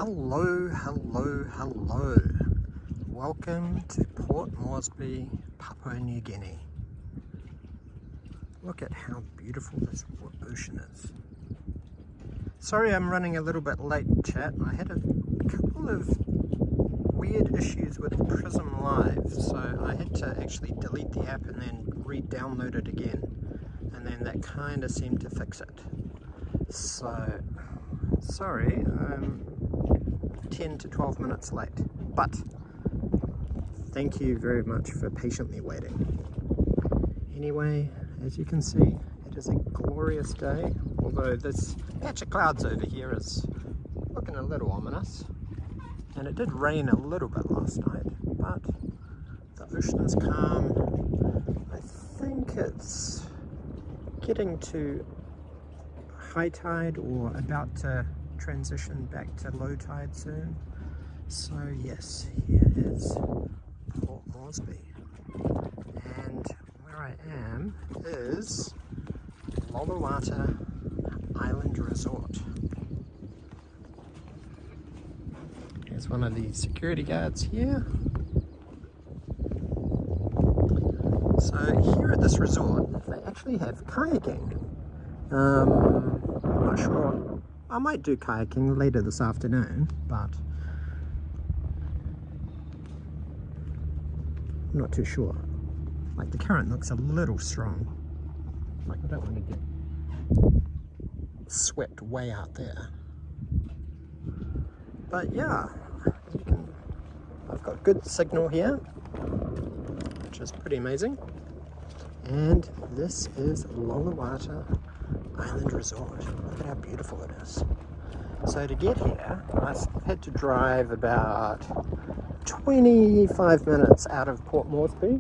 Hello, hello, hello. Welcome to Port Moresby, Papua New Guinea. Look at how beautiful this ocean is. Sorry I'm running a little bit late, chat. I had a couple of weird issues with Prism Live, so I had to actually delete the app and then re-download it again. And then that kind of seemed to fix it. So, sorry, I'm 10 to 12 minutes late, but thank you very much for patiently waiting. Anyway, as you can see, it is a glorious day, although this patch of clouds over here is looking a little ominous, and it did rain a little bit last night, but the ocean is calm. I think it's getting to high tide or about to transition back to low tide soon. So yes, here is Port Moresby, and where I am is Loloata Island Resort. Here's one of the security guards here. So here at this resort, they actually have kayaking. I'm not sure. I might do kayaking later this afternoon, but I'm not too sure. Like, the current looks a little strong. Like, I don't want to get swept way out there. But yeah, I've got good signal here, which is pretty amazing. And this is Loloata Island Resort. Look at how beautiful it is. So to get here, I had to drive about 25 minutes out of Port Moresby.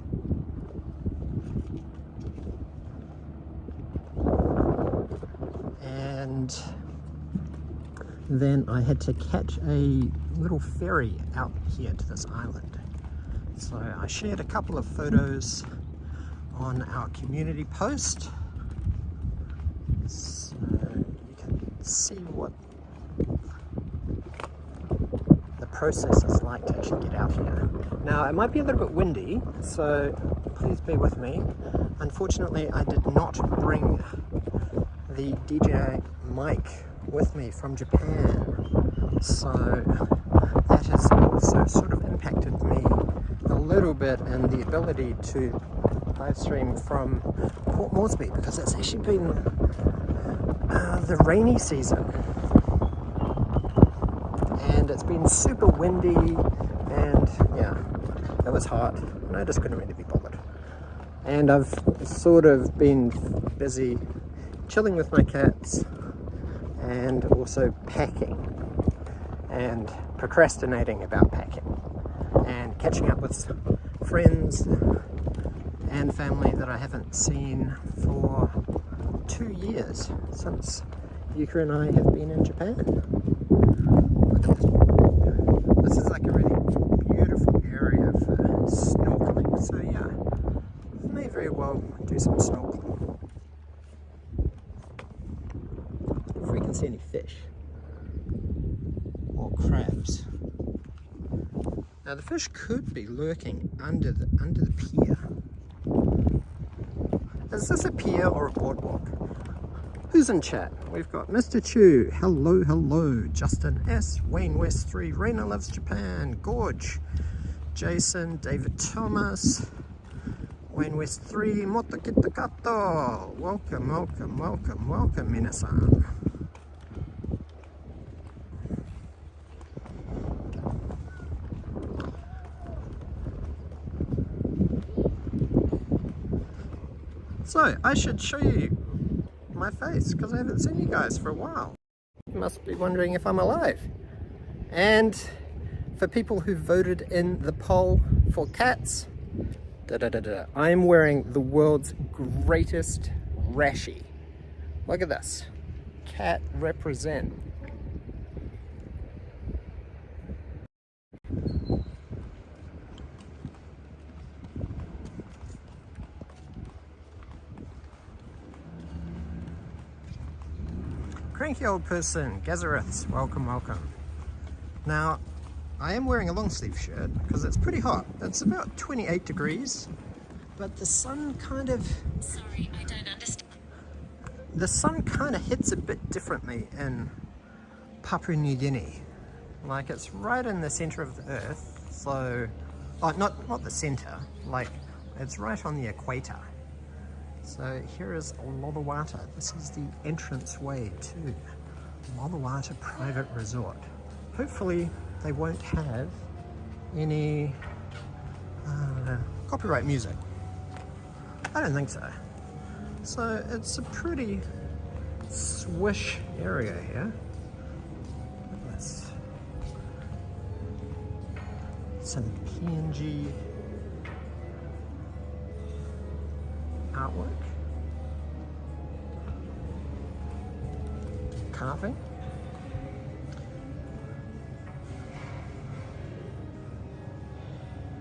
And then I had to catch a little ferry out here to this island. So I shared a couple of photos on our community post, so you can see what the process is like to actually get out here. Now, it might be a little bit windy, so please bear with me. Unfortunately, I did not bring the DJ mic with me from Japan, so that has also sort of impacted me a little bit in the ability to live stream from Port Moresby, because it's actually been the rainy season and it's been super windy, and yeah, it was hot and I just couldn't really be bothered. And I've sort of been busy chilling with my cats and also packing and procrastinating about packing and catching up with friends and family that I haven't seen for 2 years, since Yuka and I have been in Japan. Look at this. This is like a really beautiful area for snorkeling, so yeah, may very well do some snorkeling. If we can see any fish or crabs. Now the fish could be lurking under the pier. Is this a pier or a boardwalk? Who's in chat? We've got Mr. Chu, hello, hello. Justin S, Wayne West 3, Raina Loves Japan, Gorge, Jason, David Thomas, Wayne West 3, Moto Kitakato. Welcome, welcome, welcome, welcome, minasan. So, I should show you my face, because I haven't seen you guys for a while. You must be wondering if I'm alive. And for people who voted in the poll for cats, I'm wearing the world's greatest rashie. Look at this. Cat represent. Cranky old person, Gazareths, welcome, welcome. Now, I am wearing a long sleeve shirt because it's pretty hot. It's about 28 degrees, but the sun kind of... Sorry, I don't understand. The sun kind of hits a bit differently in Papua New Guinea. Like, it's right in the center of the earth, so... Oh, not the center, like, it's right on the equator. So here is Loloata. This is the entrance way to Loloata Private Resort. Hopefully they won't have any copyright music. I don't think so. So it's a pretty swish area here. Let's some PNG artwork, carving,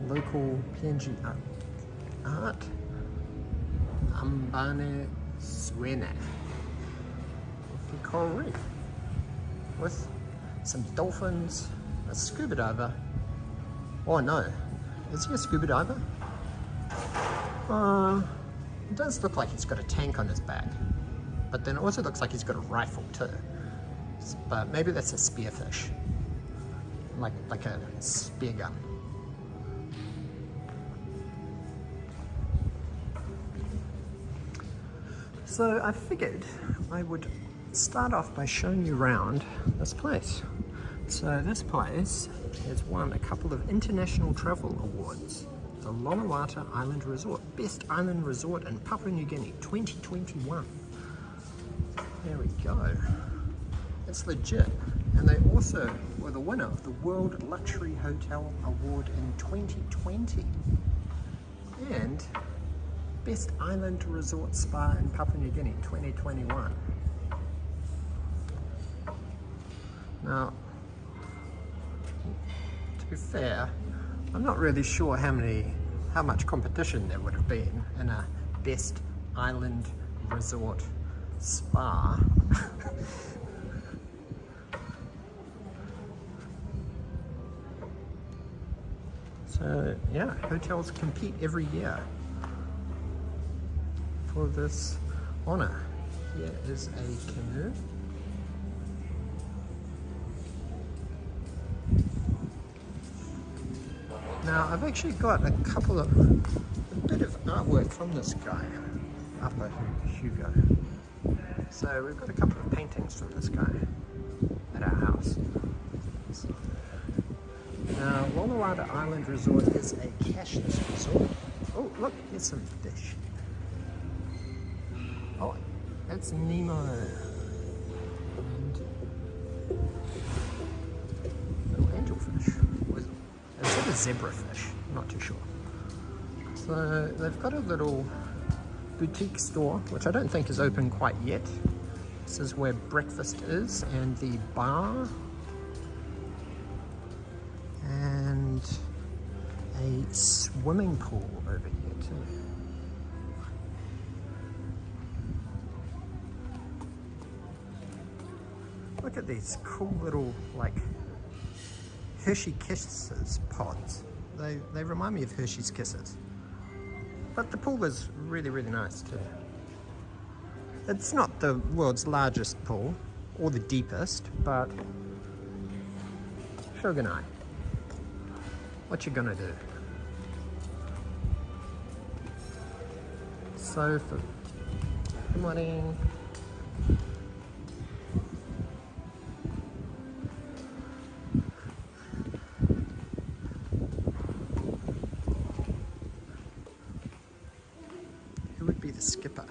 local PNG art, Ambane Suene, coral reef with some dolphins, a scuba diver. Oh no, is he a scuba diver? It does look like he's got a tank on his back, but then it also looks like he's got a rifle too. But maybe that's a spearfish, like a spear gun. So I figured I would start off by showing you around this place. So this place has won a couple of international travel awards. The Loloata Island Resort, Best Island Resort in Papua New Guinea 2021. There we go. It's legit. And they also were the winner of the World Luxury Hotel Award in 2020. And Best Island Resort Spa in Papua New Guinea 2021. Now, to be fair, I'm not really sure how much competition there would have been in a Best Island Resort Spa. So yeah, hotels compete every year for this honor. Here is a canoe. Now I've actually got a bit of artwork from this guy, Papua Hugo. So we've got a couple of paintings from this guy at our house. So, now Loloata Island Resort is a cashless resort. Oh look, here's some fish. Oh, that's Nemo. And little angelfish. Is it a zebrafish? I'm not too sure. So they've got a little boutique store, which I don't think is open quite yet. This is where breakfast is, and the bar, and a swimming pool over here too. Look at these cool little, like, Hershey Kisses pods. They remind me of Hershey's Kisses. But the pool is really, really nice too. It's not the world's largest pool, or the deepest, but Shogunai, what you gonna do? Sofa. Good morning. Who would be the skipper?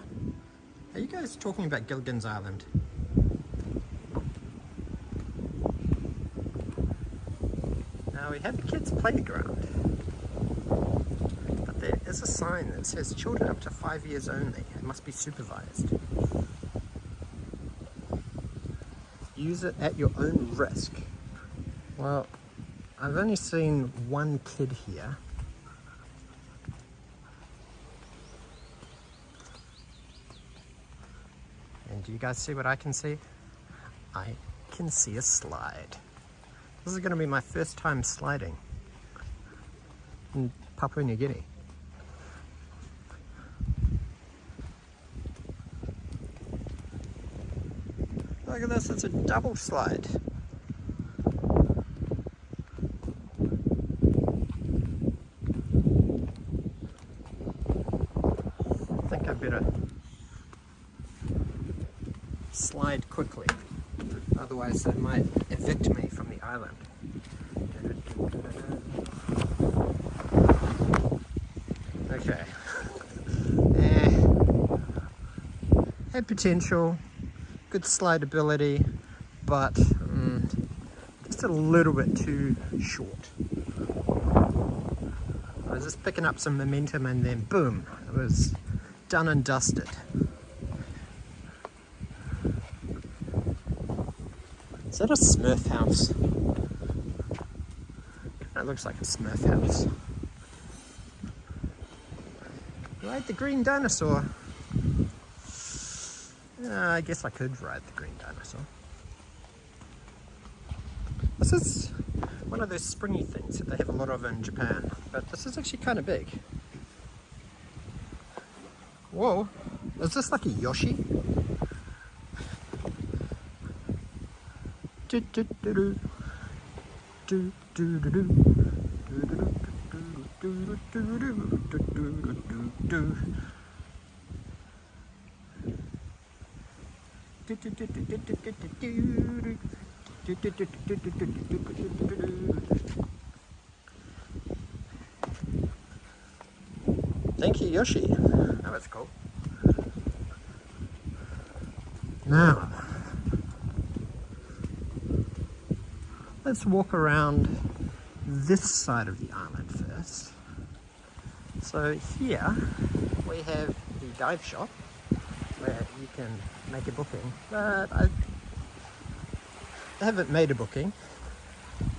Are you guys talking about Gilligan's Island? Now we have the kids' playground, but there is a sign that says children up to 5 years only. It must be supervised. Use it at your own risk. Well, I've only seen one kid here. And do you guys see what I can see? I can see a slide. This is going to be my first time sliding in Papua New Guinea. Look at this, it's a double slide. I think I better slide quickly, otherwise they might evict me from the island. Okay. Had potential, good slide ability, but just a little bit too short. I was just picking up some momentum and then boom, it was done and dusted. Is that a Smurf house? That looks like a Smurf house. Ride the green dinosaur. I guess I could ride the green dinosaur. This is one of those springy things that they have a lot of in Japan, but this is actually kind of big. Whoa, is this like a Yoshi? Do do do do do do do do do. Thank you, Yoshi. That was cool. Now, let's walk around this side of the island first. So here we have the dive shop where you can make a booking, but I haven't made a booking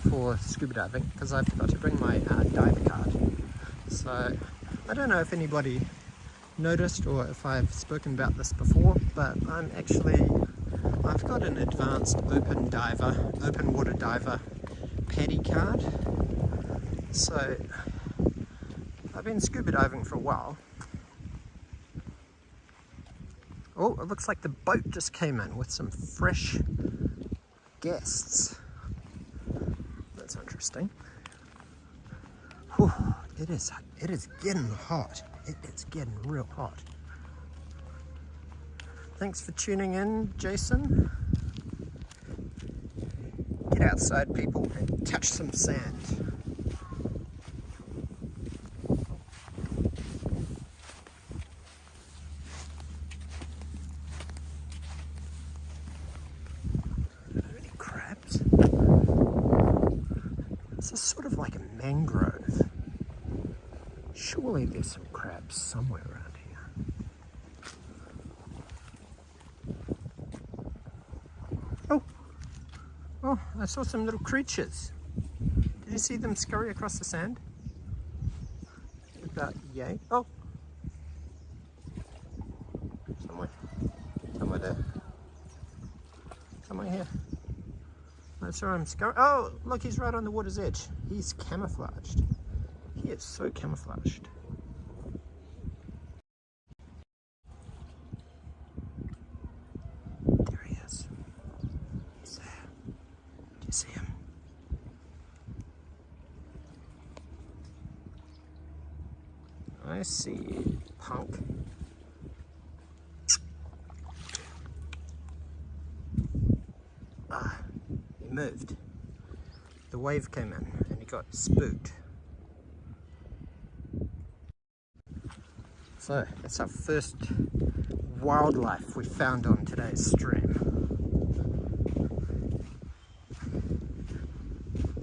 for scuba diving because I forgot to bring my diver card. So I don't know if anybody noticed or if I've spoken about this before, but I've got an advanced open water diver paddy card. So I've been scuba diving for a while. Oh, it looks like the boat just came in with some fresh guests. That's interesting. Whew, it is getting hot. It is getting real hot. Thanks for tuning in, Jason. Get outside, people, and touch some sand. This is sort of like a mangrove. Surely there's some crabs somewhere around here. Oh, I saw some little creatures. Did you see them scurry across the sand? About yay. Oh! Somewhere there. Somewhere here. I saw him scurry. Oh, look, he's right on the water's edge. He's camouflaged. He is so camouflaged. There he is. He's there. Do you see him? I see you, punk. He moved. The wave came in and he got spooked. So that's our first wildlife we found on today's stream.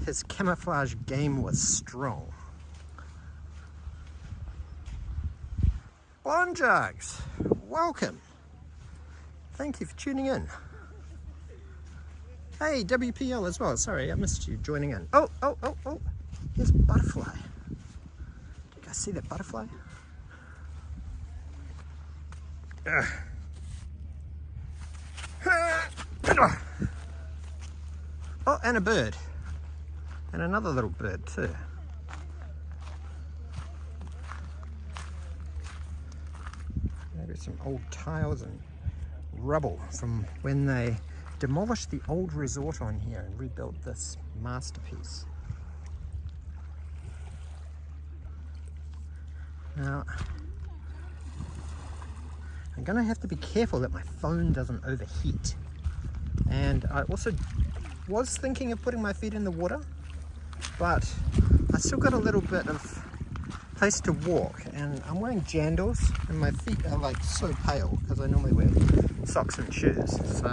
His camouflage game was strong. Bonjugs, welcome. Thank you for tuning in. Hey, WPL as well. Sorry, I missed you joining in. Oh. Here's a butterfly. Do you guys see that butterfly? Oh, and a bird. And another little bird too. Maybe some old tiles and rubble from when they demolished the old resort on here and rebuilt this masterpiece. Now, I'm gonna have to be careful that my phone doesn't overheat. And I also was thinking of putting my feet in the water, but I still got a little bit of place to walk, and I'm wearing jandals and my feet are like so pale because I normally wear socks and shoes, so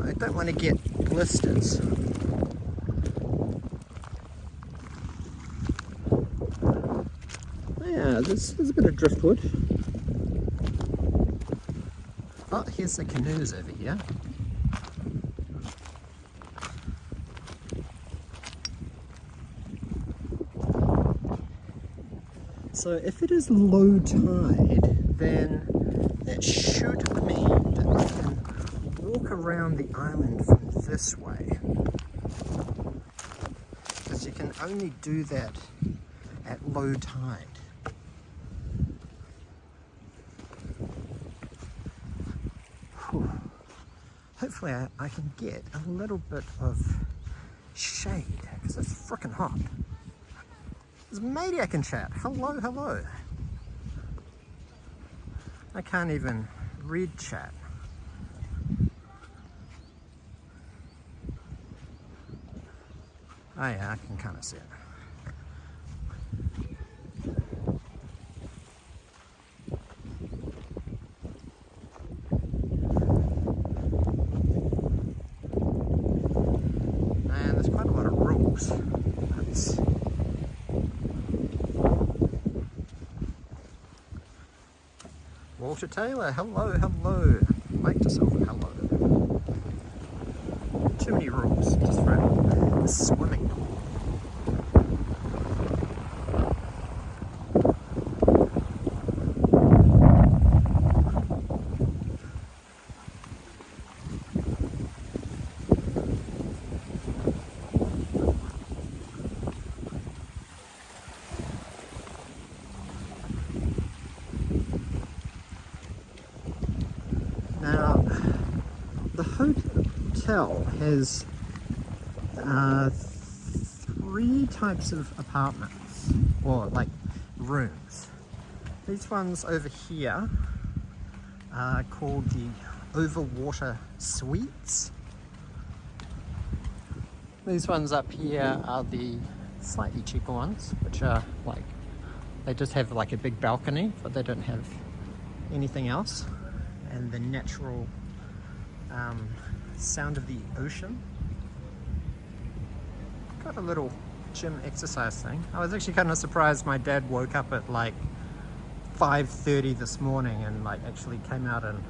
I don't want to get blisters. Yeah, there's a bit of driftwood. Oh, here's the canoes over here. So if it is low tide, then that should mean that I can walk around the island from this way. Because you can only do that at low tide. Whew. Hopefully I can get a little bit of shade, because it's frickin' hot. There's matey I can chat. Hello, hello. I can't even read chat. Oh yeah, I can kind of see it. Man, there's quite a lot of rules. That's... Walter Taylor, hello, hello. Like to self hello. Too many rules just for a swimming pool. Now, the hotel has 3 types of apartments, or like rooms. These ones over here are called the Overwater Suites. These ones up here are the slightly cheaper ones, which are like, they just have like a big balcony, but they don't have anything else. And the natural sound of the ocean. Got a little gym exercise thing. I was actually kind of surprised my dad woke up at like 5:30 this morning and like actually came out and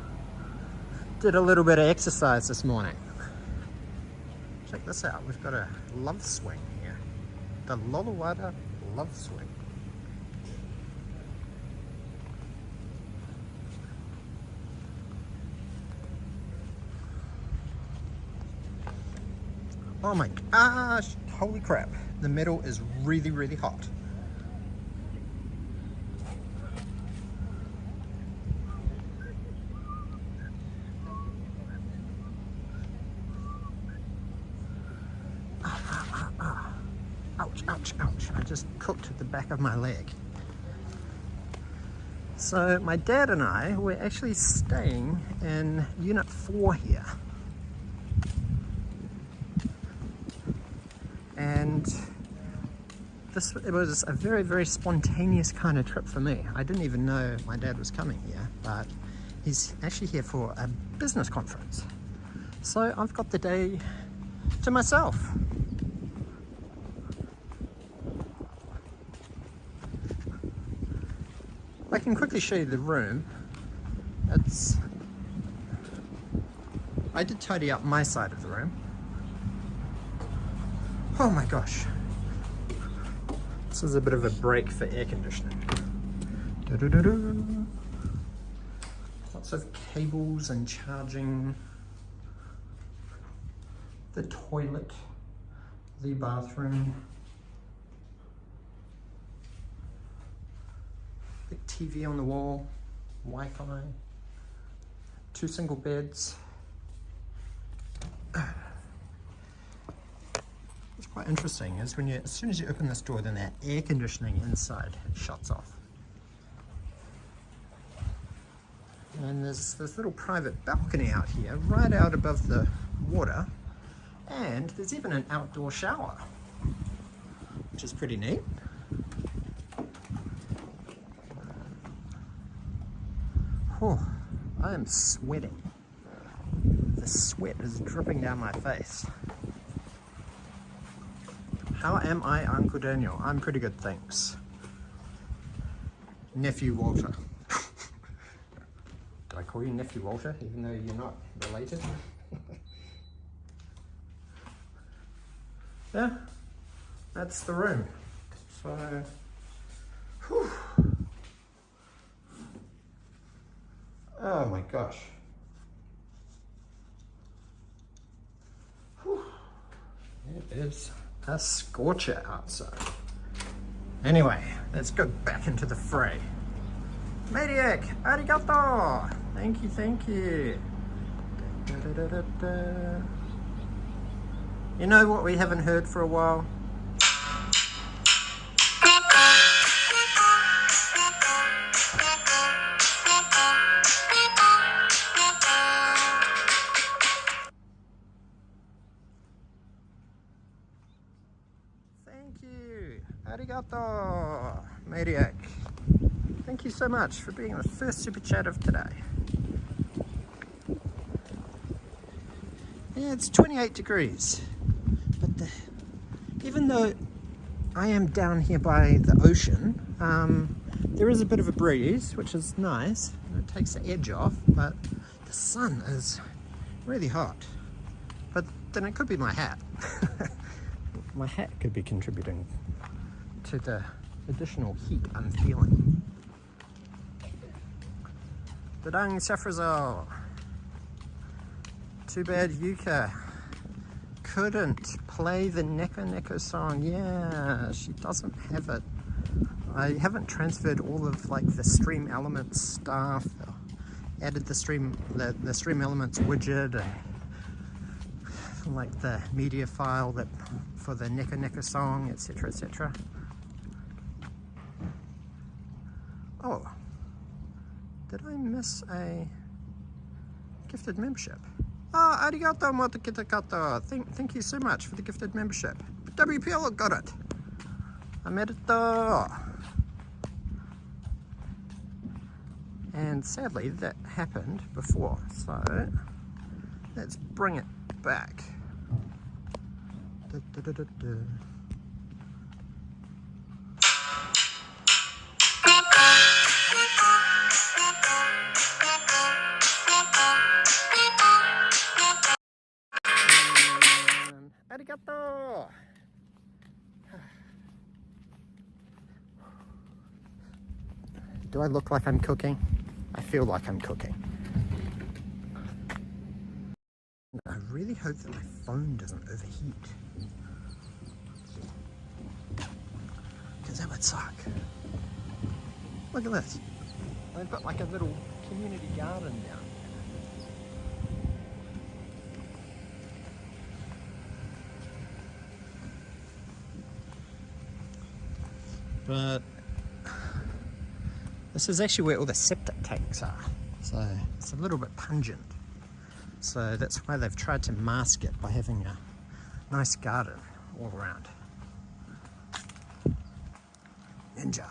did a little bit of exercise this morning. Check this out, we've got a love swing here. The Loloata love swing. Oh my gosh, holy crap. The metal is really, really hot. Ouch, ouch, ouch. I just cooked the back of my leg. So my dad and I were actually staying in Unit 4 here. And it was a very, very spontaneous kind of trip for me. I didn't even know my dad was coming here, but he's actually here for a business conference. So I've got the day to myself. I can quickly show you the room. I did tidy up my side of the room. Oh my gosh. This is a bit of a break for air conditioning. Lots of cables and charging. the toilet, the bathroom, big TV on the wall, Wi-Fi, 2 single beds. What's quite interesting is when as soon as you open this door, then that air conditioning inside shuts off. And there's this little private balcony out here, right out above the water, and there's even an outdoor shower, which is pretty neat. Oh, I am sweating. The sweat is dripping down my face. How am I, Uncle Daniel? I'm pretty good, thanks. Nephew Walter. Do I call you Nephew Walter, even though you're not related? Yeah, that's the room. So, whew. Oh my gosh. Whew. It is a scorcher outside. Anyway, let's go back into the fray. Mediac, arigato! Thank you, thank you. Da, da, da, da, da. You know what we haven't heard for a while? Thank you. Arigato, Mediac. Thank you so much for being the first super chat of today. Yeah, it's 28 degrees. But even though I am down here by the ocean, there is a bit of a breeze, which is nice. It takes the edge off, but the sun is really hot. But then it could be my hat. My hat could be contributing to the additional heat I'm feeling. Dadang Safrazal. Too bad Yuka couldn't play the Neko Neko song. Yeah, she doesn't have it. I haven't transferred all of like the stream elements stuff. Added the stream elements widget and like the media file that for the Neko Neko song, etc, etc. Oh, did I miss a gifted membership? Oh, arigato motokitakata. Thank you so much for the gifted membership. WPL got it. Amerito. And sadly, that happened before, so let's bring it back. Da, da, da, da, da. Arigato! Do I look like I'm cooking? I feel like I'm cooking. I really hope that my phone doesn't overheat. Because that would suck. Look at this. I've got like a little community garden down here. But this is actually where all the septic tanks are, so it's a little bit pungent. So that's why they've tried to mask it by having a nice garden all around. Ninja.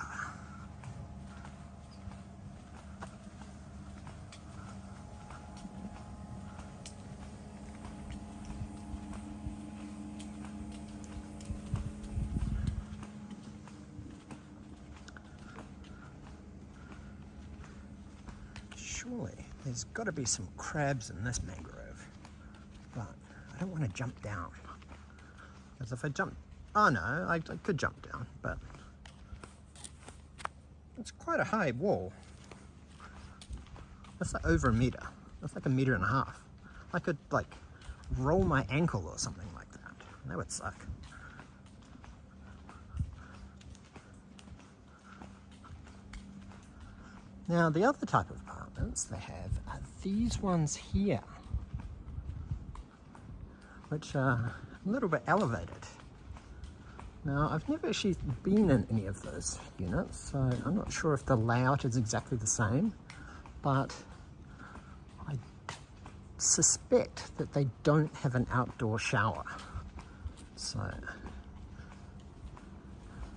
Surely there's got to be some crabs in this mangrove, but I don't want to jump down, because if I jump, oh no, I could jump down, but it's quite a high wall. That's like over a meter. That's like 1.5 meters. I could like roll my ankle or something like that. That would suck. Now the other type of apartments they have are these ones here, which are a little bit elevated. Now I've never actually been in any of those units, so I'm not sure if the layout is exactly the same, but I suspect that they don't have an outdoor shower. So,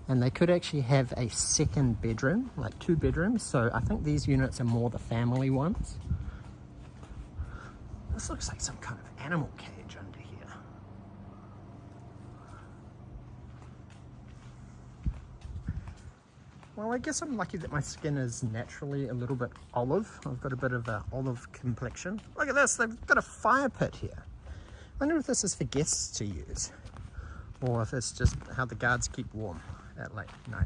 and they could actually have a second bedroom, like 2 bedrooms, so I think these units are more the family ones. This looks like some kind of animal cage under here. Well, I guess I'm lucky that my skin is naturally a little bit olive. I've got a bit of an olive complexion. Look at this, they've got a fire pit here. I wonder if this is for guests to use, or if it's just how the guards keep warm at late night.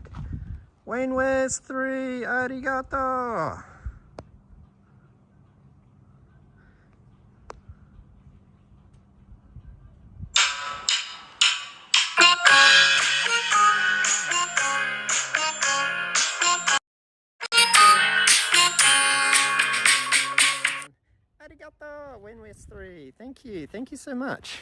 Wayne West 3, arigato! Arigato, Wayne West 3. Thank you so much.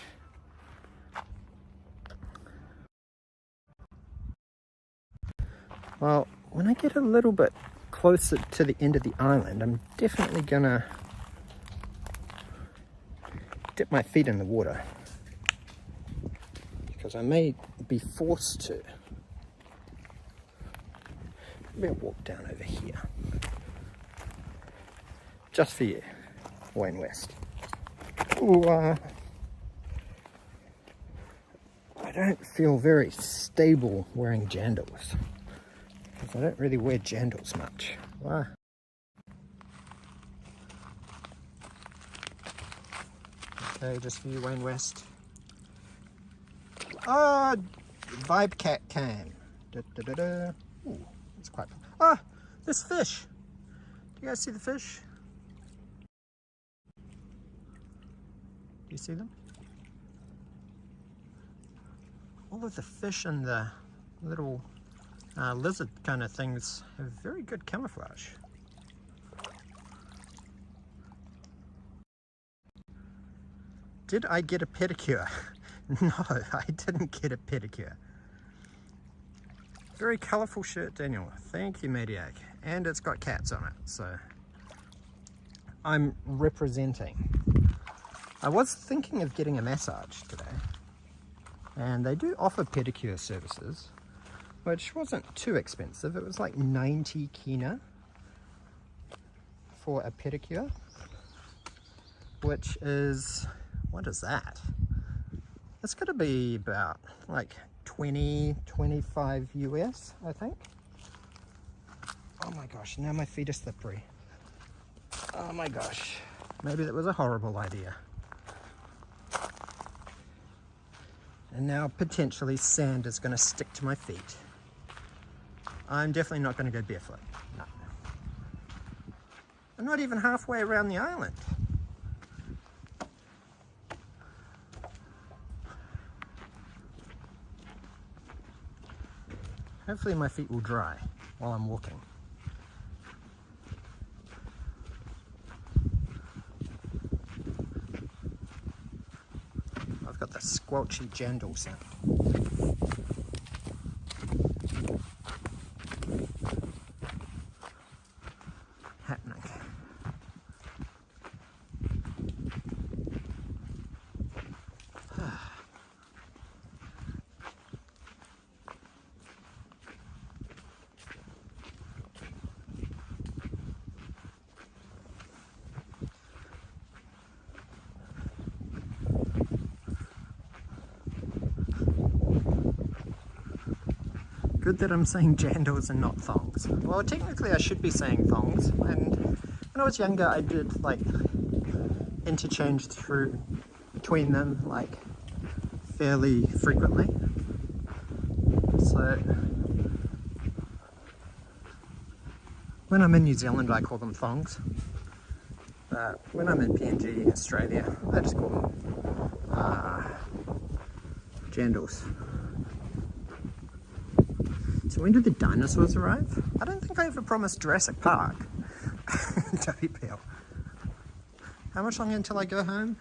Well, when I get a little bit closer to the end of the island, I'm definitely gonna dip my feet in the water, because I may be forced to. Maybe I'll walk down over here. Just for you, Wayne West. Ooh, I don't feel very stable wearing jandals, because I don't really wear jandals much. Wow. Okay, just for you, Wayne West. Oh, Vibe Cat cam. Ooh, it's quite fun. Ah, this fish. Do you guys see the fish? Do you see them? All of the fish and the little lizard kind of things have very good camouflage. Did I get a pedicure? No, I didn't get a pedicure. Very colourful shirt, Daniel. Thank you, Mediac. And it's got cats on it, so I'm representing. I was thinking of getting a massage today, and they do offer pedicure services, which wasn't too expensive. It was like 90 kina for a pedicure, which is, what is that? It's got to be about like 20, 25 US, I think. Oh my gosh, now my feet are slippery. Oh my gosh, maybe that was a horrible idea. And now potentially sand is going to stick to my feet. I'm definitely not going to go barefoot. No. I'm not even halfway around the island. Hopefully my feet will dry while I'm walking. I've got the squelchy jandal sound. Happening. Good that I'm saying jandals and not thongs. Well, technically I should be saying thongs, and when I was younger I did like interchange between them like fairly frequently. So when I'm in New Zealand I call them thongs, But when I'm in PNG, Australia, I just call them jandals. So when did the dinosaurs arrive? I don't think I ever promised Jurassic Park. WPL. How much longer until I go home?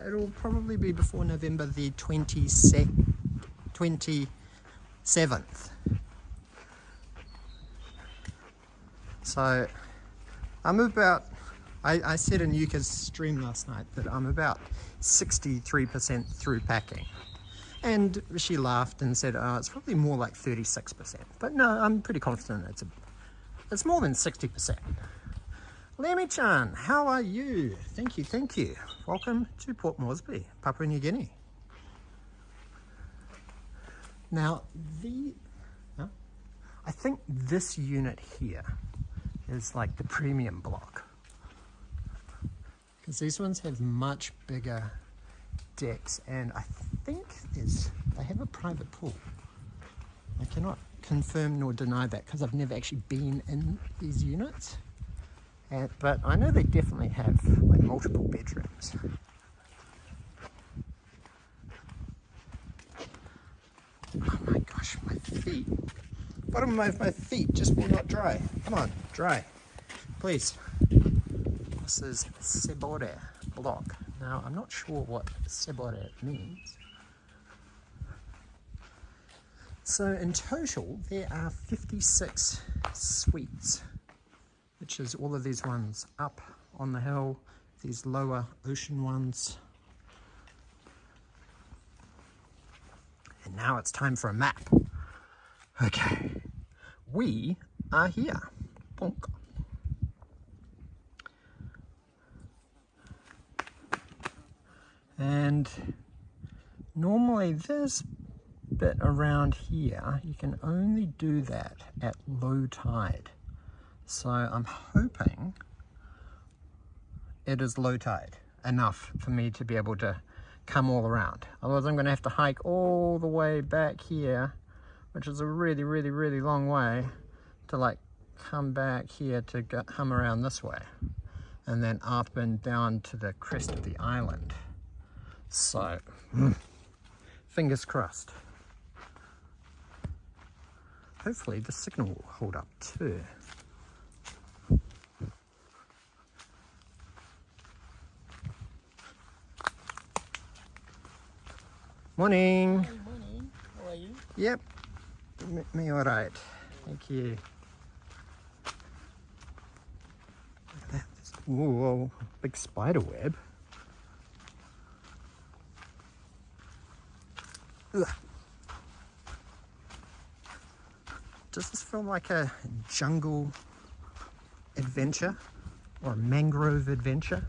It'll probably be before November the 27th. So I'm about, I said in Yuka's stream last night that I'm about 63% through packing. And she laughed and said, oh, it's probably more like 36%. But no, I'm pretty confident it's more than 60%. Lemmy-chan, how are you? Thank you, thank you. Welcome to Port Moresby, Papua New Guinea. Now, I think this unit here is like the premium block. Because these ones have much bigger decks, and I think they have a private pool. I cannot confirm nor deny that because I've never actually been in these units. But I know they definitely have like multiple bedrooms. Oh my gosh, my feet. Bottom of my feet just will not dry. Come on, dry. Please. This is Sebore block. Now, I'm not sure what Sebore means. So in total, there are 56 suites, which is all of these ones up on the hill, these lower ocean ones. And now it's time for a map. Okay, we are here. Bonk. And normally this bit around here, you can only do that at low tide. So I'm hoping it is low tide enough for me to be able to come all around. Otherwise I'm going to have to hike all the way back here, which is a really, really, really long way to like come back here to come around this way and then up and down to the crest of the island. So, fingers crossed. Hopefully the signal will hold up too. Morning. Good morning. How are you? Yep. Me all right. Thank you. Look at that. Whoa, big spider web. Ugh. Does this feel like a jungle adventure or a mangrove adventure?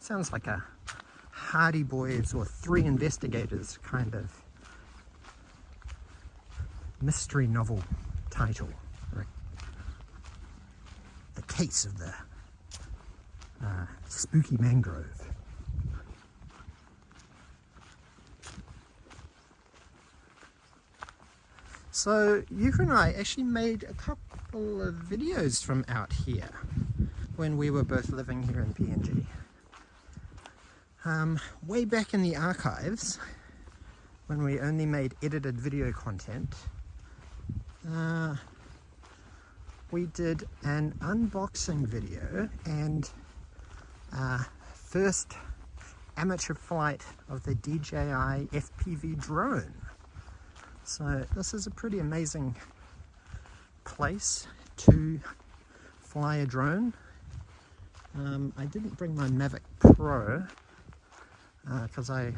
Sounds like a Hardy Boys or Three Investigators kind of mystery novel title. Right? The Case of the Spooky Mangrove. So Yuka and I actually made a couple of videos from out here when we were both living here in PNG. Way back in the archives, when we only made edited video content, we did an unboxing video and first amateur flight of the DJI FPV drone. So this is a pretty amazing place to fly a drone. I didn't bring my Mavic Pro because I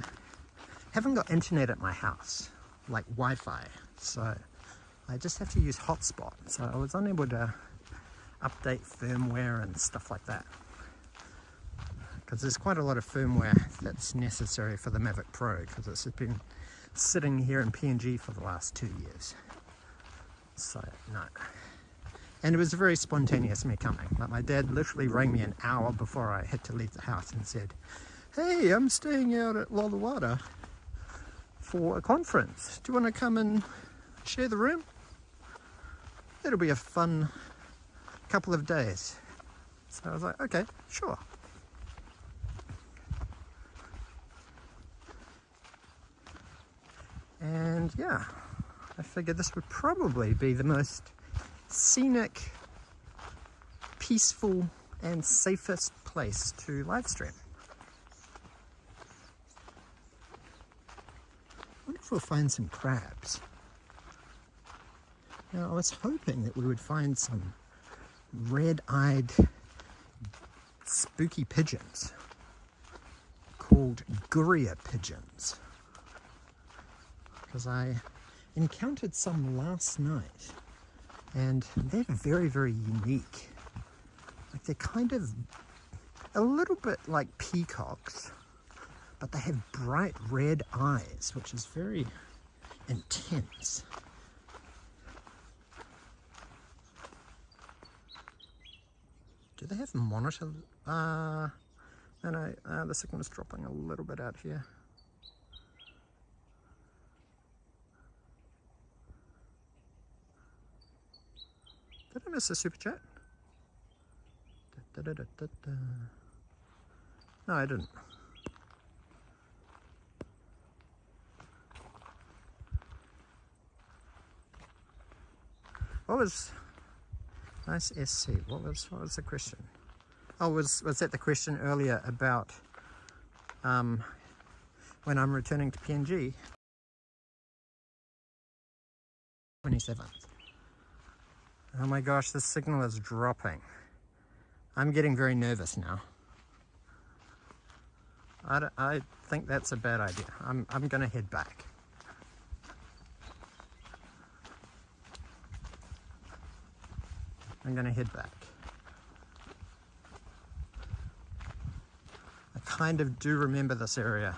haven't got internet at my house, like Wi-Fi, so I just have to use hotspot. So I was unable to update firmware and stuff like that, because there's quite a lot of firmware that's necessary for the Mavic Pro, because it's been sitting here in PNG for the last 2 years. So no. And it was very spontaneous me coming. Like my dad literally rang me an hour before I had to leave the house and said, hey, I'm staying out at Loloata for a conference. Do you want to come and share the room? It'll be a fun couple of days. So I was like, okay, sure. And yeah, I figured this would probably be the most scenic, peaceful, and safest place to live stream. I wonder if we'll find some crabs. Now, I was hoping that we would find some red-eyed spooky pigeons called Guria pigeons, because I encountered some last night and they're very, very unique. Like, they're kind of a little bit like peacocks, but they have bright red eyes, which is very intense. Do they have monitor? No, the signal is dropping a little bit out here. Did I miss a super chat? No, I didn't. What was nice SC? What was the question? Oh, was that the question earlier about when I'm returning to PNG? 27th. Oh my gosh, this signal is dropping. I'm getting very nervous now. I think that's a bad idea. I'm gonna head back. I'm gonna head back. I kind of do remember this area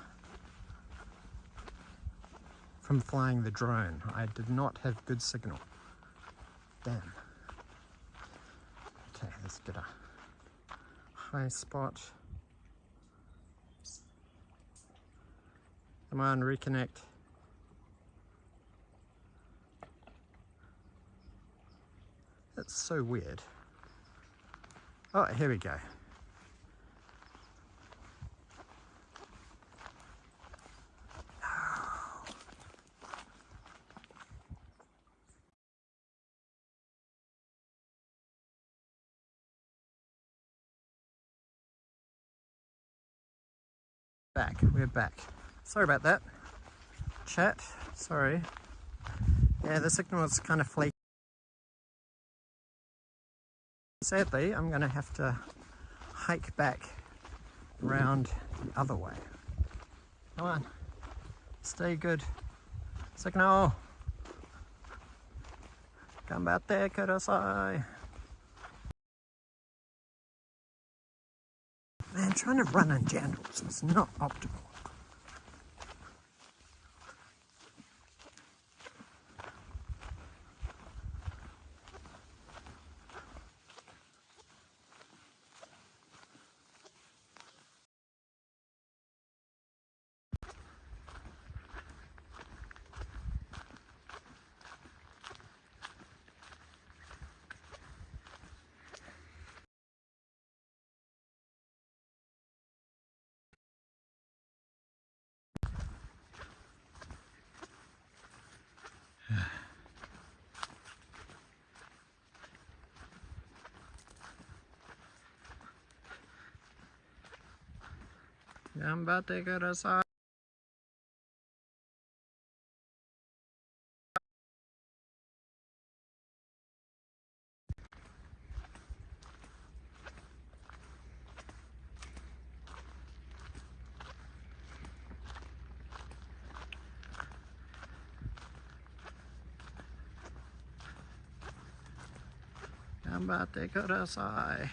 from flying the drone. I did not have good signal. Damn. Okay, let's get a high spot. Come on, reconnect. That's so weird. Oh, here we go. We're back. Sorry about that. Chat, sorry. Yeah, the signal is kind of flaky. Sadly, I'm going to have to hike back around the other way. Come on. Stay good. Signal. Gambate kudasai. Man, trying to run in jandals is not optimal. Gambate kudasai. Gambate kudasai.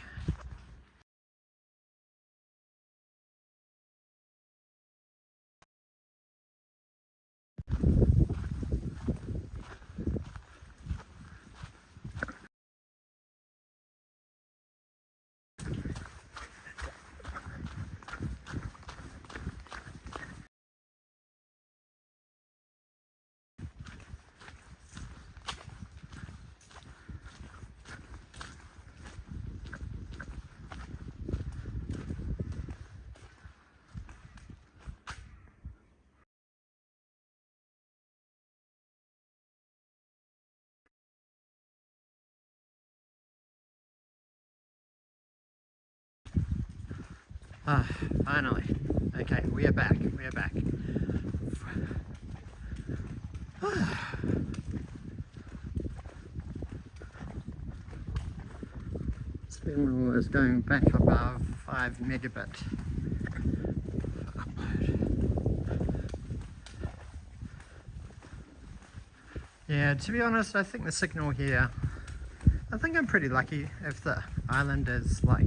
Ah, finally. Okay, we are back. We are back. Signal is going back above 5 megabit for upload. Yeah, to be honest, I think the signal here, I think I'm pretty lucky if the island is like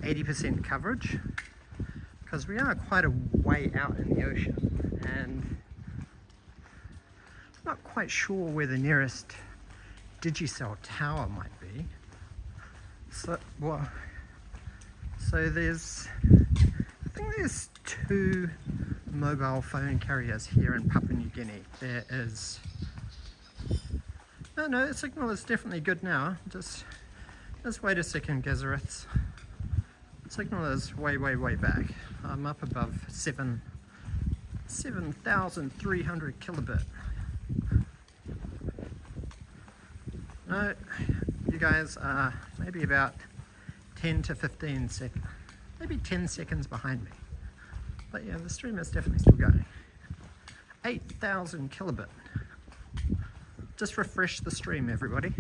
80% coverage, because we are quite a way out in the ocean and I'm not quite sure where the nearest Digicel tower might be. So, well, so there's, I think there's 2 mobile phone carriers here in Papua New Guinea. There is, no, the signal is definitely good now. Just wait a second, Gazariths. Signal is way back. I'm up above 7,300 kilobit. No, you guys are maybe about 10 to 15 seconds, maybe 10 seconds behind me. But yeah, the stream is definitely still going. 8,000 kilobit. Just refresh the stream, everybody.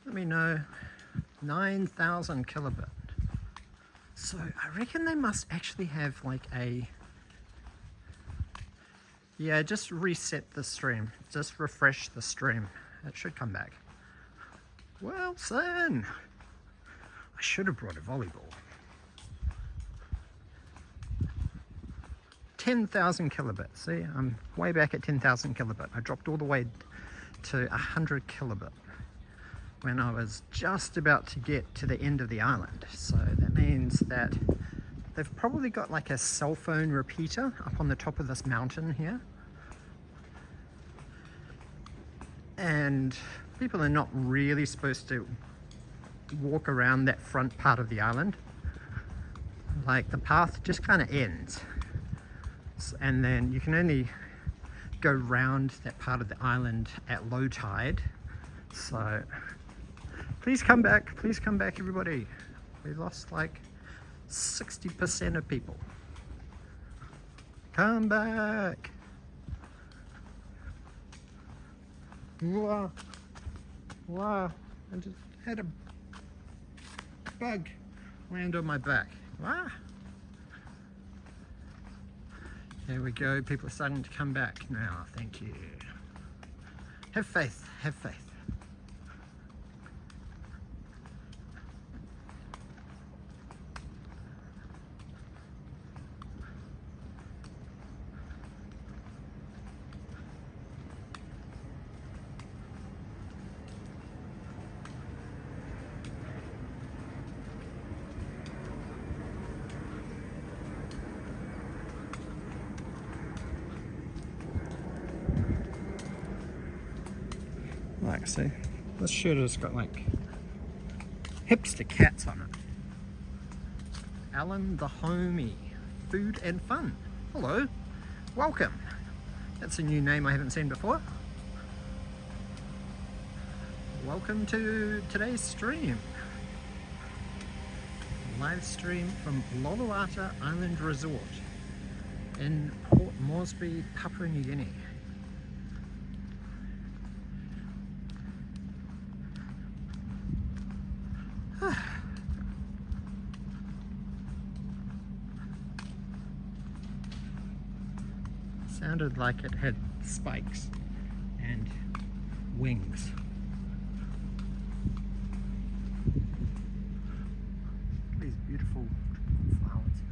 Let me know. 9,000 kilobit. So I reckon they must actually have like a, yeah, just reset the stream, just refresh the stream, it should come back. Well, son, I should have brought a volleyball. 10,000 kilobit. See, I'm way back at 10,000 kilobit. I dropped all the way to 100 kilobit when I was just about to get to the end of the island. So that means that they've probably got like a cell phone repeater up on the top of this mountain here. And people are not really supposed to walk around that front part of the island. Like the path just kind of ends. And then you can only go round that part of the island at low tide. So please come back everybody. We lost like 60% of people. Come back. Wow. Wow. I just had a bug land on my back. Wow. There we go. People are starting to come back now. Thank you. Have faith. Have faith. Like, see, this shirt has got like hipster cats on it. Alan the Homie, Food and Fun. Hello, welcome. That's a new name I haven't seen before. Welcome to today's stream. Live stream from Loloata Island Resort in Port Moresby, Papua New Guinea. Sounded like it had spikes and wings. These beautiful flowers.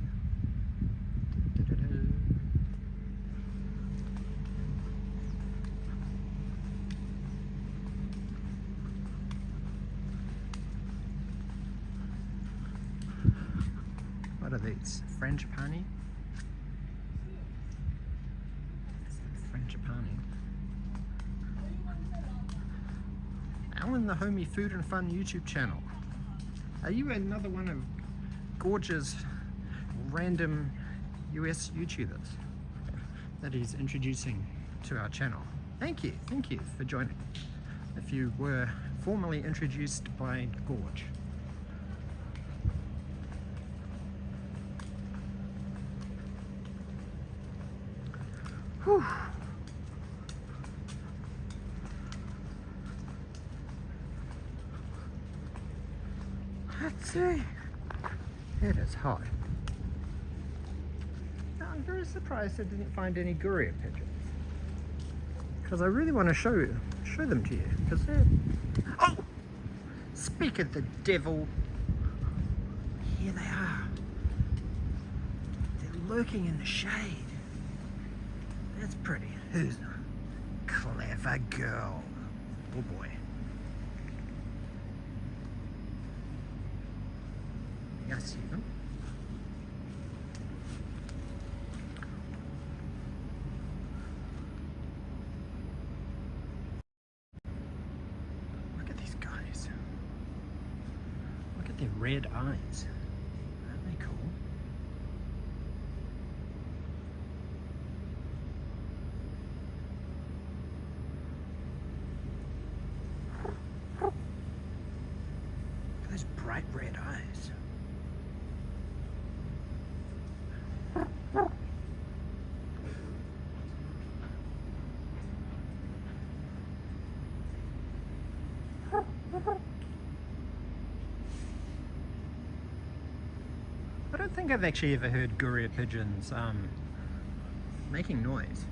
What are these? Frangipani? Frangipani. Alan the Homie Food and Fun YouTube channel. Are you another one of Gorge's random US YouTubers that he's introducing to our channel. Thank you for joining. If you were formerly introduced by Gorge. Whew. Let's see. It is hot. I'm very surprised I didn't find any Guria pigeons. Because I really want to show them to you. Because they're... Oh! Speak of the devil. Here they are. They're lurking in the shade. That's pretty. Who's a clever girl? Oh boy. I see them. Look at these guys. Look at their red eyes. Aren't they cool? Look at those bright red eyes. I don't think I've actually ever heard Guria pigeons making noise,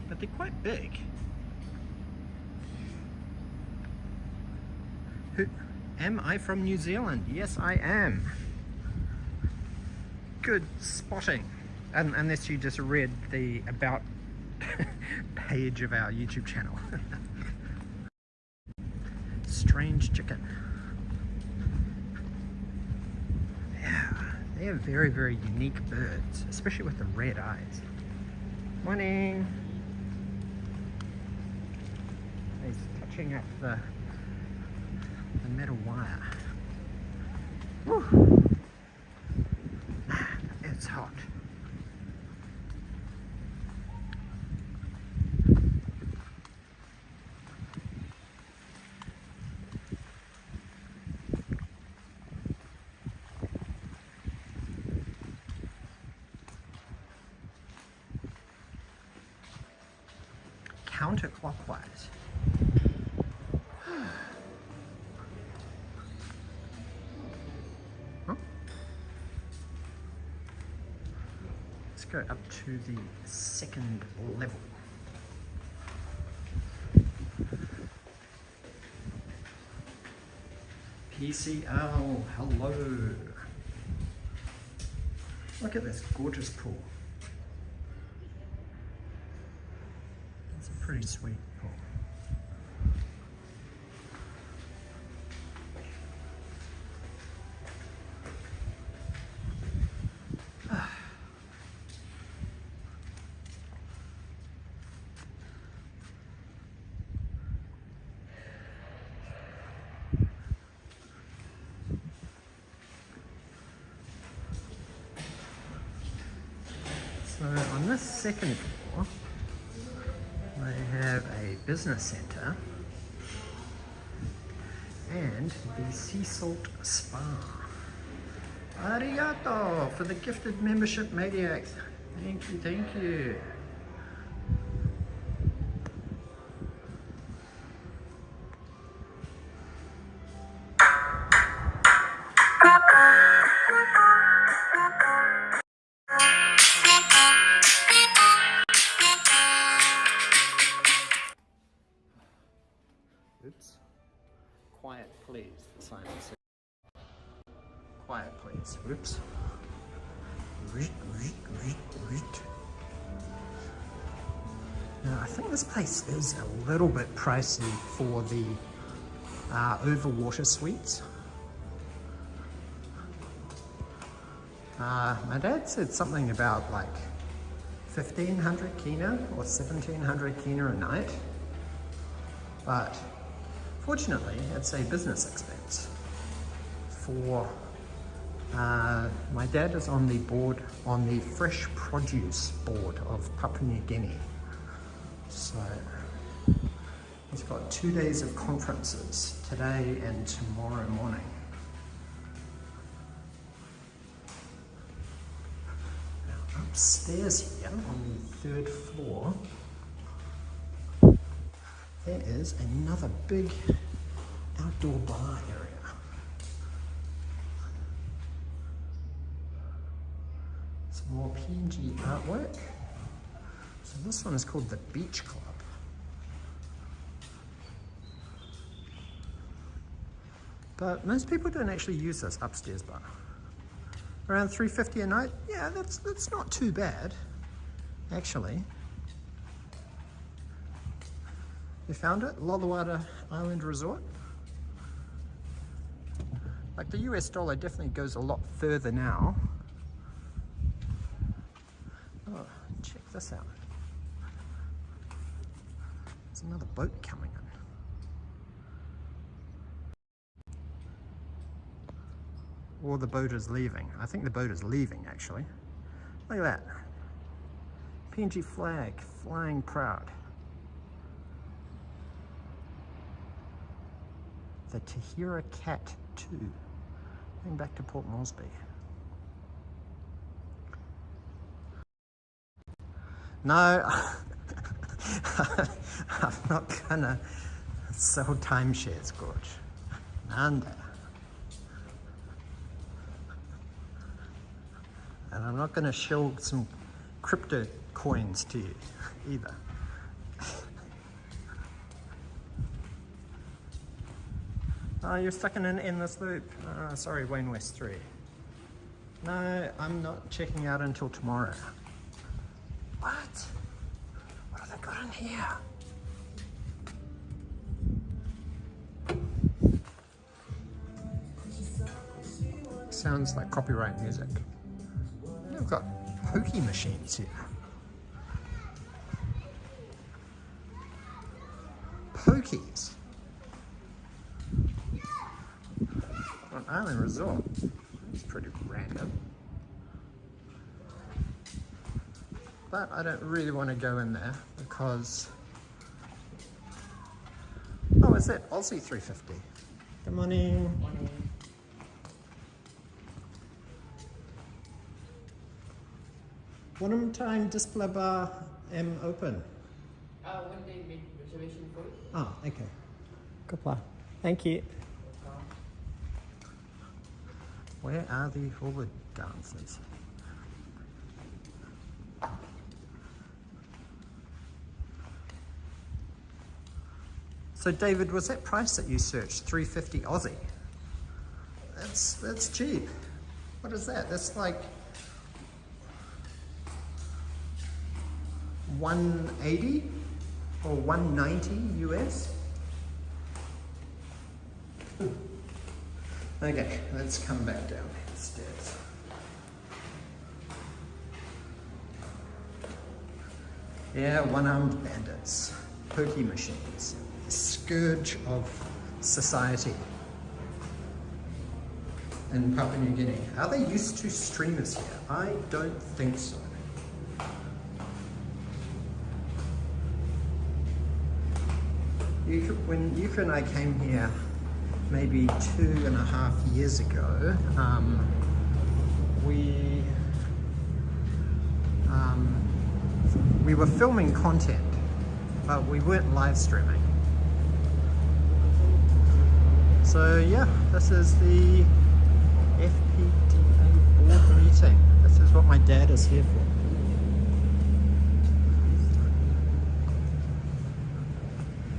but they're quite big. Am I from New Zealand? Yes, I am. Good spotting, unless you just read the about page of our YouTube channel. Strange chicken. Yeah, they are very, very unique birds, especially with the red eyes. Morning. He's touching up the metal wire. Woo. It's hot. Counterclockwise. Huh? Let's go up to the second level. PCL, hello. Look at this gorgeous pool. It's a pretty sweet pool. So on this second floor, they have a business centre and the sea salt spa. Arigato for the gifted membership, maniacs. Thank you, thank you. Oops. Quiet, please, the sign says. Quiet, please. Oops. Now, I think this place is a little bit pricey for the overwater suites. My dad said something about like 1,500 kina or 1,700 kina a night, but fortunately it's a business expense for My dad is on the board, on the fresh produce board of Papua New Guinea. So he's got 2 days of conferences, today and tomorrow morning. Now upstairs here on the 3rd floor, there is another big outdoor bar area. Some more PNG artwork. So this one is called the Beach Club. But most people don't actually use this upstairs bar. Around $3.50 a night? Yeah, that's not too bad, actually. You found it? Loloata Island Resort. Like the US dollar definitely goes a lot further now. Oh, check this out. There's another boat coming in. Or the boat is leaving. I think the boat is leaving, actually. Look at that. PNG flag flying proud. The Tahira Cat 2. Going back to Port Moresby. No, I'm not gonna sell timeshares, Gorge. Nanda. And I'm not gonna show some crypto coins to you either. Oh, you're stuck in an endless loop. Oh, sorry, Wayne West 3. No, I'm not checking out until tomorrow. What? What have they got in here? Sounds like copyright music. They've got pokey machines here. Pokies. On Island Resort. It's pretty random. But I don't really want to go in there because... Oh, is that Aussie 350? Good morning. Morning. What time display bar am open? When they make reservation for it. Oh, okay. Goodbye. Thank you. Where are the forward dancers? So David, was that price that you searched $350 Aussie? That's cheap. What is that? That's like 180 or 190 US? Okay, let's come back down the stairs. Yeah, one-armed bandits, pokey machines, the scourge of society in Papua New Guinea. Are they used to streamers here? I don't think so. When Yuka and I came here maybe 2.5 years ago, we were filming content, but we weren't live streaming. So yeah, this is the FPDA board meeting. This is what my dad is here for.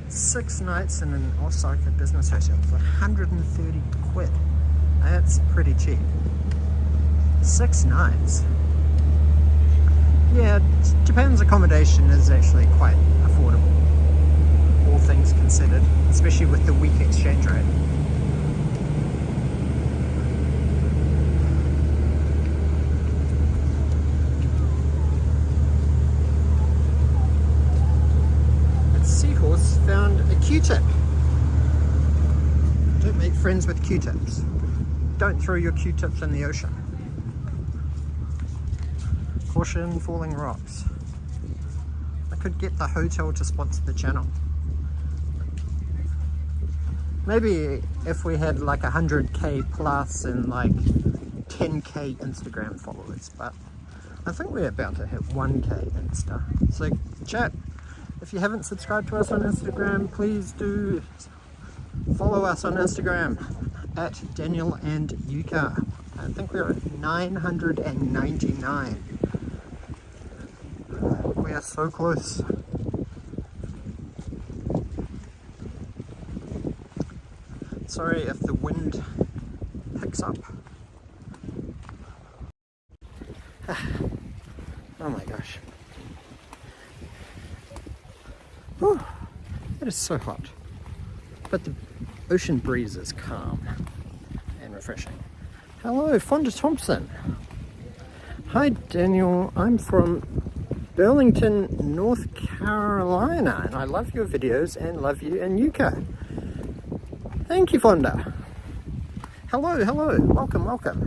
Six nights in an Osaka business hotel for 130 quid. That's pretty cheap. 6 nights. Yeah, Japan's accommodation is actually quite affordable, all things considered, especially with the weak exchange rate. Seahorse found a Q-tip. Don't make friends with Q-tips. don't throw your Q-tips in the ocean. Caution, falling rocks. I could get the hotel to sponsor the channel. Maybe if we had like 100k plus and like 10k Instagram followers, but I think we're about to hit 1k Insta. So chat, if you haven't subscribed to us on Instagram, please do follow us on Instagram at Daniel and Yuka. I think we're at 999. We are so close. Sorry if the wind picks up. Oh my gosh. Whew, it is so hot. But the ocean breeze is calm and refreshing. Hello, Fonda Thompson. Hi Daniel, I'm from Burlington, North Carolina, and I love your videos and love you and Yuka. Thank you, Fonda. Hello, hello, welcome, welcome.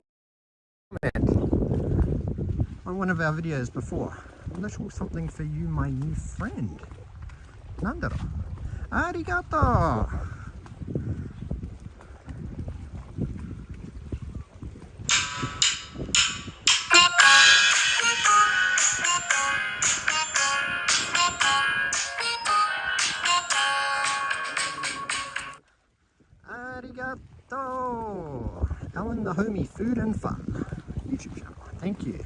On one of our videos before, a little something for you, my new friend. Nandaro. Arigato. Arigato! Alan the Homie Food and Fun YouTube channel. Thank you.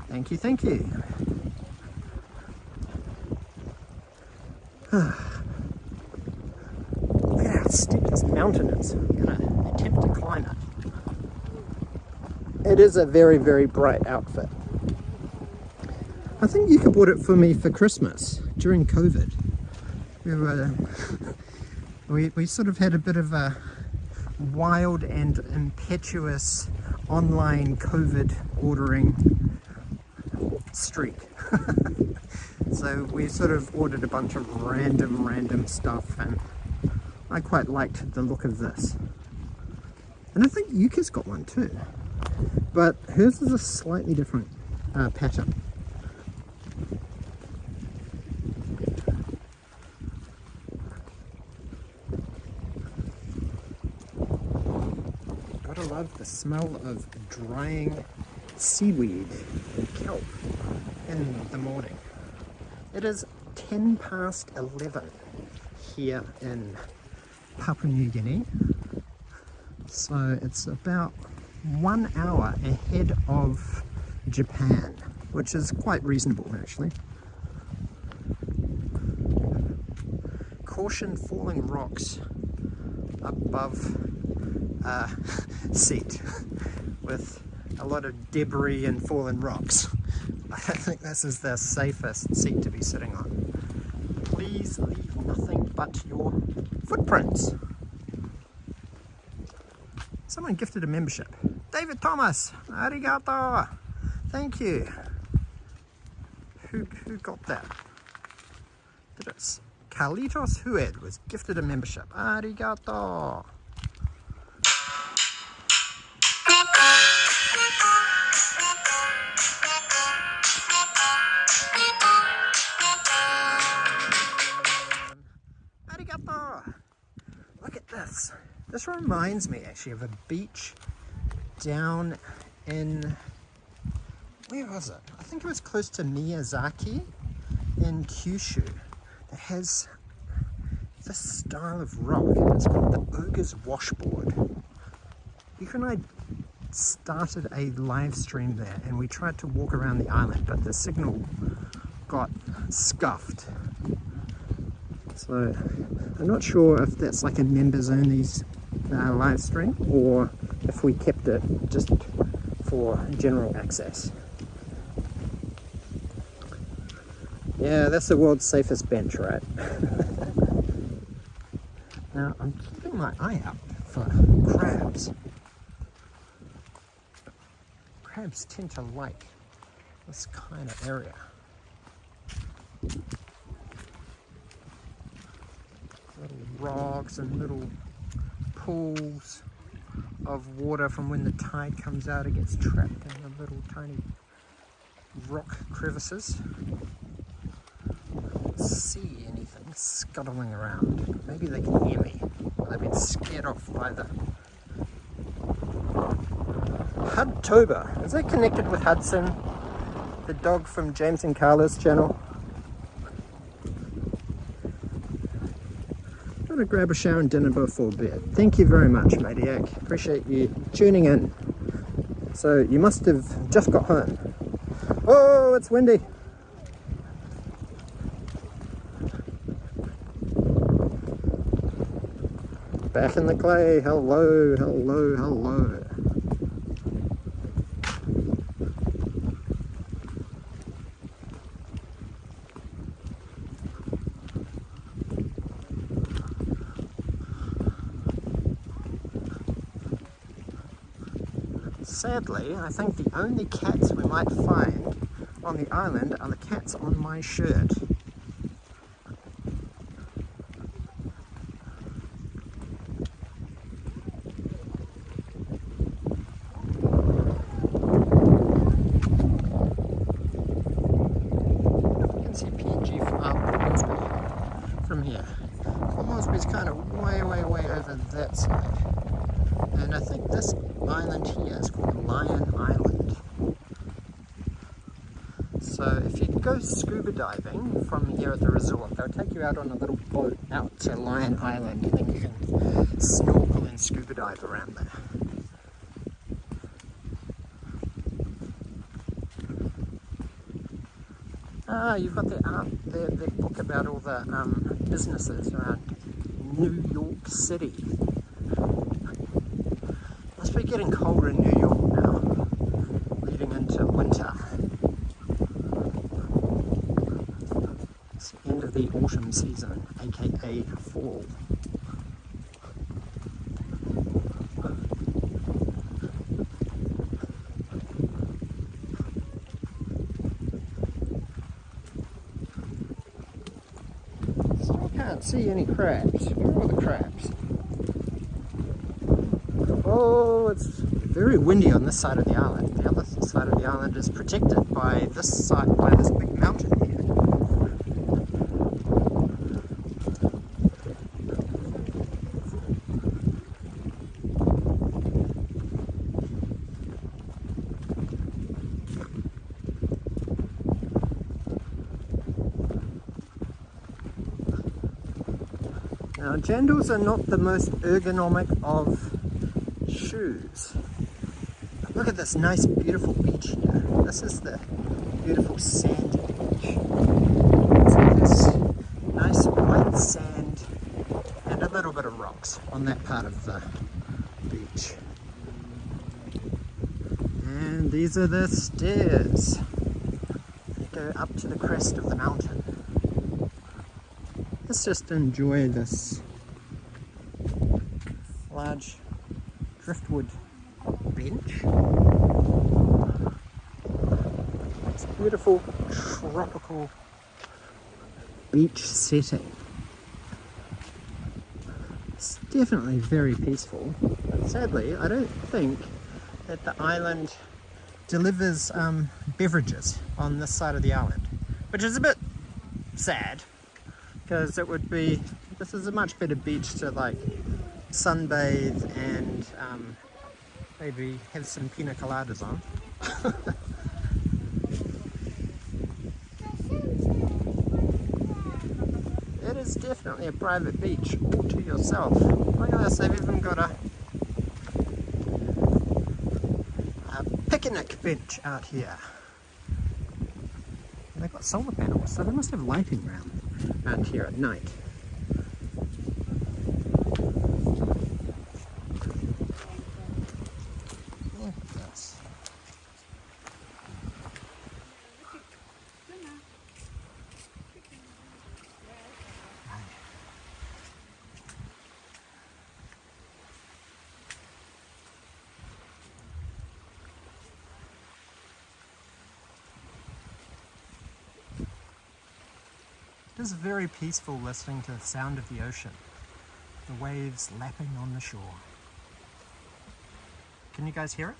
Thank you, thank you. Look at how steep this mountain is. I'm going to attempt to climb it. It is a very, very bright outfit. I think Yuka bought it for me for Christmas during COVID. We sort of had a bit of a wild and impetuous online COVID ordering streak. So we sort of ordered a bunch of random stuff, and I quite liked the look of this. And I think Yuka's got one too, but hers is a slightly different pattern. Gotta love the smell of drying seaweed and kelp in the morning. It is 10 past 11 here in Papua New Guinea, so it's about 1 hour ahead of Japan, which is quite reasonable actually. Caution, falling rocks above seat with a lot of debris and fallen rocks. I don't think this is the safest seat to be sitting on. Please leave nothing but your footprints. Someone gifted a membership. David Thomas, arigato. Thank you. Who got that? Did it? Carlitos Hued was gifted a membership. Arigato. Look at this. This reminds me actually of a beach down in, where was it? I think it was close to Miyazaki in Kyushu. It has this style of rock. It's called the Ogre's Washboard. Yuka and I started a live stream there and we tried to walk around the island, but the signal got scuffed. So I'm not sure if that's like a members only live stream or if we kept it just for general access. Yeah, that's the world's safest bench, right? Now I'm keeping my eye out for crabs. Crabs tend to like this kind of area. Little rocks and little pools of water from when the tide comes out. It gets trapped in the little tiny rock crevices. I don't see anything scuttling around. Maybe they can hear me. They've been scared off by the Hudtober. Is that connected with Hudson, the dog from James and Carla's channel? I'm gonna grab a shower and dinner before bed. Thank you very much, Maniac. Appreciate you tuning in. So you must have just got home. Oh, it's windy. Back in the clay. Hello, hello, hello. Sadly, I think the only cats we might find on the island are the cats on my shirt. You can see PNG from from here. Moresby's kind of way over that side. And I think this island here is called Lion Island. So if you go scuba diving from here at the resort, they'll take you out on a little boat out to Lion Island, and then you can snorkel and scuba dive around there. Ah, you've got the book about all the businesses around New York City. Must be getting colder in New York now, leading into winter. It's the end of the autumn season, aka fall. Still can't see any crabs. Where are all the crabs? Oh, it's very windy on this side of the island. The other side of the island is protected by this side, by this big mountain here. Now, jandals are not the most ergonomic of shoes. Look at this nice beautiful beach here. This is the beautiful sandy beach. So this nice white sand and a little bit of rocks on that part of the beach. And these are the stairs that go up to the crest of the mountain. Let's just enjoy this large driftwood bench. It's a beautiful tropical beach setting. It's definitely very peaceful, but sadly I don't think that the island delivers beverages on this side of the island, which is a bit sad, because it would be, this is a much better beach to like sunbathe and maybe have some pina coladas on. It is definitely a private beach all to yourself. Look at this, they've even got a picnic bench out here. And they've got solar panels, so they must have lighting around here at night. It is very peaceful listening to the sound of the ocean, the waves lapping on the shore. Can you guys hear it?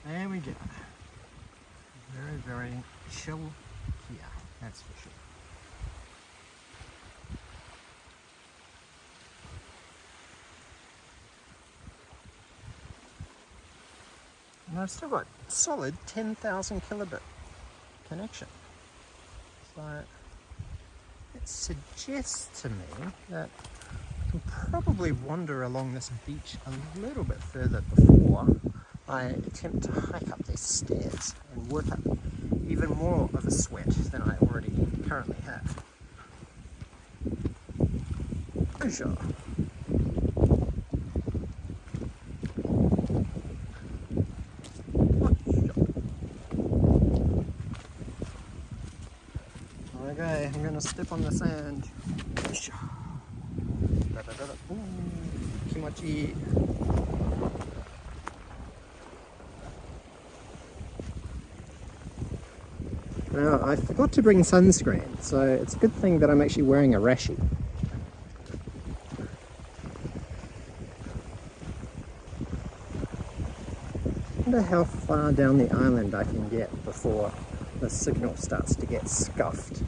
There we go. Very, very chill here, that's for sure. And I've still got solid 10,000 kilobit connection. So it suggests to me that I can probably wander along this beach a little bit further before I attempt to hike up these stairs and work up even more of a sweat than I already currently have. Sure. Okay, I'm gonna step on the sand. Ooh, kimachi. Now, I forgot to bring sunscreen, so it's a good thing that I'm actually wearing a rashie. I wonder how far down the island I can get before the signal starts to get scuffed.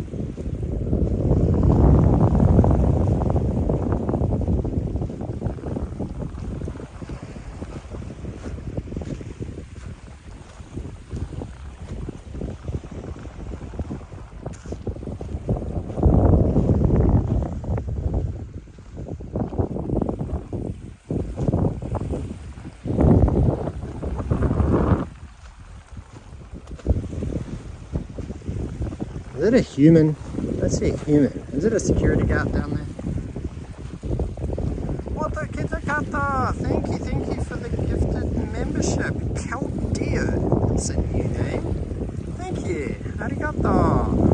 Is it a human? Let's see a human. Is it a security guard down there? Wata kitakata! Thank you for the gifted membership. Caldeo. That's a new name. Thank you. Arigato.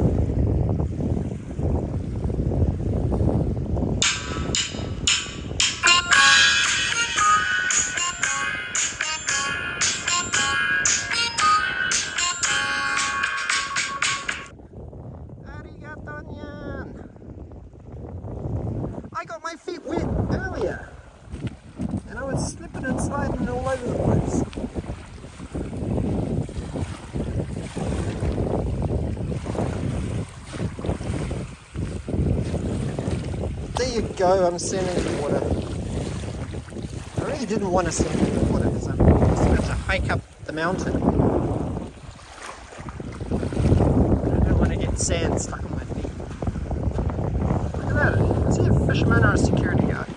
I got my feet wet earlier and I was slipping and sliding all over the place. There you go, I'm standing in the water. I really didn't want to stand in the water because I'm just about to hike up the mountain. I don't want to get sand stuck on my feet. Look at that. Is he a fisherman or a security guard?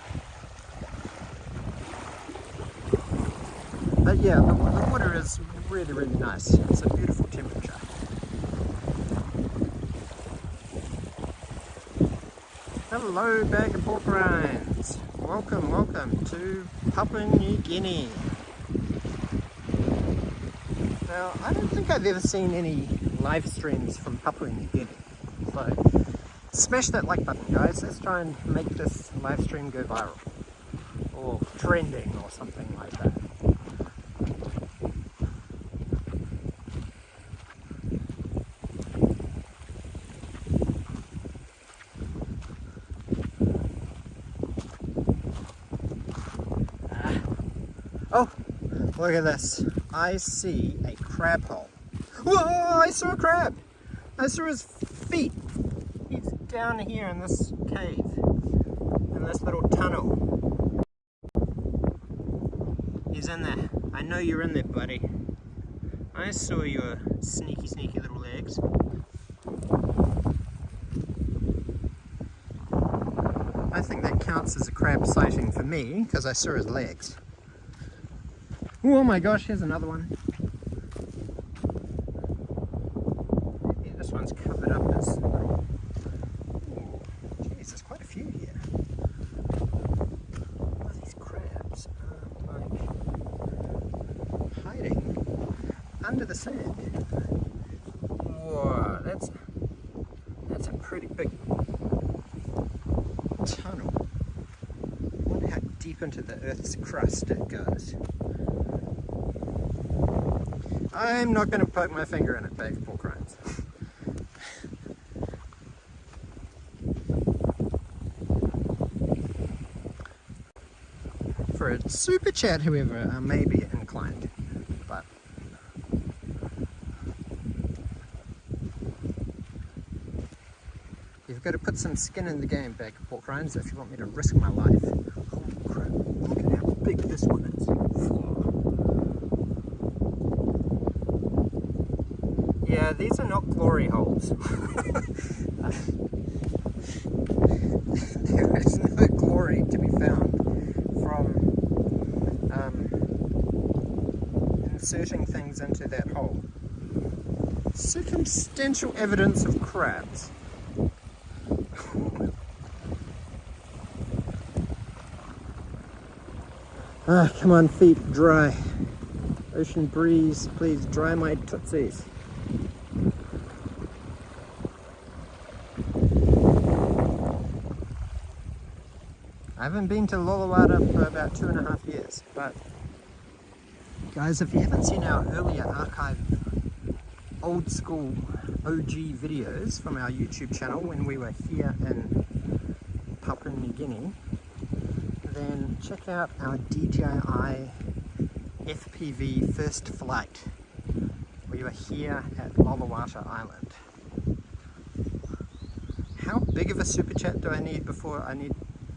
But yeah, the water is really, really nice. It's a beautiful temperature. Hello, bag of pork rinds. Welcome to Papua New Guinea. Now, I don't think I've ever seen any live streams from Papua New Guinea. So, smash that like button, guys. Let's try and make this live stream go viral. Or trending or something like that. Oh, look at this. I see a crab hole. Whoa, I saw a crab. I saw his feet. He's down here in this cave, in this little tunnel. He's in there. I know you're in there, buddy. I saw your sneaky, sneaky little legs. I think that counts as a crab sighting for me, because I saw his legs. Oh my gosh, here's another one. Yeah, this one's covered up as little... Ooh, geez, there's quite a few here. Oh, these crabs are like hiding under the sand. Whoa, that's a pretty big tunnel. I wonder how deep into the Earth's crust it goes. I'm not going to poke my finger in it, baked pork rinds. For a super chat, however, I may be inclined, but you've got to put some skin in the game, baked pork rinds, if you want me to risk my life. Holy crap, look at how big this one is. Yeah, these are not glory holes. There is no glory to be found from inserting things into that hole. Circumstantial evidence of crabs. Ah, come on, feet, dry. Ocean breeze, please dry my tootsies. I haven't been to Loloata for about 2.5 years, but guys, if you haven't seen our earlier archive, old school OG videos from our YouTube channel when we were here in Papua New Guinea, then check out our DJI FPV first flight. We were here at Loloata Island. How big of a super chat do I need before I need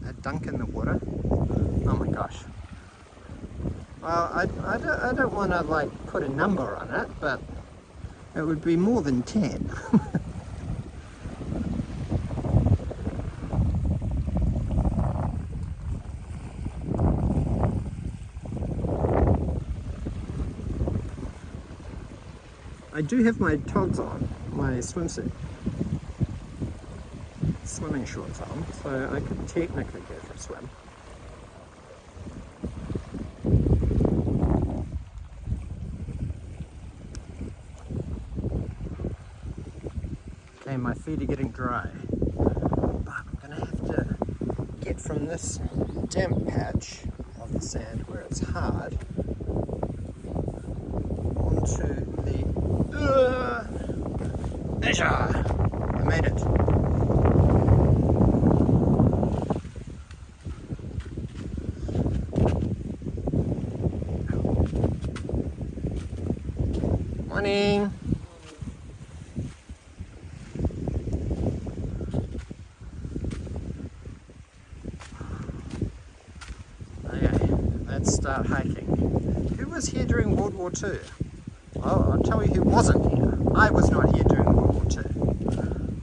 a dunk in the water? Oh my gosh. Well, I don't want to like put a number on it, but it would be more than 10. I do have my togs on, my swimsuit. Swimming shorts on, so I could technically go for a swim. Okay, my feet are getting dry, but I'm gonna have to get from this damp patch of the sand where it's hard onto the I made it. Morning. Okay, let's start hiking. Who was here during World War II? Well, I'll tell you who wasn't here. I was not here during World War II.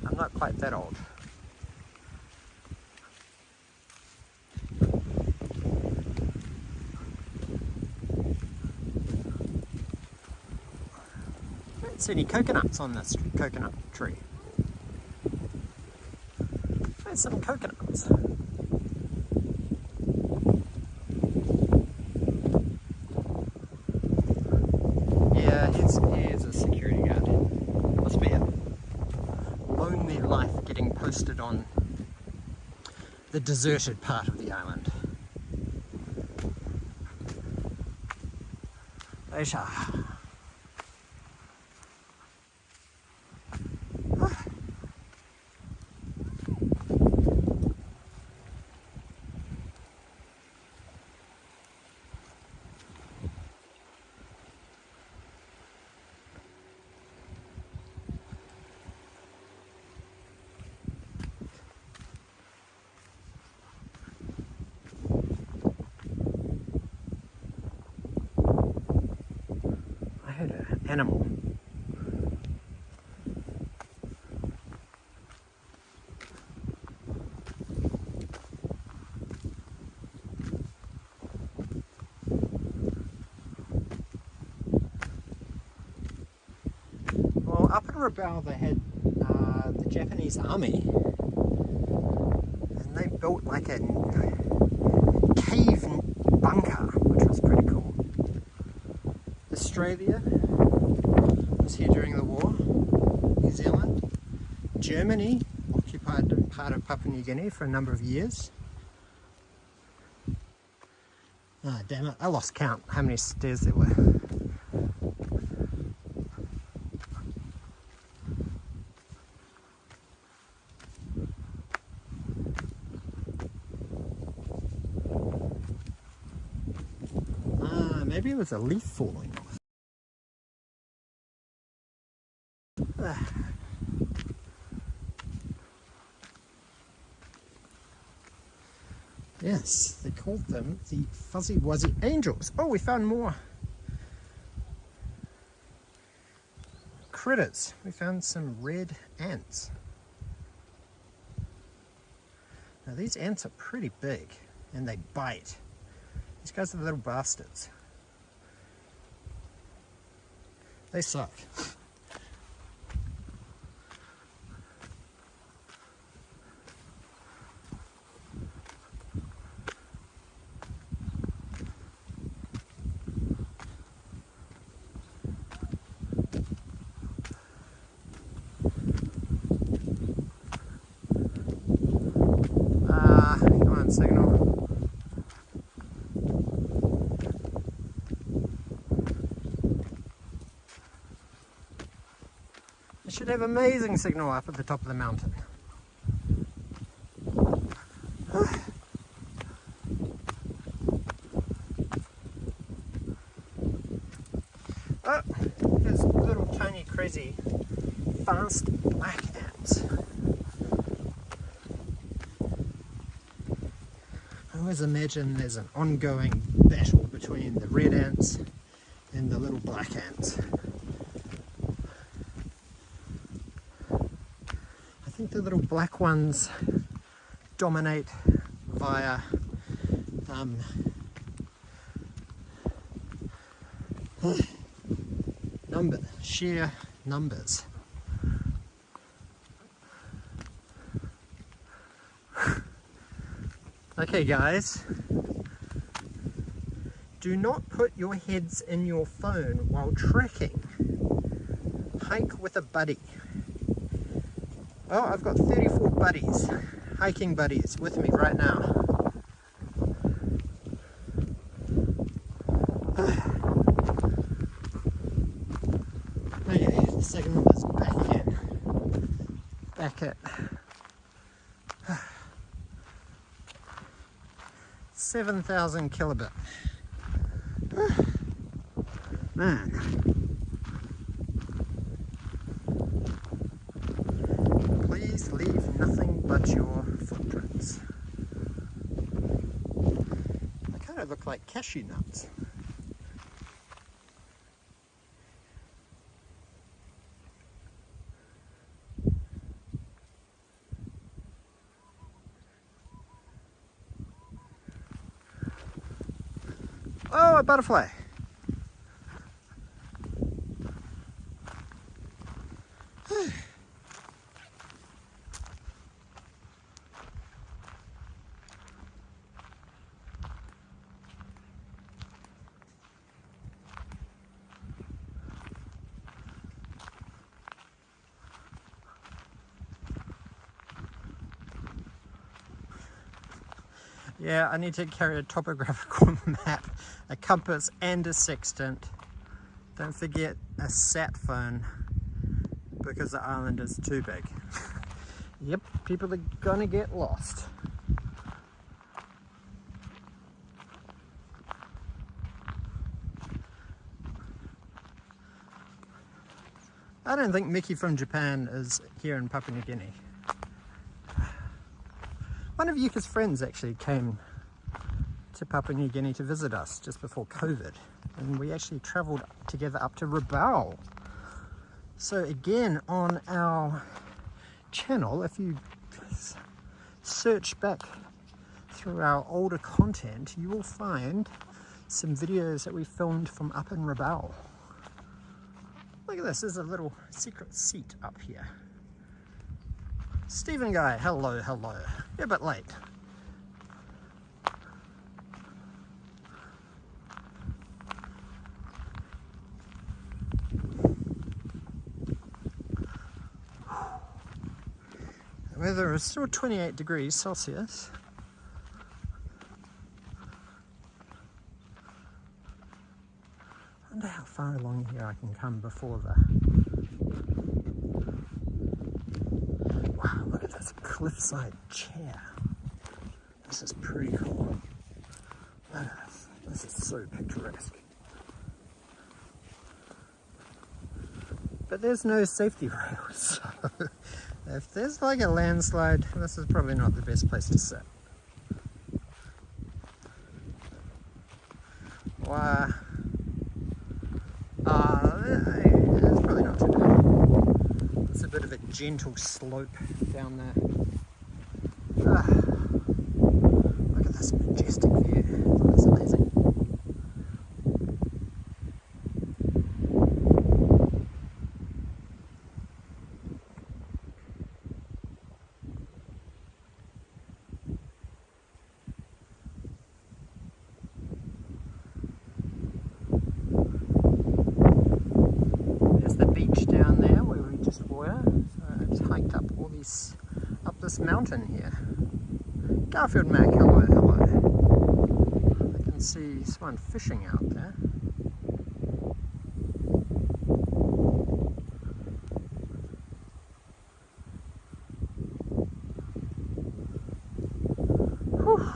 I'm not quite that old. I don't see any coconuts on this coconut tree. There's some coconuts. Yeah, here's a security guard. Must be a lonely life getting posted on the deserted part of the island. Aisha. Animal. Well, up in Rabaul they had the Japanese army, and they built like a cave bunker, which was pretty cool. Australia was here during the war. Germany occupied part of Papua New Guinea for a number of years. Ah, damn it, I lost count how many stairs there were. Ah, maybe it was a leaf falling off. Ah. Yes, they called them the Fuzzy Wuzzy Angels. Oh, we found more critters. We found some red ants. Now these ants are pretty big and they bite. These guys are little bastards. They suck. Come on, signal. It should have amazing signal up at the top of the mountain. Oh, here's little tiny crazy fast black ants. I always imagine there's an ongoing battle between the red ants and the little black ants. I think the little black ones dominate via sheer numbers. Okay guys, do not put your heads in your phone while trekking. Hike with a buddy. Oh, I've got 34 buddies, hiking buddies with me right now. Okay, the second one is back again. Back at 7,000 kilobit. Man. Please leave nothing but your footprints. They kind of look like cashew nuts. Oh, a butterfly. Yeah, I need to carry a topographical map, a compass and a sextant. Don't forget a sat phone because the island is too big. Yep, people are gonna get lost. I don't think Mickey from Japan is here in Papua New Guinea. One of Yuka's friends actually came to Papua New Guinea to visit us just before COVID, and we actually travelled together up to Rabaul. So again, on our channel, if you search back through our older content, you will find some videos that we filmed from up in Rabaul. Look at this, there's a little secret seat up here. Stephen Guy, hello, hello. You're a bit late. weather is still 28 degrees Celsius. I wonder how far along here I can come before the... Wow, look at this cliffside chair. This is pretty cool. Look at this. This is so picturesque. But there's no safety rails, so if there's like a landslide, this is probably not the best place to sit. Wow. It's probably not too bad. It's a bit of a gentle slope down there. Look at this majestic view. That's amazing. Down there where we just were, so I just hiked up up this mountain here. Garfield Mac, hello, hello. I can see someone fishing out there. Whew.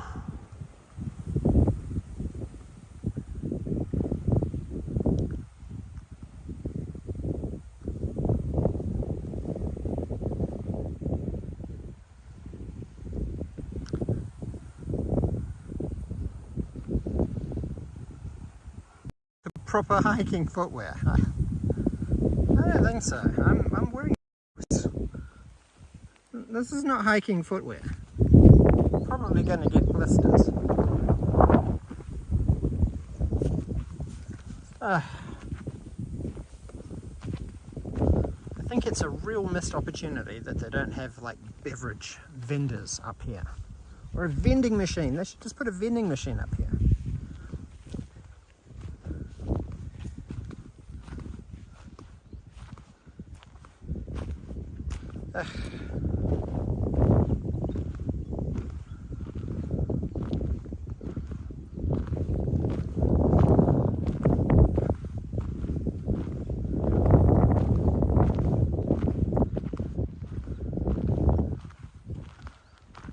Proper hiking footwear. I don't think so. I'm wearing this. This is not hiking footwear. Probably going to get blisters. I think it's a real missed opportunity that they don't have like beverage vendors up here. Or a vending machine. They should just put a vending machine up here.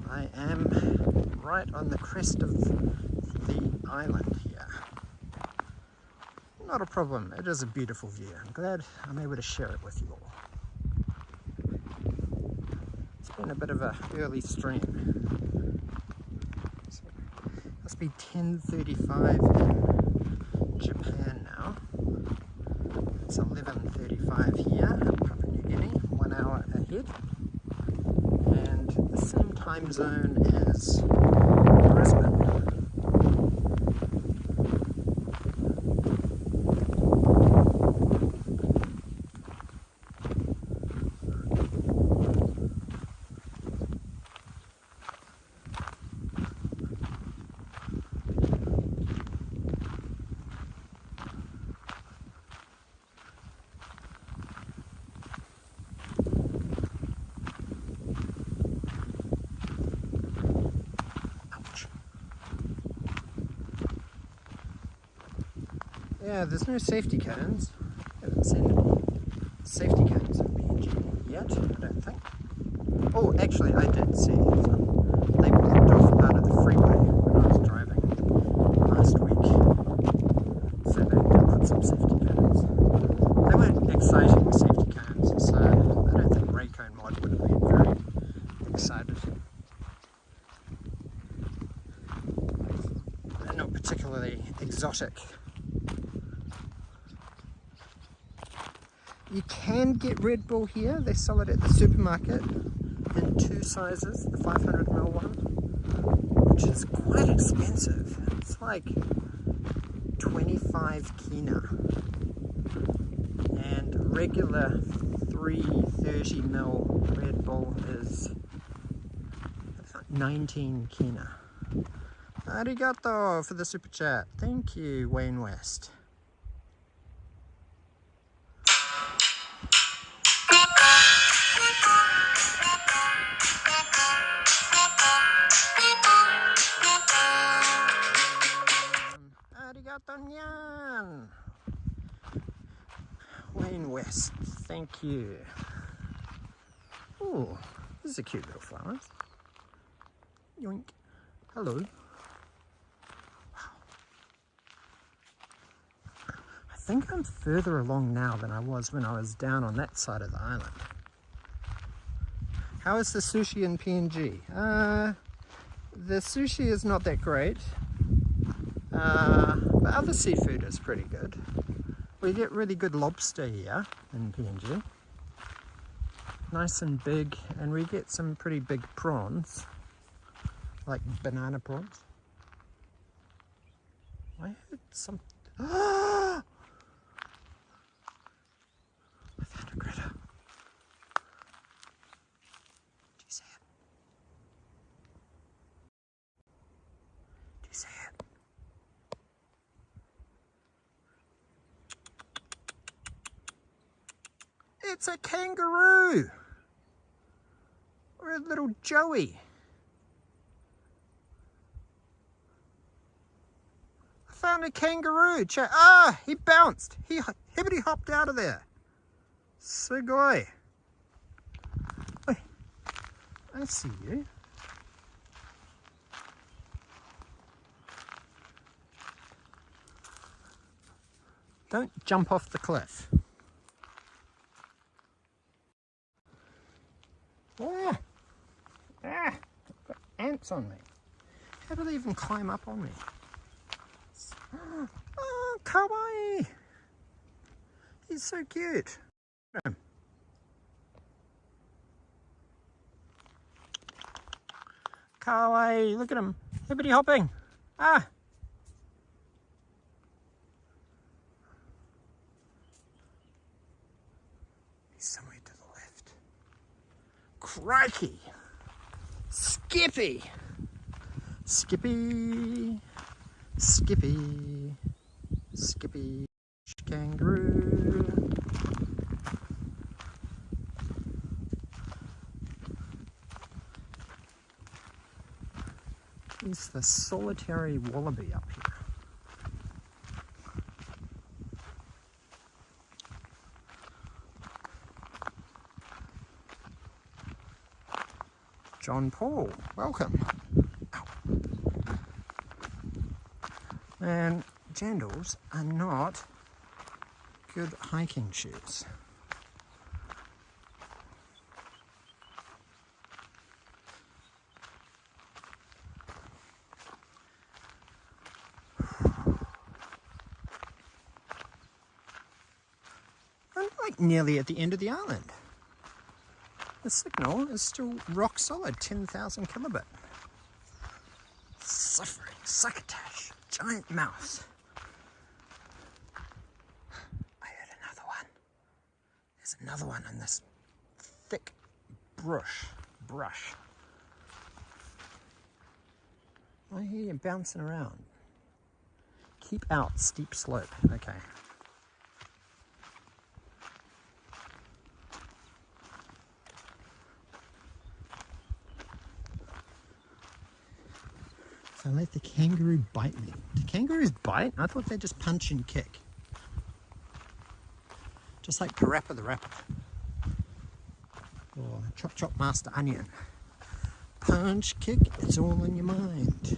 I am right on the crest of the island here. Not a problem, it is a beautiful view. I'm glad I'm able to share it with you all. It's been a bit of an early stream. So, must be 10:35 in Japan now. It's 11:35 here in Papua New Guinea, 1 hour ahead. And the same time zone as Brisbane. Yeah, there's no safety cones. I haven't seen any safety cones in PNG yet, I don't think. Oh, actually, I did see some. They blocked off part of the freeway when I was driving last week. So they did put some safety cones. They weren't exciting safety cones, so I don't think Raycone Mod would have been very excited. They're not particularly exotic. You can get Red Bull here. They sell it at the supermarket in 2 sizes, the 500ml one, which is quite expensive. It's like 25 kina. And regular 330ml Red Bull is 19 kina. Arigato for the super chat. Thank you, Wayne West. west. Thank you. Oh, this is a cute little flower. Yoink. Hello. Wow. I think I'm further along now than I was when I was down on that side of the island. How is the sushi in PNG? The sushi is not that great, but other seafood is pretty good. We get really good lobster here in PNG. Nice and big, and we get some pretty big prawns, like banana prawns. I heard some... I found a critter. Do you see it? Do you see it? It's a kangaroo! Or a little joey. I found a kangaroo. Ah, he bounced. He hibbity hopped out of there. Sugoi. Oi, I see you. Don't jump off the cliff. Ah, I've got ants on me. How do they even climb up on me? Oh, kawaii! He's so cute. Kawaii, look at him. Hibbity hopping. Ah! He's somewhere to the left. Crikey! Skippy! Skippy! Skippy! Skippy! Kangaroo! He's the solitary wallaby up here. John Paul, welcome. Ow. And jandals are not good hiking shoes. I'm like nearly at the end of the island. The signal is still rock solid, 10,000 kilobit. Suffering, succotash, giant mouse. I heard another one. There's another one in this thick brush. I hear you bouncing around. Keep out, steep slope. Okay. So I let the kangaroo bite me. Do kangaroos bite? I thought they just punch and kick. Just like Parappa the Rapper. Or Chop Chop Master Onion. Punch, kick, it's all in your mind.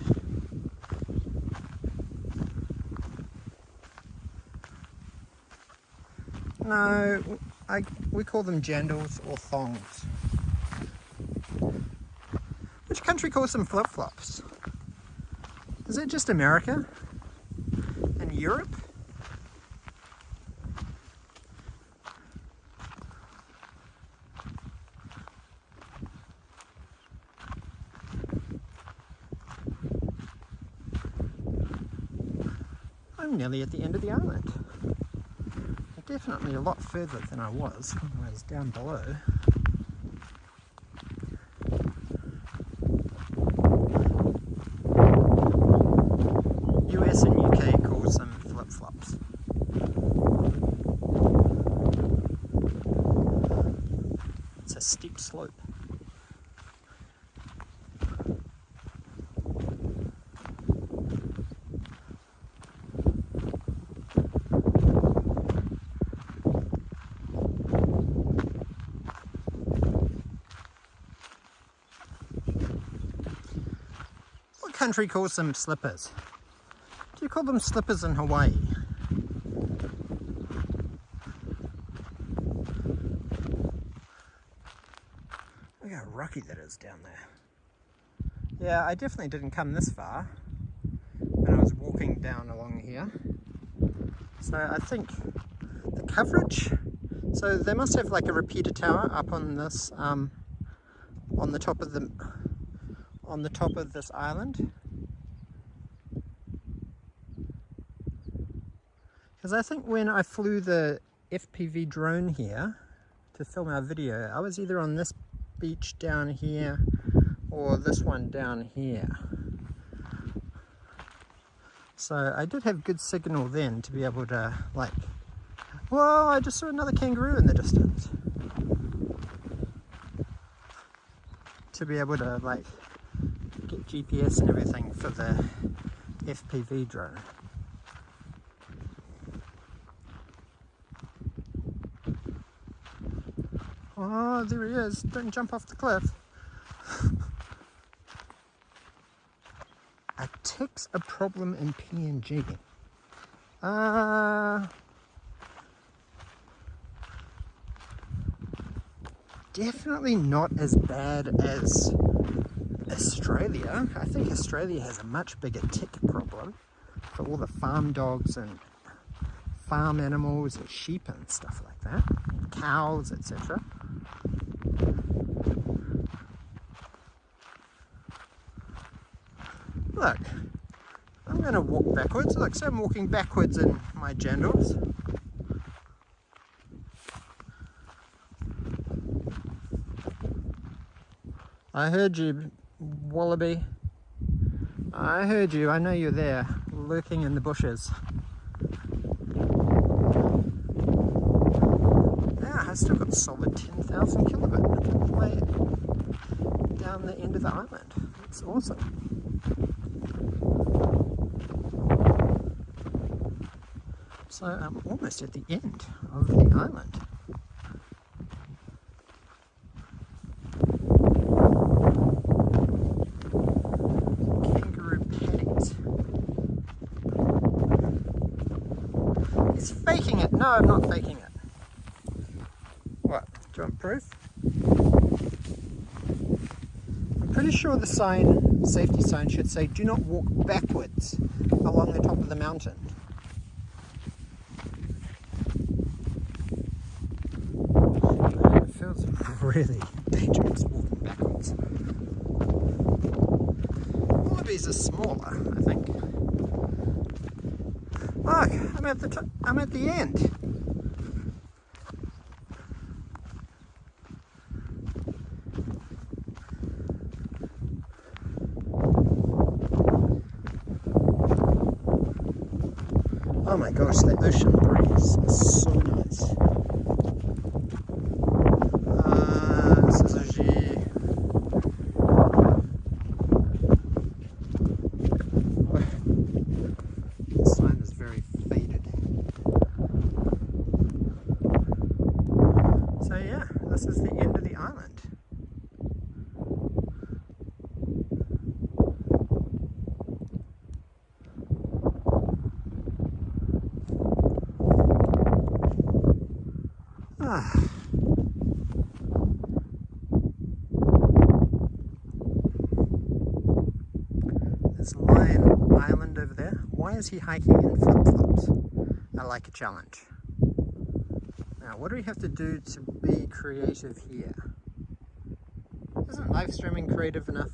No, we call them jandals or thongs. Which country calls them flip-flops? Is it just America and Europe? I'm nearly at the end of the island. Definitely a lot further than I was when I was down below. US and UK calls them flip-flops. It's a steep slope. country calls them slippers? Do you call them slippers in Hawaii? Look how rocky that is down there. Yeah, I definitely didn't come this far when I was walking down along here. So I think the coverage, so they must have like a repeater tower up on this, on the top of this island. Because I think when I flew the FPV drone here to film our video, I was either on this beach down here or this one down here. So I did have good signal then to be able to, like, whoa, I just saw another kangaroo in the distance. To be able to, like, get GPS and everything for the FPV drone. Oh, there he is. Don't jump off the cliff. Are ticks a problem in PNG? Definitely not as bad as Australia. I think Australia has a much bigger tick problem for all the farm dogs and farm animals and sheep and stuff like that, cows, etc. Look, I'm going to walk backwards. Look, so I'm walking backwards in my jandals. I heard you, wallaby. I heard you. I know you're there, lurking in the bushes. Yeah, I've still got solid 10,000 kilobit way down the end of the island. It's awesome. So I'm almost at the end of the island. Kangaroo paddies. He's faking it. No, I'm not faking it. What? Do you want proof? I'm pretty sure the sign, safety sign, should say do not walk backwards along the top of the mountain. Feels really dangerous walking backwards. Wallabies are smaller, I think. Look, I'm at the end. Oh my gosh, the ocean breeze is so nice. This is the end of the island. There's Lion Island over there. Why is he hiking in flip-flops? I like a challenge. Now, what do we have to do to be creative here? Isn't live streaming creative enough?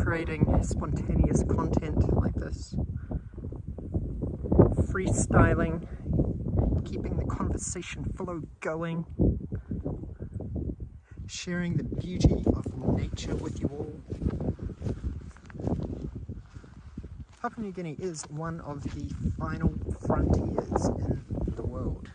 Creating spontaneous content like this. Freestyling. Keeping the conversation flow going. Sharing the beauty of nature with you all. Papua New Guinea is one of the final frontiers in the world.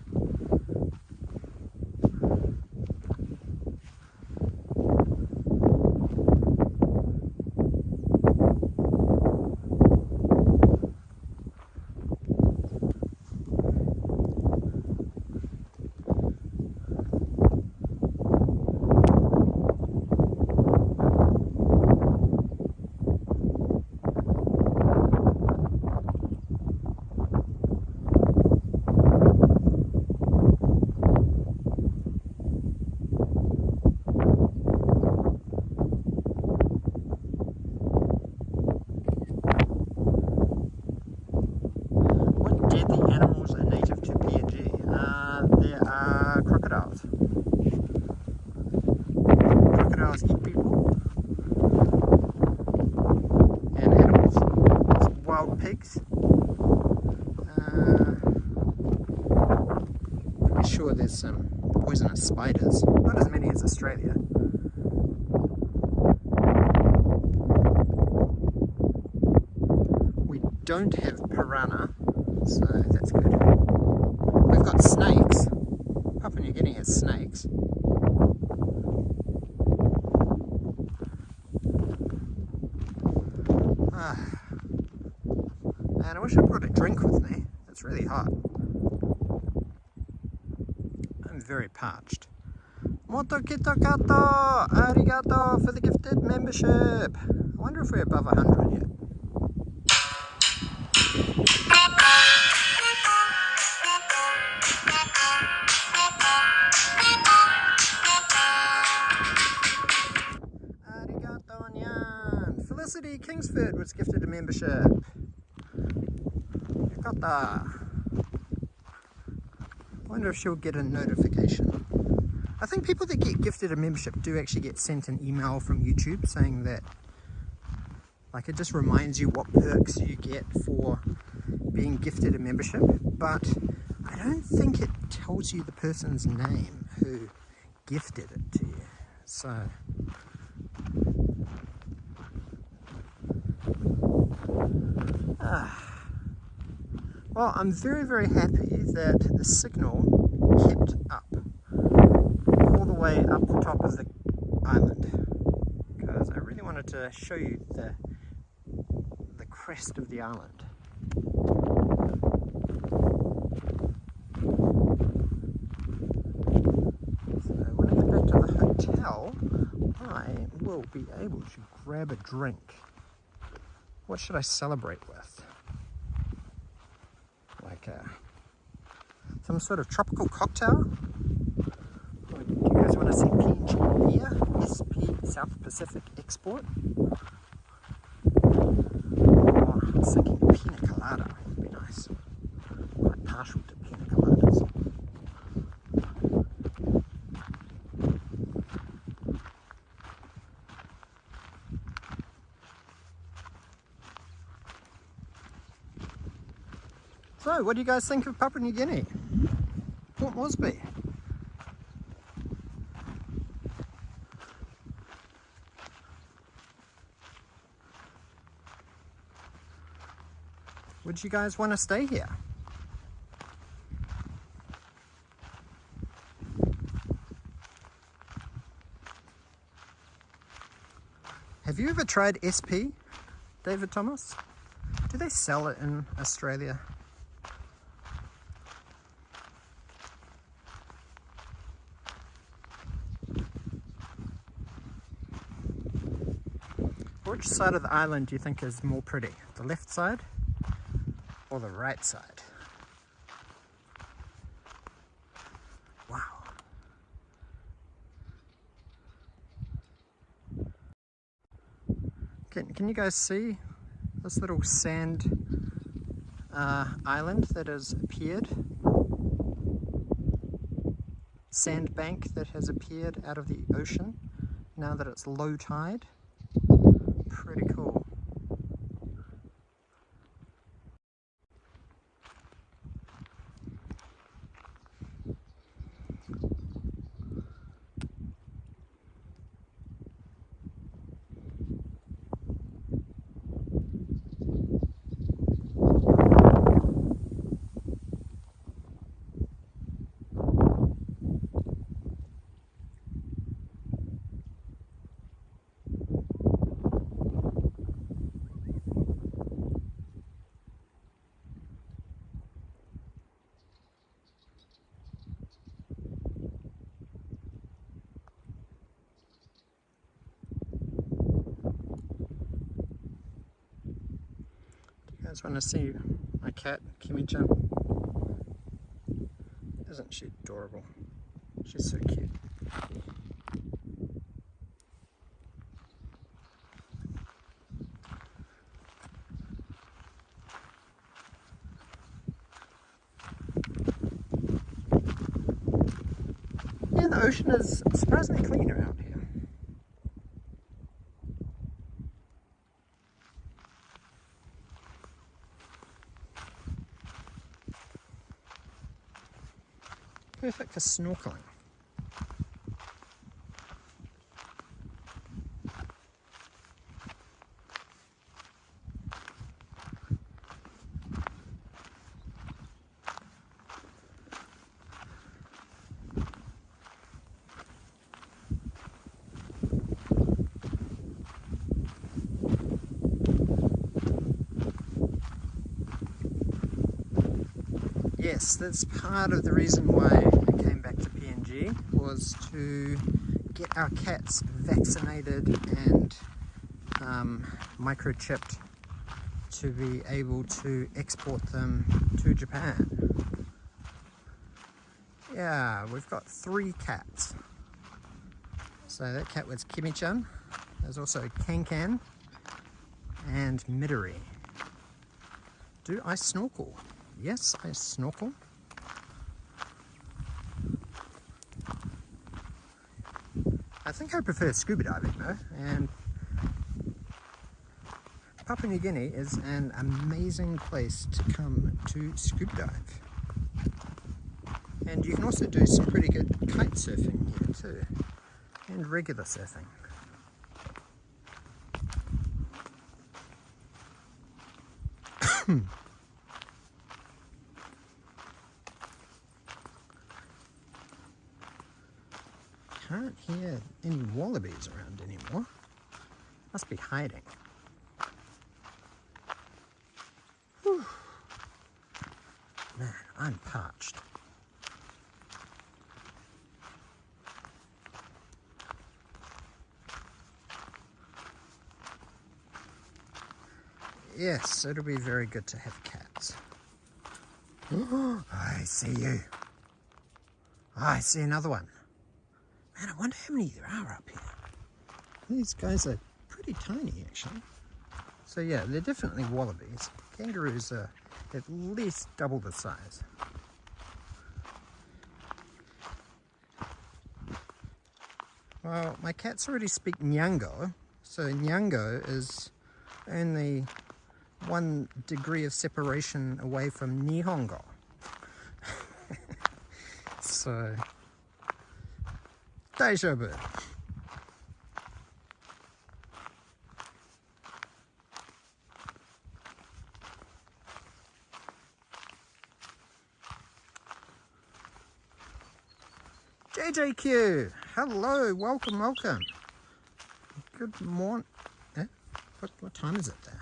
does eat people and animals. Some wild pigs. Pretty sure there's some poisonous spiders. Not as many as Australia. We don't have piranha, so that's good. We've got snakes. Papua New Guinea has snakes. Man, I wish I brought a drink with me. It's really hot. I'm very parched. Moto kito kato! Arigato for the gifted membership! I wonder if we're above 100 yet. Arigato nyan! Felicity Kingsford was gifted a membership. Yukata! I wonder if she'll get a notification. I think people that get gifted a membership do actually get sent an email from YouTube saying that, like, it just reminds you what perks you get for being gifted a membership, but I don't think it tells you the person's name who gifted it to you. So well, I'm very, very happy that the signal kept up all the way up the top of the island, because I really wanted to show you the crest of the island. So when I get back to the hotel, I will be able to grab a drink. What should I celebrate with? Like some sort of tropical cocktail? Or do you guys want to see PNG beer? SP, South Pacific Export? Or I was thinking pina colada would be nice. I'm quite partial to pina coladas. So, what do you guys think of Papua New Guinea? Port Moresby. Would you guys want to stay here? Have you ever tried SP, David Thomas? Do they sell it in Australia? Which side of the island do you think is more pretty? The left side or the right side? Wow. Can you guys see this little sand island that has appeared? Sandbank that has appeared out of the ocean now that it's low tide. Pretty cool. You guys want to see my cat, Kimi-chan? Isn't she adorable? She's so cute. Yeah, the ocean is surprisingly clean around here. Perfect for snorkeling. Yes, that's part of the reason why I came back to PNG, was to get our cats vaccinated and microchipped to be able to export them to Japan. Yeah, we've got 3 cats. So that cat was Kimi-chan. There's also Can-Can and Midori. Do I snorkel? Yes, I snorkel. I think I prefer scuba diving though, and Papua New Guinea is an amazing place to come to scuba dive. And you can also do some pretty good kite surfing here too, and regular surfing. Can't hear any wallabies around anymore. Must be hiding. Whew. Man, I'm parched. Yes, it'll be very good to have cats. I see you. I see another one. Man, I wonder how many there are up here. These guys are pretty tiny, actually. So yeah, they're definitely wallabies. Kangaroos are at least double the size. Well, my cats already speak Nyango, so Nyango is only 1 degree of separation away from Nihongo. So, daijoubu. JJQ, hello, welcome, welcome. Good morning. What time is it there?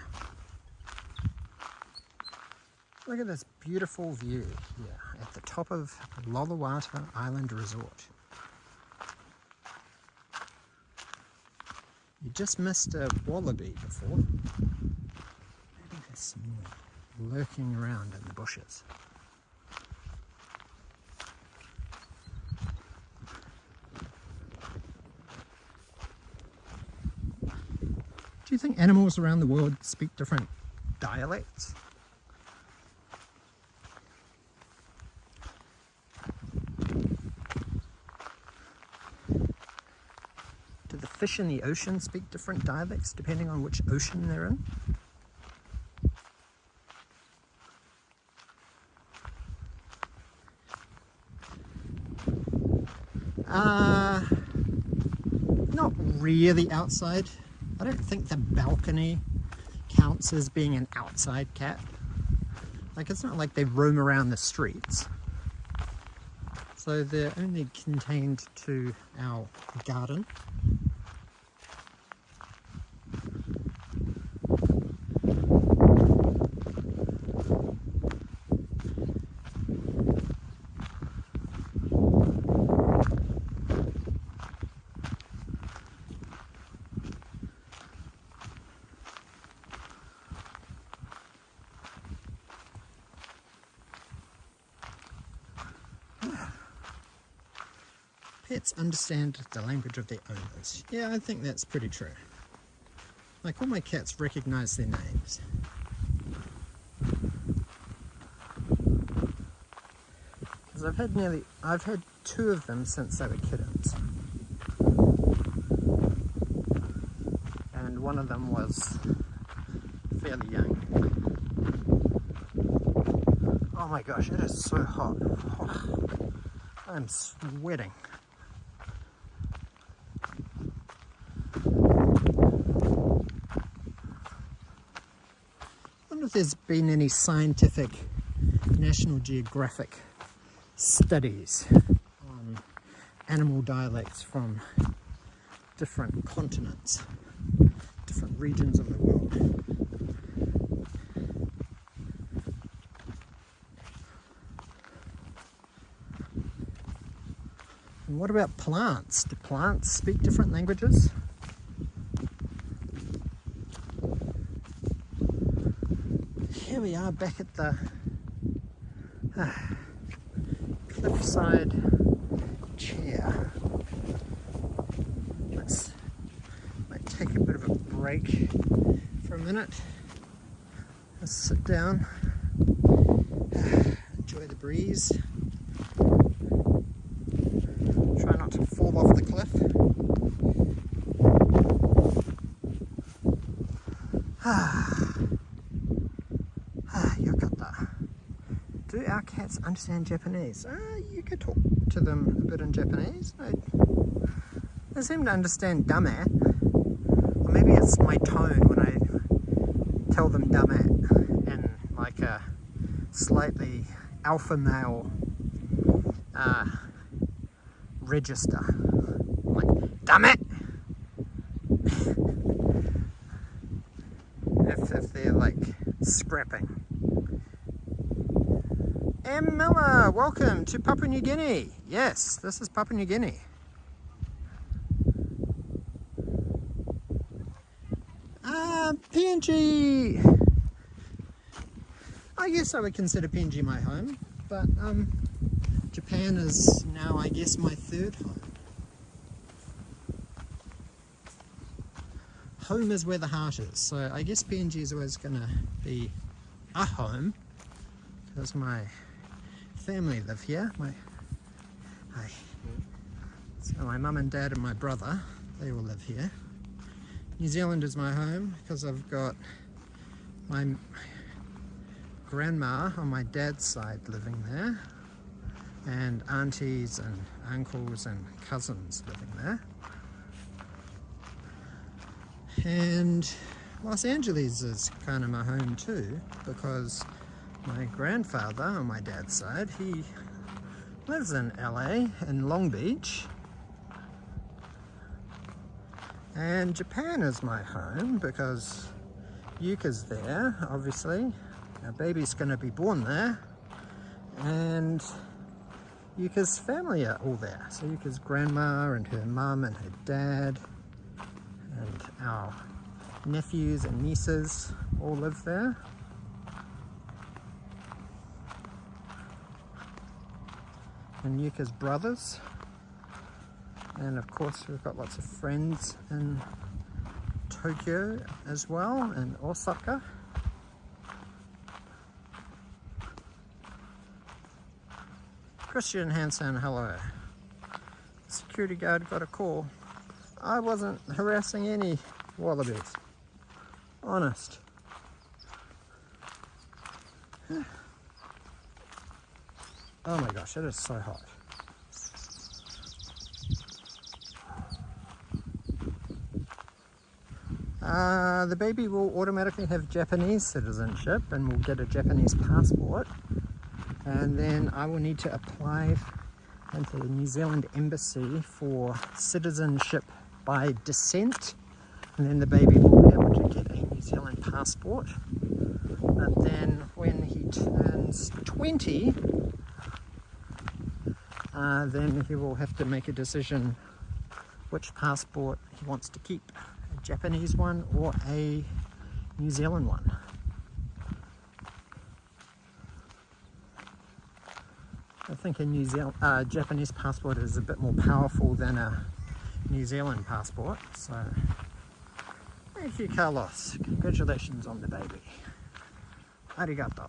Look at this beautiful view here at the top of Loloata Island Resort. You just missed a wallaby before. Maybe there's some more lurking around in the bushes. Do you think animals around the world speak different dialects? Do the fish in the ocean speak different dialects depending on which ocean they're in? Not really outside. I don't think the balcony counts as being an outside cat. Like, it's not like they roam around the streets. So they're only contained to our garden. Pets understand the language of their owners. Yeah, I think that's pretty true. Like, all my cats recognize their names. Because I've had 2 of them since they were kittens. And one of them was fairly young. Oh my gosh, it is so hot. I'm sweating. I wonder if there's been any scientific National Geographic studies on animal dialects from different continents, different regions of the world. And what about plants? Do plants speak different languages? Here we are back at the cliffside chair. Might take a bit of a break for a minute. Let's sit down, enjoy the breeze. Try not to fall off the cliff. Yukata. Do our cats understand Japanese? You could talk to them a bit in Japanese. They seem to understand dame. Or maybe it's my tone when I tell them dame in like a slightly alpha male register. Like, damn it! if they're like scrapping. M. Miller, welcome to Papua New Guinea. Yes, this is Papua New Guinea. PNG. I guess I would consider PNG my home, but Japan is now, I guess, my third home. Home is where the heart is, so I guess PNG is always going to be a home because my family live here. So my mum and dad and my brother, they all live here. New Zealand is my home because I've got my grandma on my dad's side living there, and aunties and uncles and cousins living there. And Los Angeles is kind of my home too, because my grandfather on my dad's side, he lives in LA, in Long Beach. And Japan is my home because Yuka's there, obviously. Our baby's going to be born there. And Yuka's family are all there. So Yuka's grandma and her mum and her dad and our nephews and nieces all live there. And Yuka's brothers. And of course we've got lots of friends in Tokyo as well, and Osaka. Christian Hansen, hello. Security guard got a call. I wasn't harassing any wallabies. Honest. Oh my gosh, it is so hot. The baby will automatically have Japanese citizenship and will get a Japanese passport, and then I will need to apply into the New Zealand Embassy for citizenship by descent, and then the baby will be able to get a New Zealand passport. But then when he turns 20, then he will have to make a decision which passport he wants to keep. Japanese one or a New Zealand one. I think a Japanese passport is a bit more powerful than a New Zealand passport. So, thank you, Carlos. Congratulations on the baby. Arigato.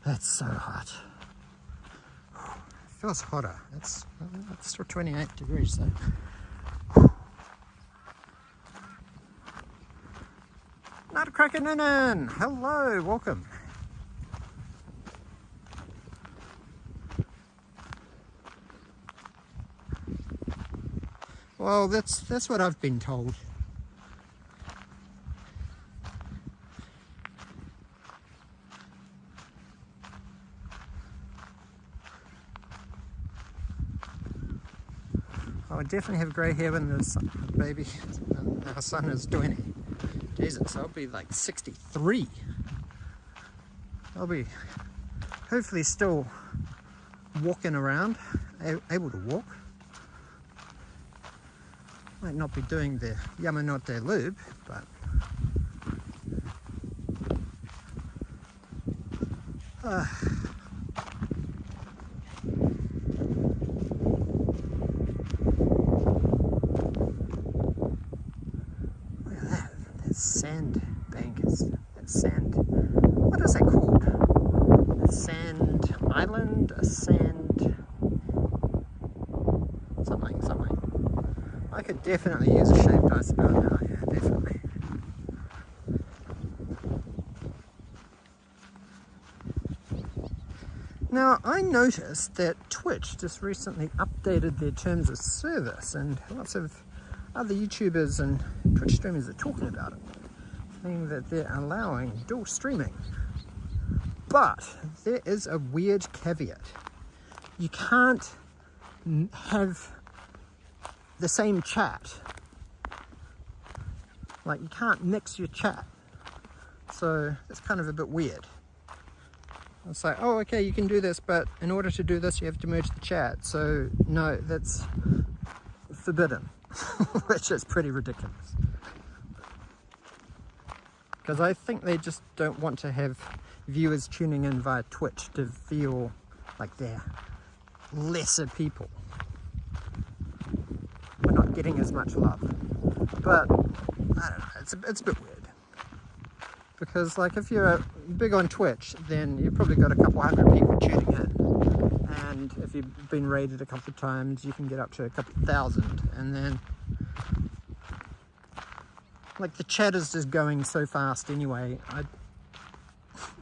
That's so hot. Feels hotter. It's still 28 degrees though. Nutcracker Ninin! Hello, welcome. Well, that's what I've been told. I would definitely have grey hair when our son is 20. Jesus, I'll be like 63. I'll be hopefully still walking around, able to walk. Might not be doing the Yamanote loop, but look at that. That sand bank is sand. What is that called? A sand island? A sand something. I could definitely use a shaved ice about now, yeah, definitely. Now, I noticed that Twitch just recently updated their terms of service, and lots of other YouTubers and Twitch streamers are talking about it, saying that they're allowing dual streaming. But there is a weird caveat. You can't have the same chat. Like, you can't mix your chat. So it's kind of a bit weird. It's like, oh, okay, you can do this, but in order to do this, you have to merge the chat. So no, that's forbidden, which is pretty ridiculous. Because I think they just don't want to have viewers tuning in via Twitch to feel like they're lesser people. We're not getting as much love. But, I don't know, it's a bit weird. Because, like, if you're big on Twitch, then you've probably got a couple hundred people tuning in. And if you've been raided a couple of times, you can get up to a couple thousand. And then, like, the chat is just going so fast anyway.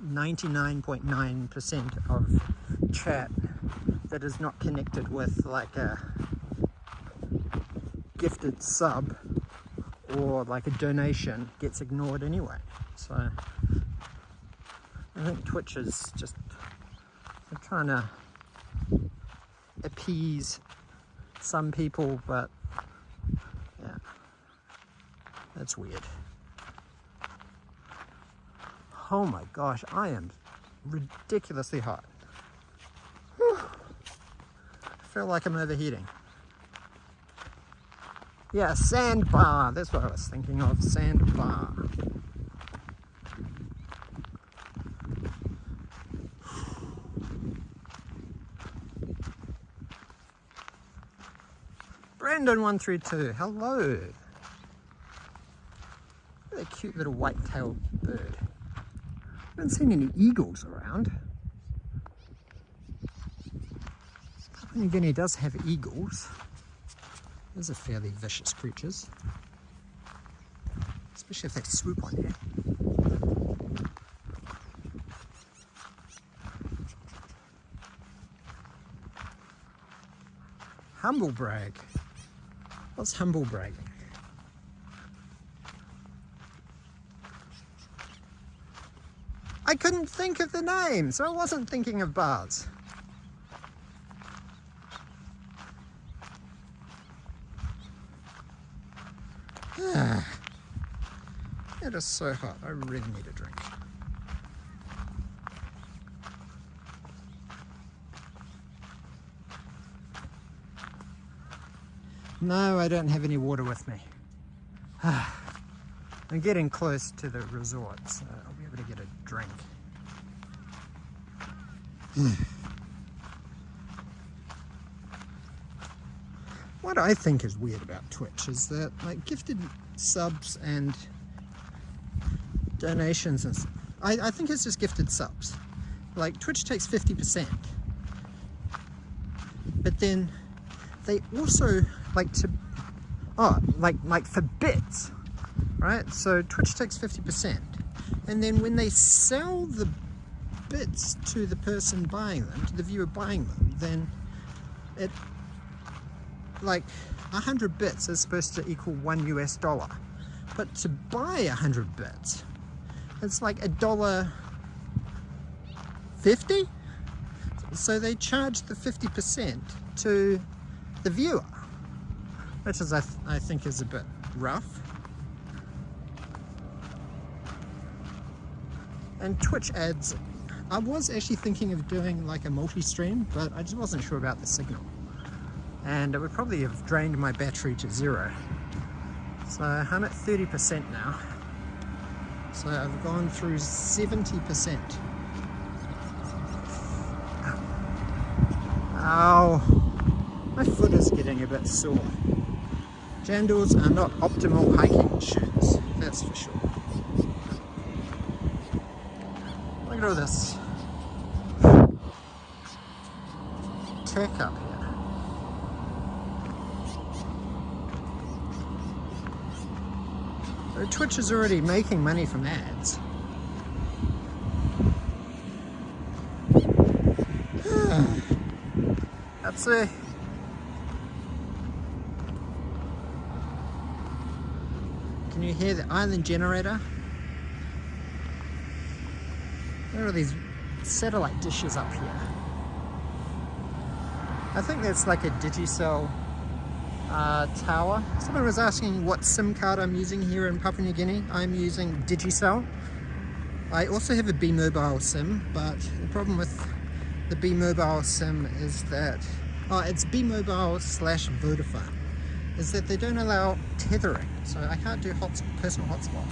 99.9% of chat that is not connected with, like, a gifted sub or like a donation gets ignored anyway. So I think Twitch is just trying to appease some people, but yeah, that's weird. Oh my gosh, I am ridiculously hot. Whew. I feel like I'm overheating. Yeah, sandbar. That's what I was thinking of. Sandbar. Brandon132. Hello. Look at that cute little white-tailed bird. I haven't seen any eagles around. Papua New Guinea does have eagles. Those are fairly vicious creatures, especially if they swoop on you. Humble brag. What's humble bragging? I couldn't think of the name, so I wasn't thinking of bars. It is so hot, I really need a drink. No, I don't have any water with me. I'm getting close to the resort, so I'll be able to get a drink. What I think is weird about Twitch is that, like, gifted subs and donations and I think it's just gifted subs. Like, Twitch takes 50%, but then they also like to like for bits, right? So Twitch takes 50%, and then when they sell the bits to the person buying them, to the viewer buying them, then like 100 bits is supposed to equal $1, but to buy 100 bits, it's like $1.50. So they charge the 50% to the viewer, which is I think is a bit rough. And Twitch ads, I was actually thinking of doing like a multi-stream, but I just wasn't sure about the signal. And it would probably have drained my battery to 0. So I'm at 30% now. So I've gone through 70%. Ow! My foot is getting a bit sore. Jandals are not optimal hiking shoes, that's for sure. Look at all this tech up here. So Twitch is already making money from ads. That's a Can you hear the island generator? There are these satellite dishes up here. I think that's like a Digicel tower. Someone was asking what SIM card I'm using here in Papua New Guinea. I'm using Digicel. I also have a B-Mobile SIM, but the problem with the B-Mobile SIM is that, it's B-Mobile / Vodafone, is that they don't allow tethering, so I can't do personal hotspot.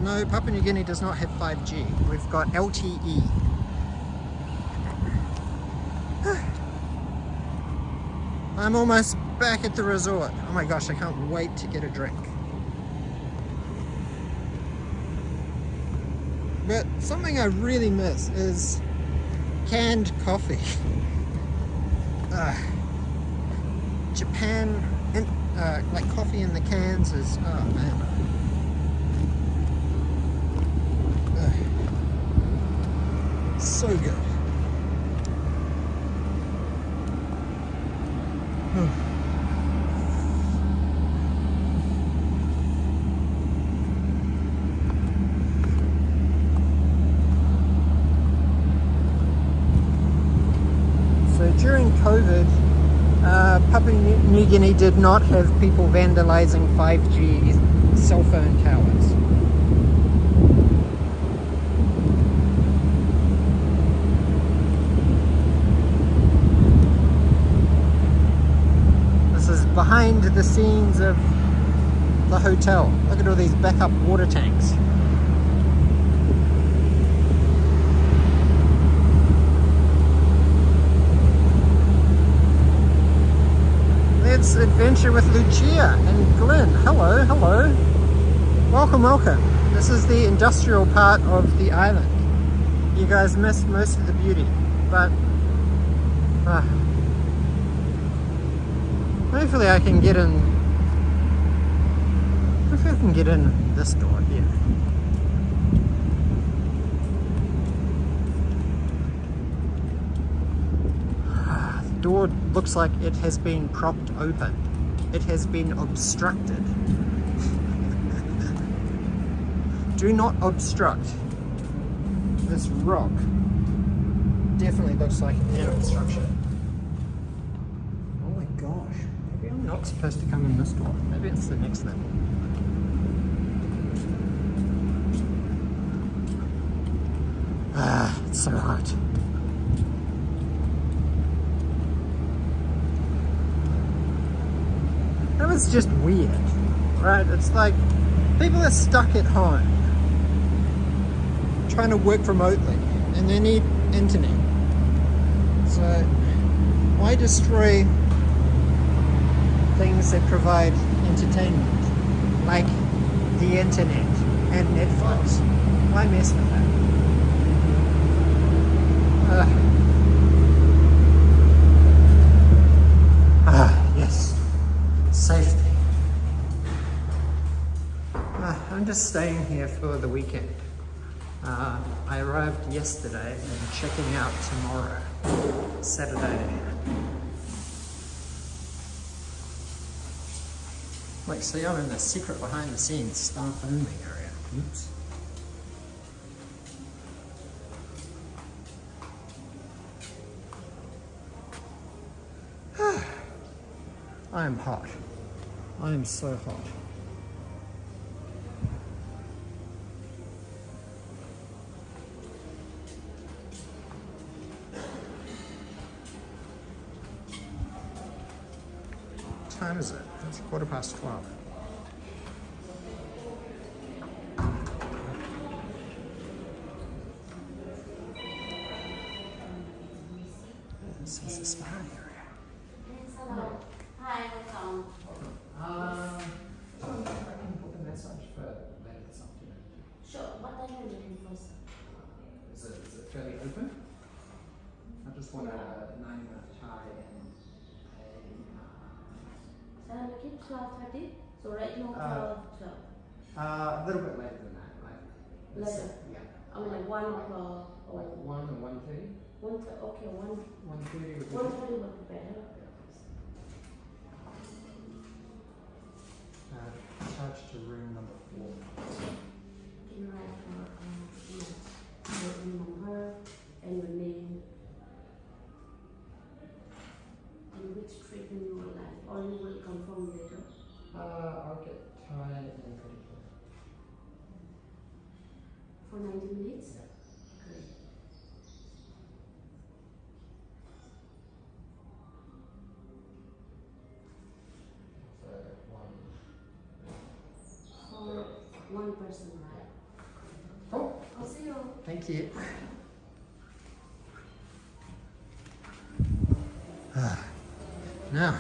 No, Papua New Guinea does not have 5G. We've got LTE. I'm almost back at the resort. Oh my gosh, I can't wait to get a drink. But something I really miss is canned coffee. Japan, like coffee in the cans is, oh man. So good. So during COVID, Papua New Guinea did not have people vandalizing 5G cell phone towers. Behind the scenes of the hotel. Look at all these backup water tanks. Let's adventure with Lucia and Glenn. Hello, hello. Welcome, welcome. This is the industrial part of the island. You guys missed most of the beauty, but hopefully I can get in. Hopefully I can get in this door here. The door looks like it has been propped open. It has been obstructed. Do not obstruct. This rock definitely looks like an obstruction. Oh my gosh. Maybe I'm not supposed to come in this door. Maybe it's the next level. It's so hot. That was just weird, right? It's like people are stuck at home trying to work remotely and they need internet. So why destroy things that provide entertainment like the internet and Netflix? Why mess with that? Yes, safety. I'm just staying here for the weekend. I arrived yesterday and checking out tomorrow, Saturday. Like, see, I'm in the secret behind the scenes staff only area. Oops. I am hot. I am so hot. What time is it? It's 12:15. This is the spa area. Hello. Hi, welcome. I can book a massage for later this afternoon. Sure, what are you looking for, sir? Is it fairly open? I just want a 9-minute Thai and Sir, I'm looking 12:30. So right now, 12. a little bit later than that, like Later? Yeah. I mean like 1 o'clock or Like 1 or 1:30. 1, okay, 1. 1:30 would be 1:30 would be better. Charge to room number 4. Can you write your room number and your name and which treatment you would like, or you will confirm later? I'll get Thai and pedicure. For 90 minutes? Yeah. Great. For one person, right? Oh, I'll see you. thank you. Now,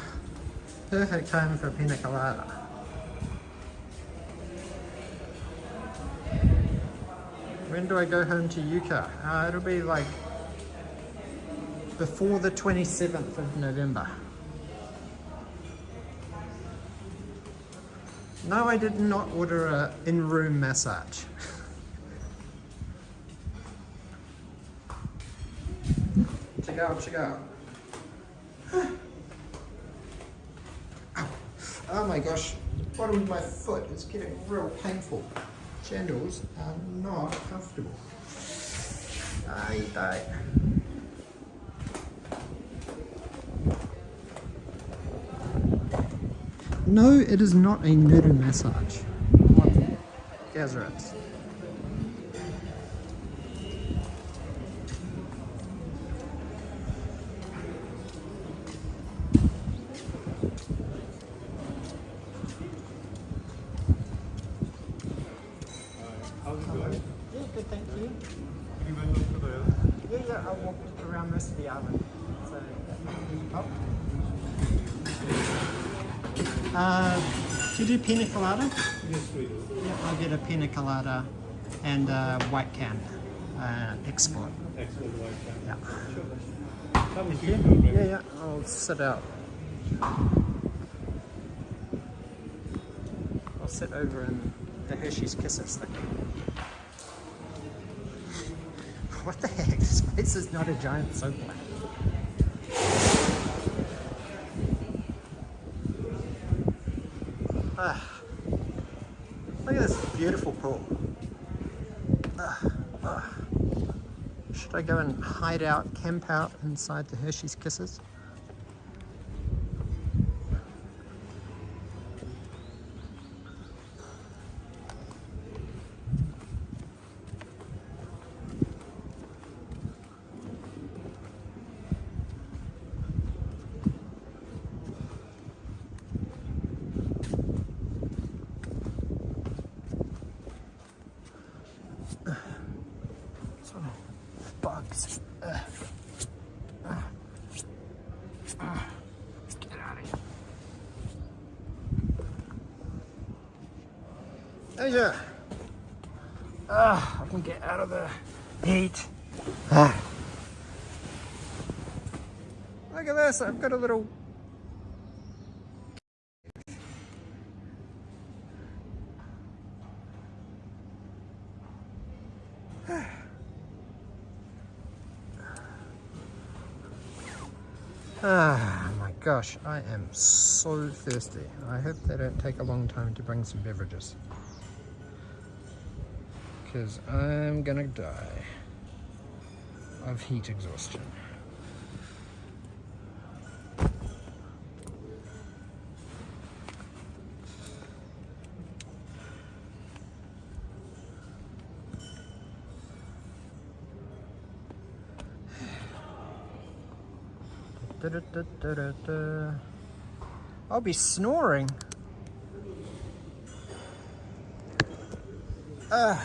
perfect time for pina colada. When do I go home to Yuka? It'll be like before the 27th of November. No, I did not order an in-room massage. Check out. Oh my gosh, the bottom of my foot is getting real painful. Sandals are not comfortable. Die. No, it is not a noodle massage. Gazarets. How's it going? Yeah, good, thank you. You went up to the Yeah, I walked around most of the island. So, do you do pina colada? Yes, we do. Yeah, I'll get a pina colada and a white can, export. Excellent, like that. Yeah. Sure. Have a Thank seat, you. no problem. Yeah, I'll sit out. I'll sit over in the Hershey's Kisses thing. What the heck? This place is not a giant soap lamp. Look at this beautiful pool. Should I go and hide out, camp out inside the Hershey's Kisses? Bugs. Get out of here. Asia. I can get out of the heat. Look at this. I've got a little. Ah, my gosh, I am so thirsty. I hope they don't take a long time to bring some beverages, because I'm gonna die of heat exhaustion. I'll be snoring. Hot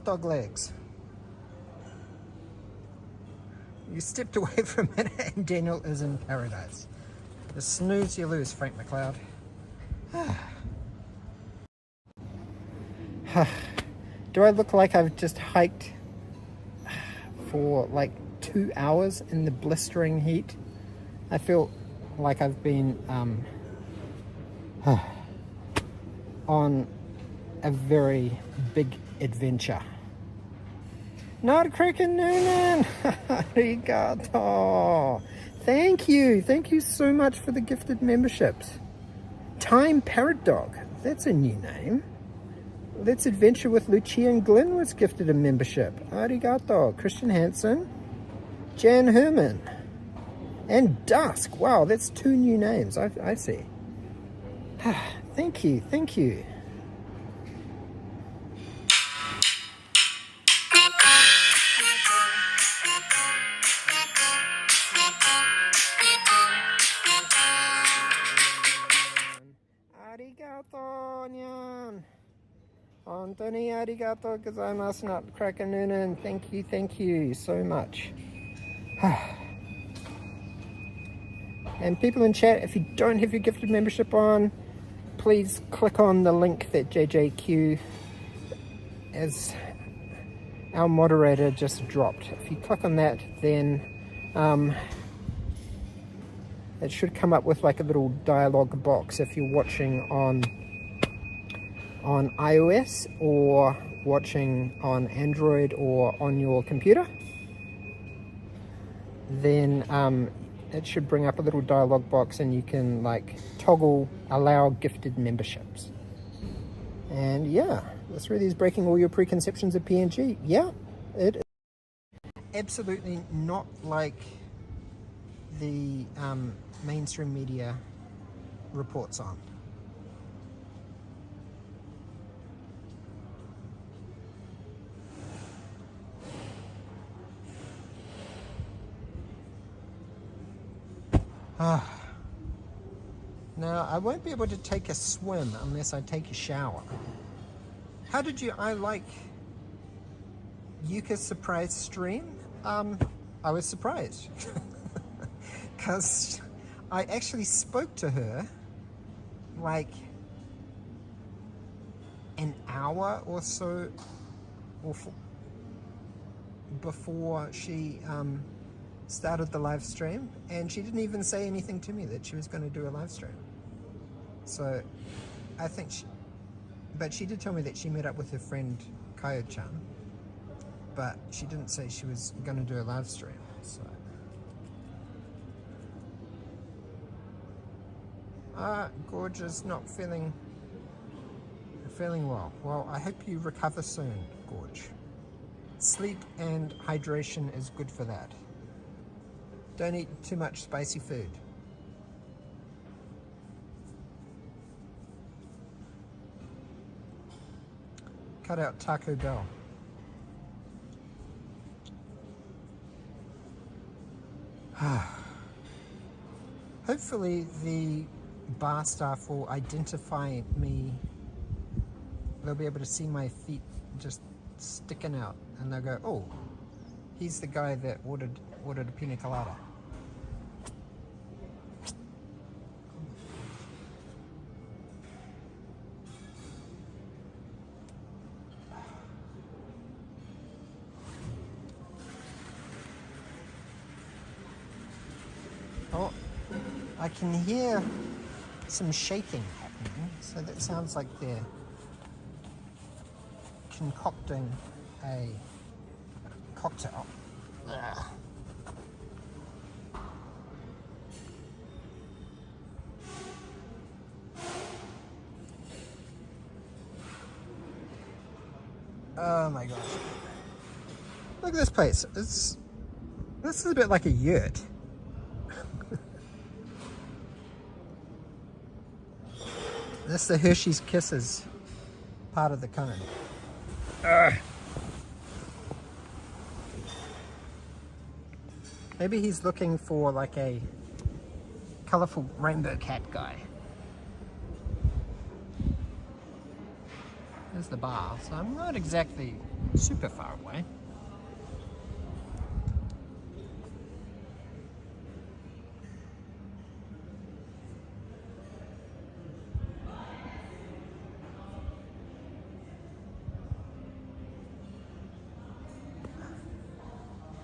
dog legs. You stepped away from it and Daniel is in paradise. The snooze you lose, Frank McLeod. Do I look like I've just hiked for like 2 hours in the blistering heat? I feel like I've been on a very big adventure. Nutcracker Noonan! Arigato! Thank you so much for the gifted memberships. Time Parrot Dog, that's a new name. Let's Adventure with Lucia and Glenn was gifted a membership. Arigato. Christian Hansen, Jan Herman, and Dusk. Wow, that's 2 new names. I see. Thank you. Arigato, Nyan. Anthony, arigato gozaimasu, Nutcracker Noonan. Thank you so much. And people in chat, if you don't have your gifted membership on, please click on the link that JJQ, as our moderator, just dropped. If you click on that, then it should come up with like a little dialogue box if you're watching on iOS or watching on Android or on your computer. Then it should bring up a little dialogue box and you can like toggle allow gifted memberships. And yeah, this really is breaking all your preconceptions of PNG. Yeah, it is absolutely not like the mainstream media reports on. Now, I won't be able to take a swim unless I take a shower. How did I like Yuka's surprise stream? I was surprised. Because I actually spoke to her like an hour or so before she started the live stream, and she didn't even say anything to me that she was going to do a live stream. So I think but she did tell me that she met up with her friend Kayo-chan, but she didn't say she was going to do a live stream. So Gorge's not feeling well. Well, I hope you recover soon, Gorge. Sleep and hydration is good for that. Don't eat too much spicy food. Cut out Taco Bell. Hopefully the bar staff will identify me. They'll be able to see my feet just sticking out, and they'll go, "Oh, he's the guy that ordered a pina colada." Oh, I can hear some shaking happening. So that sounds like they're concocting a cocktail. Ugh. Oh my gosh. Look at this place. This is a bit like a yurt. This is the Hershey's Kisses part of the cone. Maybe he's looking for like a colourful rainbow cat guy. There's the bar, so I'm not exactly super far away.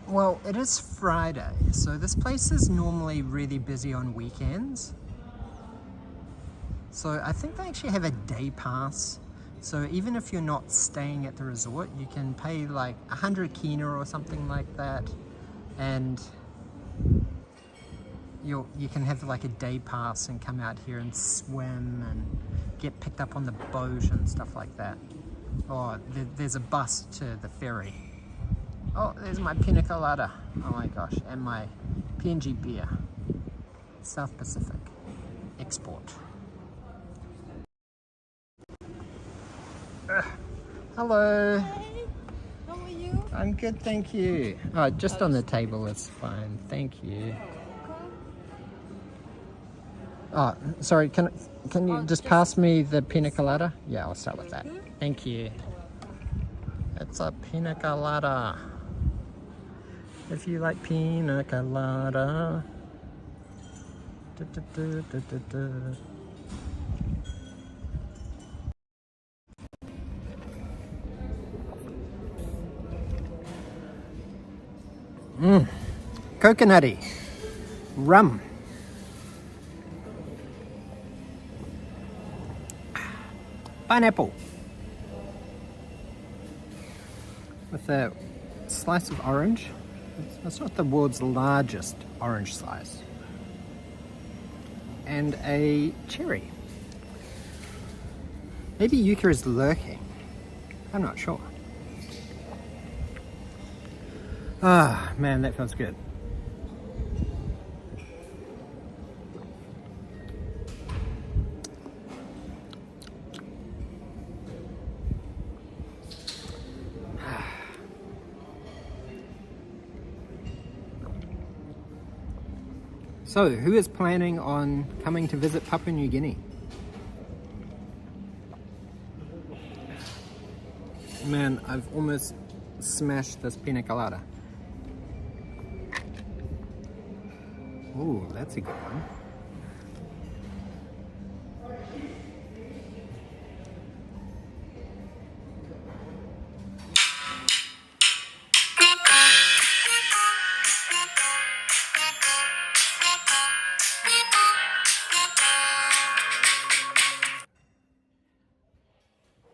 Well, it is Friday, so this place is normally really busy on weekends. So I think they actually have a day pass. So even if you're not staying at the resort, you can pay like 100 kina or something like that, and you can have like a day pass and come out here and swim and get picked up on the boat and stuff like that. Oh, there's a bus to the ferry. Oh, there's my pina colada. Oh my gosh, and my PNG beer. South Pacific export. Hello. Hi, how are you? I'm good, thank you. Oh, just on the table is fine, thank you. Oh, sorry, can you just pass me the pina colada? Yeah, I'll start with that. Thank you. It's a pina colada. If you like pina colada. Du, du, du, du, du, du. Coconutty, rum, pineapple, with a slice of orange. It's not the world's largest orange slice, and a cherry. Maybe Yuka is lurking. I'm not sure. Ah, man, that feels good. So, who is planning on coming to visit Papua New Guinea? Man, I've almost smashed this pina colada. Ooh, that's a good one.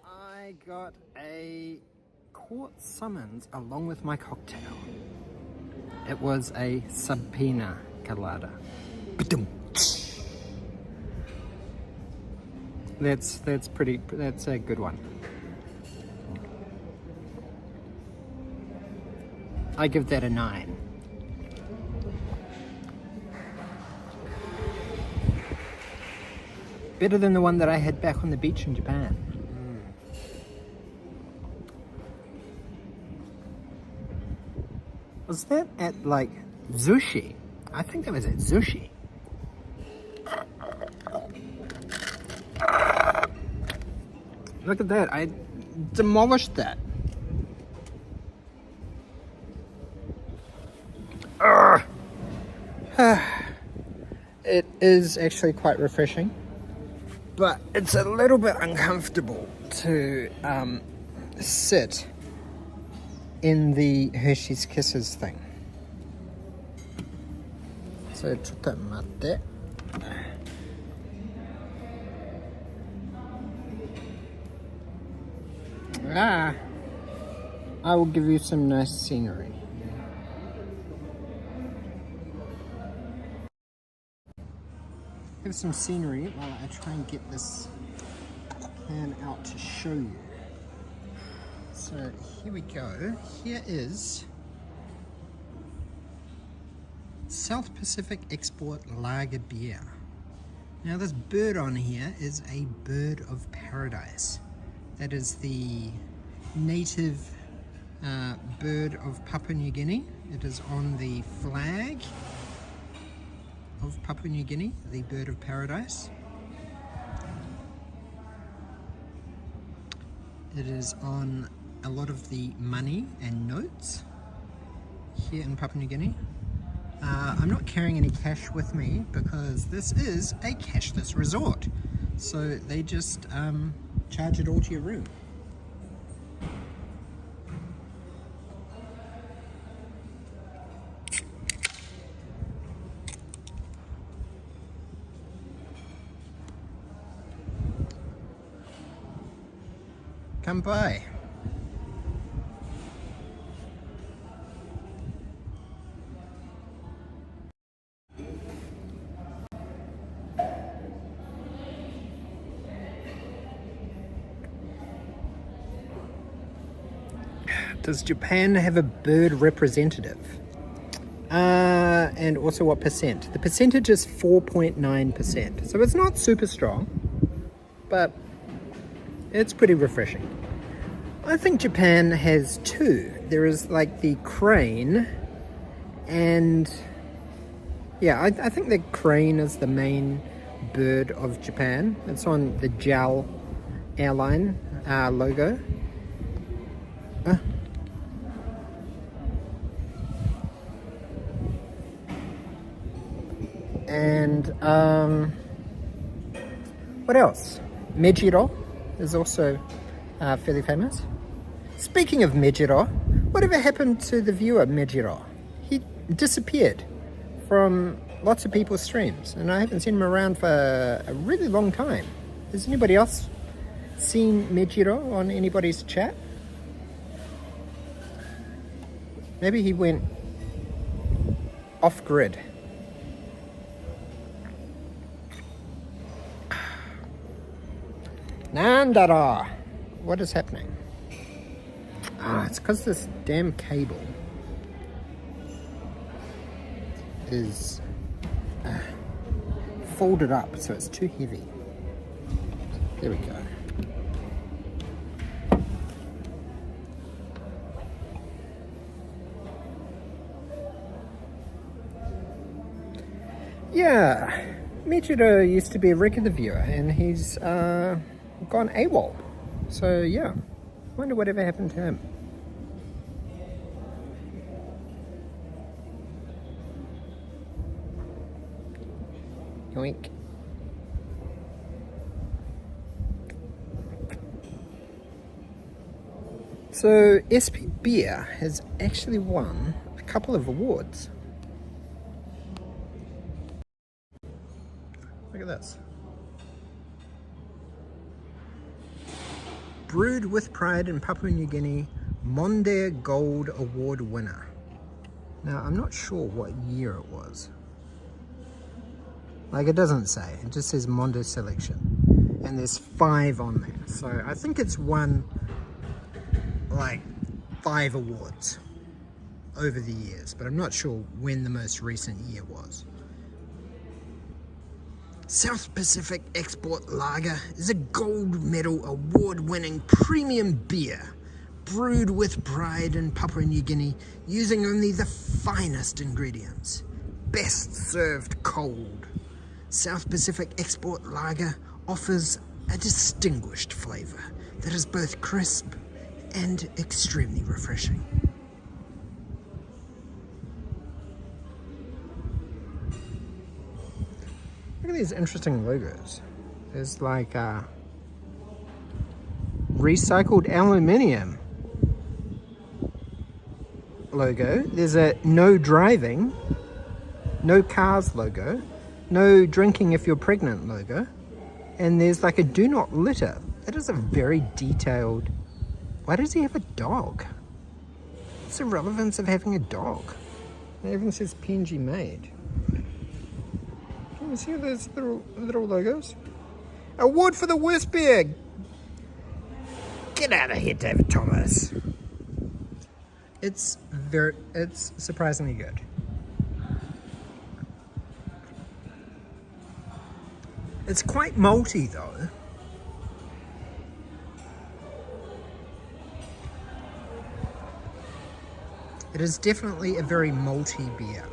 I got a court summons along with my cocktail. It was a subpoena colada. That's a good one. I give that a 9. Better than the one that I had back on the beach in Japan. Was that at like Sushi? I think that was at Sushi. Look at that, I demolished that. It is actually quite refreshing, but it's a little bit uncomfortable to sit in the Hershey's Kisses thing. So, ちょっと待って. Ah, I will give you some nice scenery. Have some scenery while I try and get this plan out to show you. So here we go. Here is South Pacific Export Lager Beer. Now this bird on here is a bird of paradise. That is the native bird of Papua New Guinea. It is on the flag of Papua New Guinea, the bird of paradise. It is on a lot of the money and notes here in Papua New Guinea. I'm not carrying any cash with me because this is a cashless resort. So they just charge it all to your room. Come by. Does Japan have a bird representative? And also what percent? The percentage is 4.9%. So it's not super strong, but it's pretty refreshing. I think Japan has two. There is like the crane, and yeah, I think the crane is the main bird of Japan. It's on the JAL airline logo. And what else? Mejiro is also fairly famous. Speaking of Mejiro, whatever happened to the viewer Mejiro? He disappeared from lots of people's streams, and I haven't seen him around for a really long time. Has anybody else seen Mejiro on anybody's chat? Maybe he went off grid. Nandara! What is happening? It's because this damn cable is folded up, so it's too heavy. There we go. Yeah, Michiro used to be a regular viewer, and he's gone AWOL. So yeah, wonder whatever happened to him. Yoink. So SP Beer has actually won a couple of awards. Look at this. Brewed with Pride in Papua New Guinea, Monde Gold Award winner. Now, I'm not sure what year it was. Like, it doesn't say. It just says Monde Selection. And there's 5 on there. So I think it's won, like, 5 awards over the years. But I'm not sure when the most recent year was. South Pacific Export Lager is a gold medal award-winning premium beer brewed with pride in Papua New Guinea using only the finest ingredients. Best served cold. South Pacific Export Lager offers a distinguished flavour that is both crisp and extremely refreshing. Look at these interesting logos. There's like recycled aluminium logo. There's a no driving, no cars logo, no drinking if you're pregnant logo, and there's like a do not litter. That is a very detailed Why does he have a dog? What's the relevance of having a dog? It even says PNG made. Can you see those little logos? Award for the worst beard! Get out of here, David Thomas. It's surprisingly good. It's quite malty though. It is definitely a very malty beer.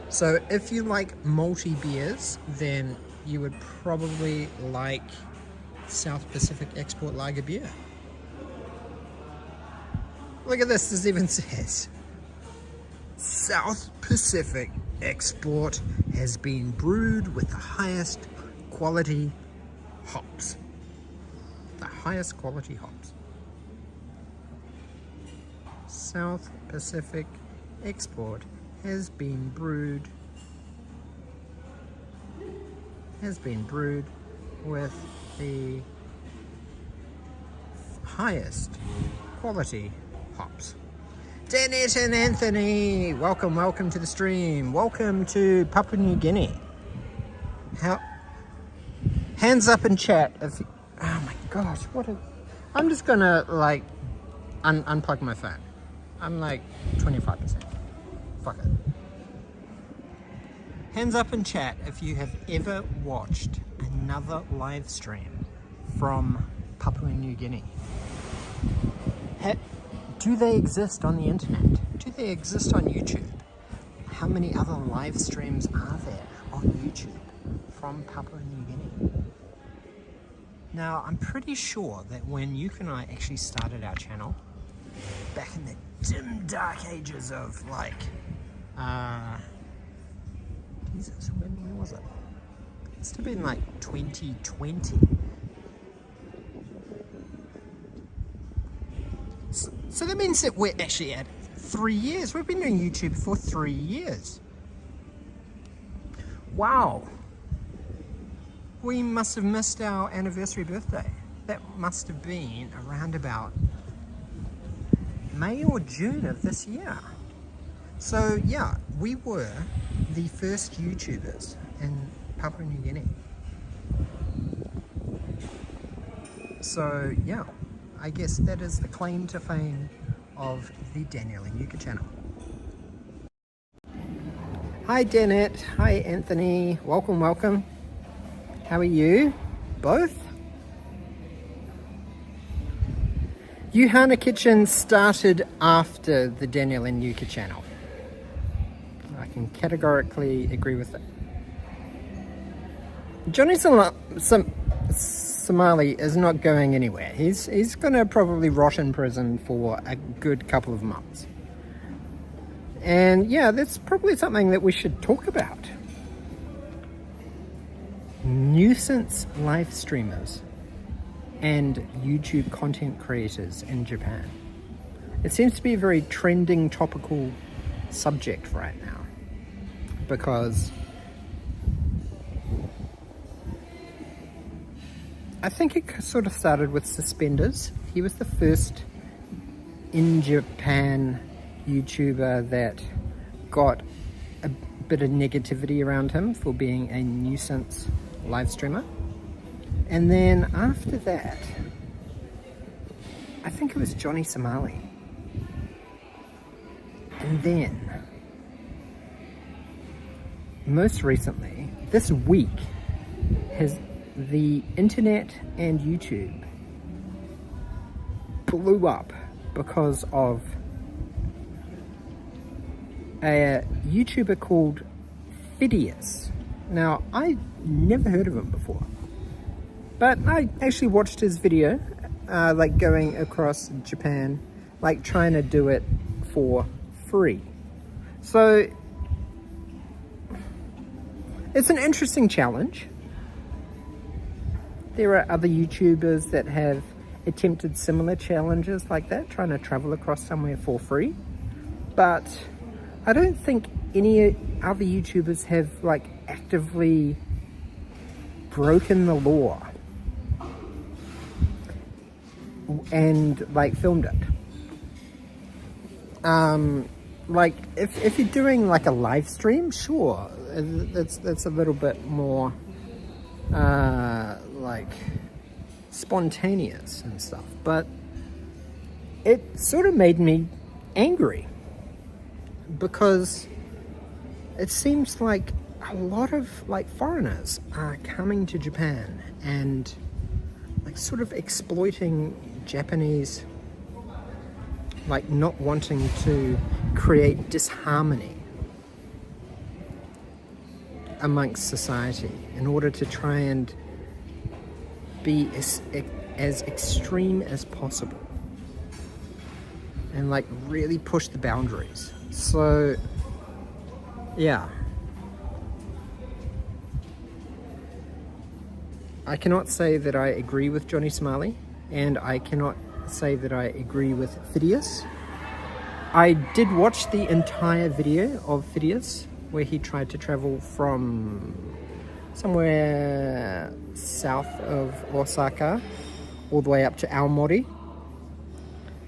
So if you like malty beers, then you would probably like South Pacific Export Lager beer. Look at this, this even says South Pacific Export has been brewed with the highest quality hops. The highest quality hops. South Pacific Export has been brewed with the highest quality hops. Daniel and Anthony, welcome to the stream. Welcome to Papua New Guinea. Hands up in chat if you, oh my gosh, I'm just gonna like unplug my phone. I'm like 25%. Fuck it. Hands up in chat if you have ever watched another live stream from Papua New Guinea. Do they exist on the internet? Do they exist on YouTube? How many other live streams are there on YouTube from Papua New Guinea? Now, I'm pretty sure that when Yuka and I actually started our channel, back in the dim dark ages of like, Jesus, when was it? It must have been like 2020. So that means that we're actually at 3 years. We've been doing YouTube for 3 years. Wow. We must have missed our anniversary birthday. That must have been around about May or June of this year. So yeah, we were the first YouTubers in Papua New Guinea. So yeah, I guess that is the claim to fame of the Daniel and Yuka channel. Hi Danette, hi Anthony, welcome. How are you both? Yuhana Kitchen started after the Daniel and Yuka channel. I can categorically agree with that. Johnny Somali is not going anywhere. He's gonna probably rot in prison for a good couple of months. And yeah, that's probably something that we should talk about. Nuisance live streamers and YouTube content creators in Japan. It seems to be a very trending topical subject right now because I think it sort of started with Suspenders. He was the first in Japan YouTuber that got a bit of negativity around him for being a nuisance live streamer. And then after that, I think it was Johnny Somali. And then, most recently, this week, has the internet and YouTube blew up because of a YouTuber called Phidias. Now, I never heard of him before, but I actually watched his video, like going across Japan, like trying to do it for free. So it's an interesting challenge. There are other YouTubers that have attempted similar challenges like that, trying to travel across somewhere for free. But I don't think any other YouTubers have like actively broken the law. and like filmed it. Like if you're doing like a live stream, sure, that's a little bit more like spontaneous and stuff, but it sort of made me angry because it seems like a lot of like foreigners are coming to Japan and like sort of exploiting Japanese, like not wanting to create disharmony amongst society in order to try and be as extreme as possible and like really push the boundaries. So yeah, I cannot say that I agree with Johnny Somali, and I cannot say that I agree with Phidias. I did watch the entire video of Phidias where he tried to travel from somewhere south of Osaka all the way up to Aomori.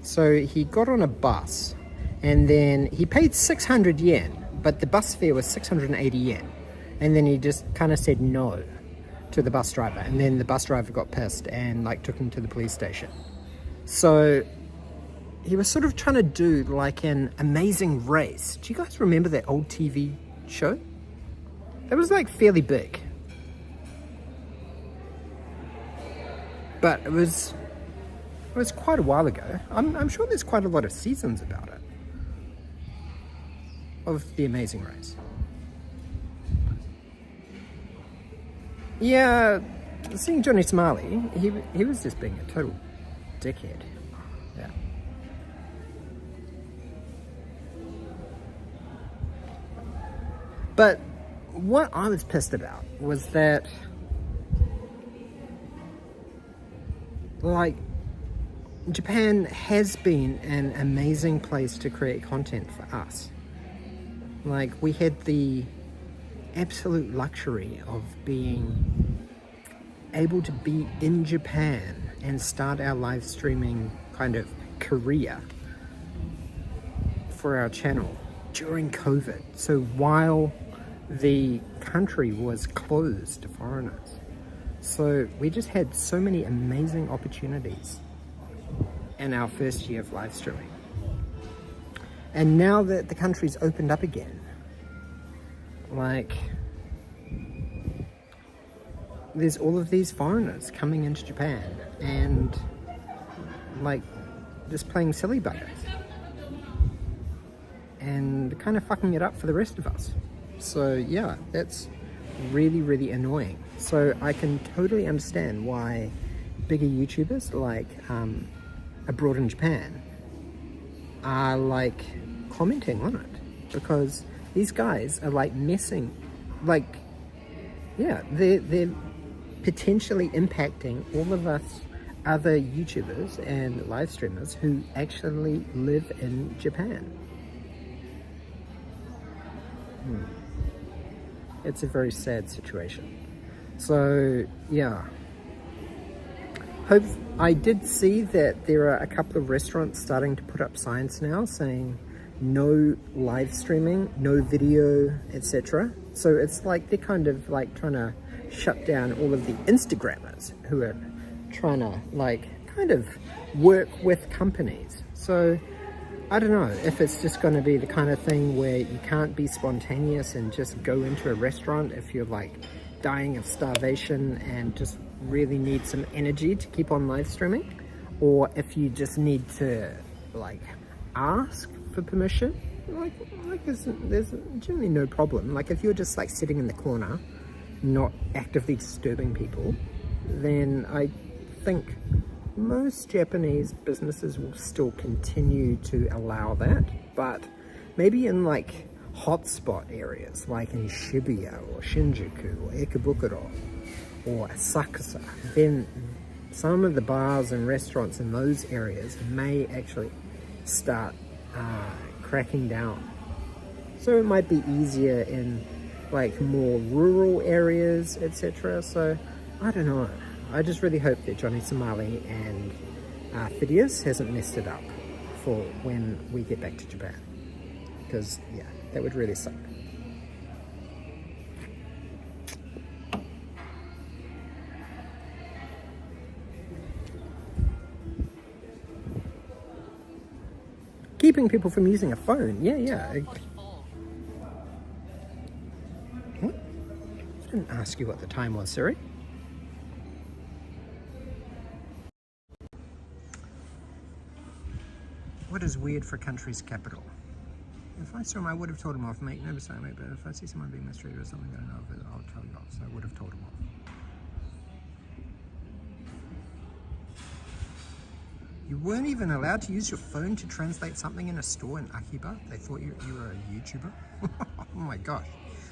So he got on a bus and then he paid 600 yen, but the bus fare was 680 yen. And then he just kind of said no to the bus driver, and then the bus driver got pissed and like took him to the police station. So he was sort of trying to do like an Amazing Race. Do you guys remember that old TV show? It was like fairly big, but it was quite a while ago. I'm sure there's quite a lot of seasons about it, of the Amazing Race. Yeah, seeing Johnny Somali, he was just being a total dickhead. Yeah. But what I was pissed about was that, like, Japan has been an amazing place to create content for us. Like, we had the absolute luxury of being able to be in Japan and start our live streaming kind of career for our channel during COVID. So while the country was closed to foreigners, so we just had so many amazing opportunities in our first year of live streaming. And now that the country's opened up again, like, there's all of these foreigners coming into Japan and like just playing silly buggers and kind of fucking it up for the rest of us. So yeah, that's really, really annoying. So I can totally understand why bigger YouTubers like abroad in Japan are like commenting on it, because these guys are like messing, like, yeah, they're potentially impacting all of us other YouTubers and live streamers who actually live in Japan. It's a very sad situation. So yeah, I did see that there are a couple of restaurants starting to put up signs now saying no live streaming, no video, etc. So it's like they're kind of like trying to shut down all of the Instagrammers who are trying to like kind of work with companies. So I don't know if it's just going to be the kind of thing where you can't be spontaneous and just go into a restaurant if you're like dying of starvation and just really need some energy to keep on live streaming, or if you just need to like ask for permission. Like there's generally no problem. Like if you're just like sitting in the corner not actively disturbing people, then I think most Japanese businesses will still continue to allow that. But maybe in like hotspot areas like in Shibuya or Shinjuku or Ikebukuro or Asakusa, then some of the bars and restaurants in those areas may actually start cracking down. So it might be easier in like more rural areas, etc. So I don't know. I just really hope that Johnny Somali and Phidias hasn't messed it up for when we get back to Japan. Because, yeah, that would really suck. Keeping people from using a phone. Yeah. What? I didn't ask you what the time was, Siri. What is weird for country's capital? If I saw him, I would have told him off, mate. No mistake, mate. But if I see someone being mistreated or something, I don't know if I'll tell you off. So I would have told him off. You weren't even allowed to use your phone to translate something in a store in Akiba? They thought you were a YouTuber? Oh my gosh.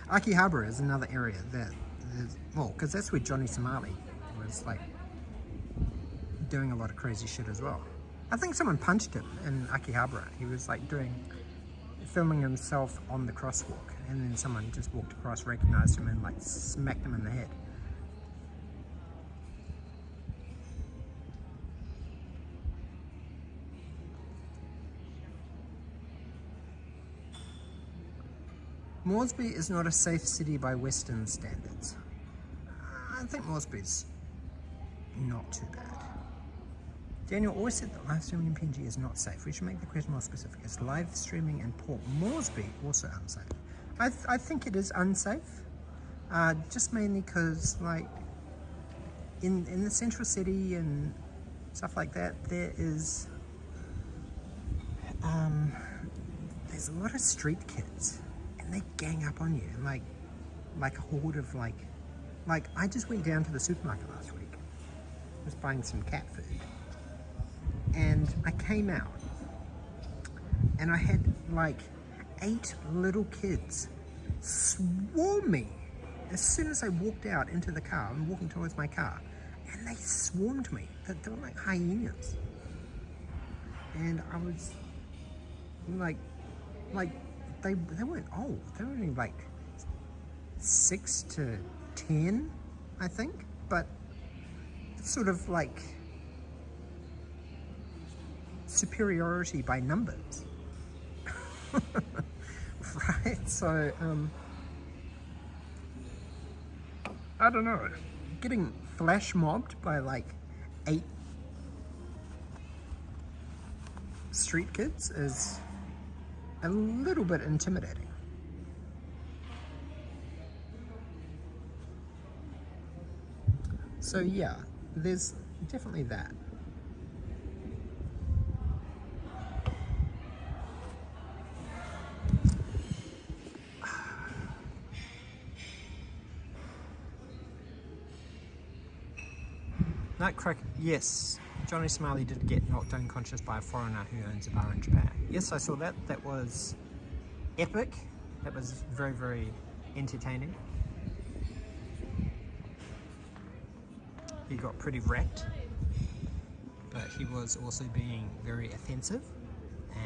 Akihabara is another area that is, well, because that's where Johnny Somali was like doing a lot of crazy shit as well. I think someone punched him in Akihabara. He was like filming himself on the crosswalk, and then someone just walked across, recognized him, and like smacked him in the head. Moresby is not a safe city by Western standards. I think Moresby's not too bad. Daniel always said that live streaming in PNG is not safe. We should make the question more specific. Is live streaming in Port Moresby also unsafe? I think it is unsafe, just mainly because like in the central city and stuff like that, there's a lot of street kids. And they gang up on you, like a horde of like I just went down to the supermarket last week, was buying some cat food, and I came out, and I had like 8 little kids swarm me as soon as I walked out into the car. I'm walking towards my car, and they swarmed me. They were like hyenas, and I was like. They weren't old. They were only like 6 to 10, I think. But it's sort of like superiority by numbers, right? So I don't know. Getting flash mobbed by like 8 street kids is a little bit intimidating. So yeah, there's definitely that. Nutcracker, yes. Johnny Somali did get knocked unconscious by a foreigner who owns a bar in Japan. Yes, I saw that. That was epic. That was very, very entertaining. He got pretty wrecked, but he was also being very offensive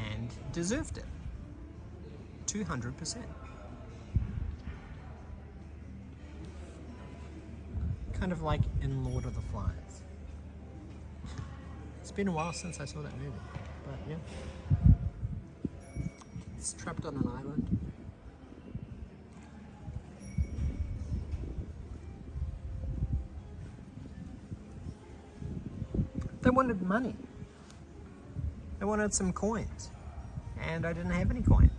and deserved it. 200%. Kind of like in Lord of the Flies. It's been a while since I saw that movie, but yeah. It's trapped on an island. They wanted money. They wanted some coins, and I didn't have any coins.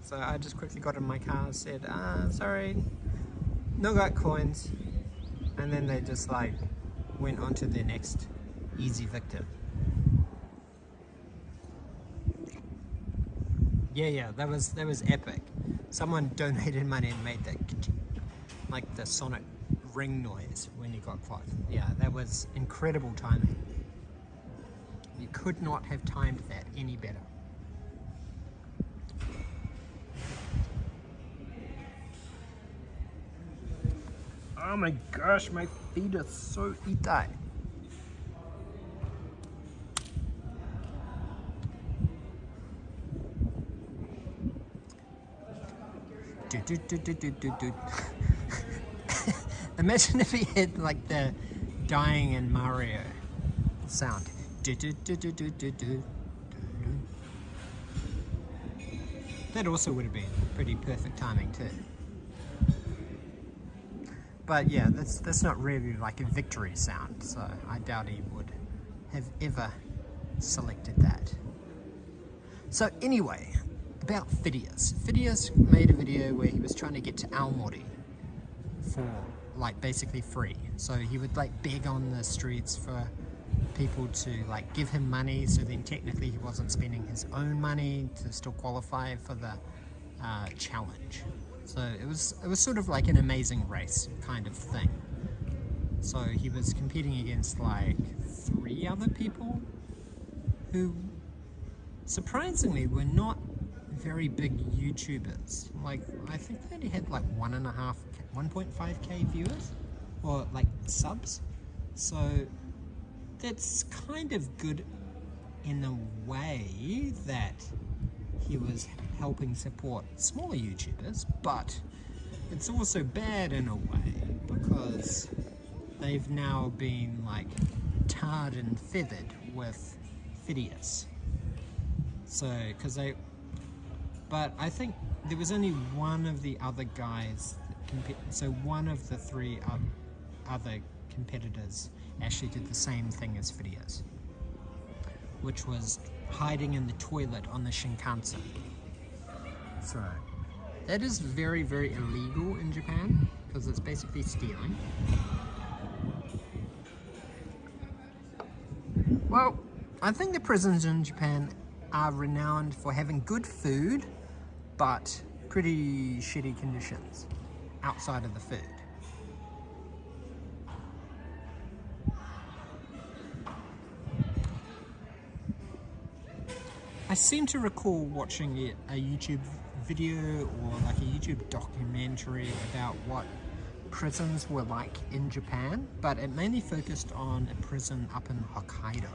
So I just quickly got in my car and said, sorry, no got coins. And then they just like went on to their next easy victim. Yeah, that was epic. Someone donated money and made that like the sonic ring noise when you got close. Yeah, that was incredible timing. You could not have timed that any better. Oh my gosh, my feet are so itai. Imagine if he had like the dying in Mario sound. That also would have been pretty perfect timing too. But yeah, that's not really like a victory sound, so I doubt he would have ever selected that. So anyway, about Phidias. Phidias made a video where he was trying to get to Aomori for like basically free. So he would like beg on the streets for people to like give him money, so then technically he wasn't spending his own money to still qualify for the challenge. So it was sort of like an Amazing Race kind of thing. So he was competing against like 3 other people who surprisingly were not very big YouTubers. Like I think they only had like 1.5k viewers or like subs. So that's kind of good in a way that he was helping support smaller YouTubers, but it's also bad in a way because they've now been like tarred and feathered with Phidias. So, but I think there was only one of the other guys, so one of the 3 other competitors actually did the same thing as Phidias, which was hiding in the toilet on the Shinkansen. So that is very, very illegal in Japan because it's basically stealing. Well, I think the prisons in Japan are renowned for having good food, but pretty shitty conditions outside of the food. I seem to recall watching a YouTube video or like a YouTube documentary about what prisons were like in Japan, but it mainly focused on a prison up in Hokkaido.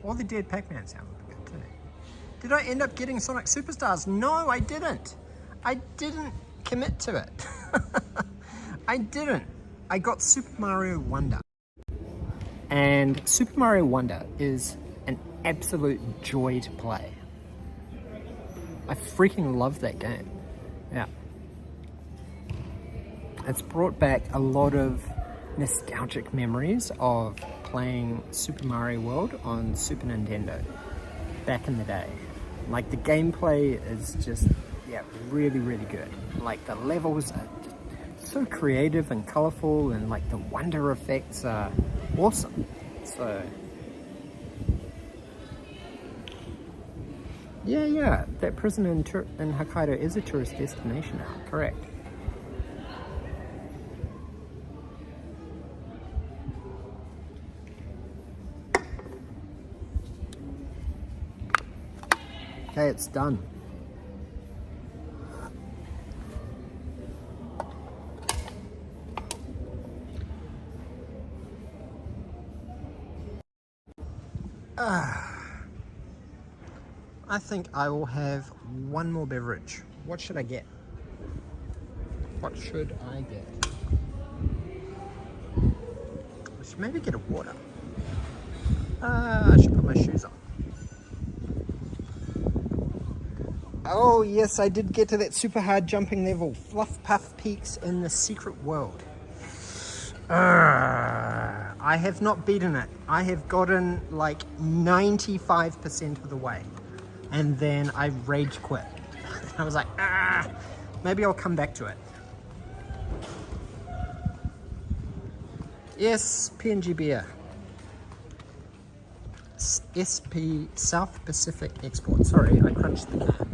All the dead Pac-Man sound look good too. Did I end up getting Sonic Superstars? No, I didn't. I didn't commit to it. I didn't. I got Super Mario Wonder. And Super Mario Wonder is an absolute joy to play. I freaking love that game. Yeah. It's brought back a lot of nostalgic memories of playing Super Mario World on Super Nintendo back in the day. Like the gameplay is just, yeah, really, really good. Like the levels are just so creative and colorful, and like the wonder effects are awesome. So yeah, that prison in Hokkaido is a tourist destination now, correct. Okay, it's done. I think I will have one more beverage. What should I get? What should I get? I should maybe get a water. I should put my shoes on. Oh yes, I did get to that super hard jumping level. Fluff Puff Peaks in the Secret World. I have not beaten it. I have gotten like 95% of the way. And then I rage quit. I was like, maybe I'll come back to it. Yes, PNG beer. SP South Pacific Export. Sorry, I crunched the can.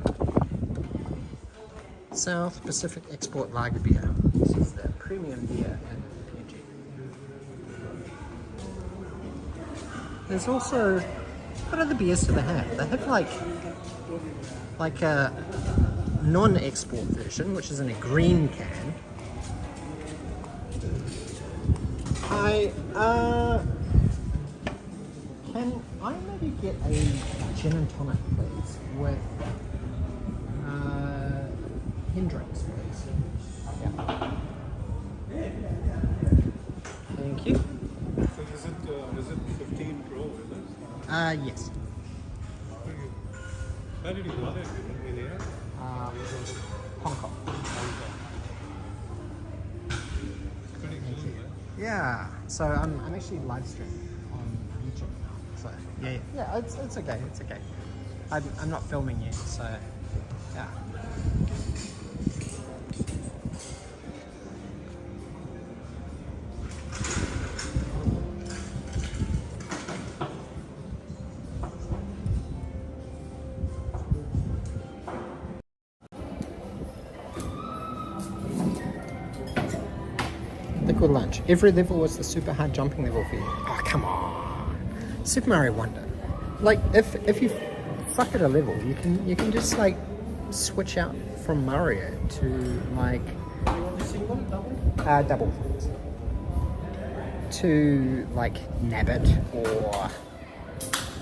South Pacific Export Lager Beer. This is the premium beer in PNG. There's also, what other beers do they have? They have like a non-export version, which is in a green can. Can I maybe get a gin and tonic, please, with Hendrix, please? Yeah. Thank you. So is it 15 Pro, is it? Yes. Where did you want it? In here? Hong Kong. Pretty cool, man. Yeah. So I'm actually live streaming on YouTube now. So yeah. It's okay. It's okay. I'm not filming yet. So yeah. Liquid lunch. Every level was the super hard jumping level for you. Oh, come on. Super Mario Wonder. Like, if you suck at a level, you can just, like, switch out from Mario to, like... double. To, like, Nabbit or...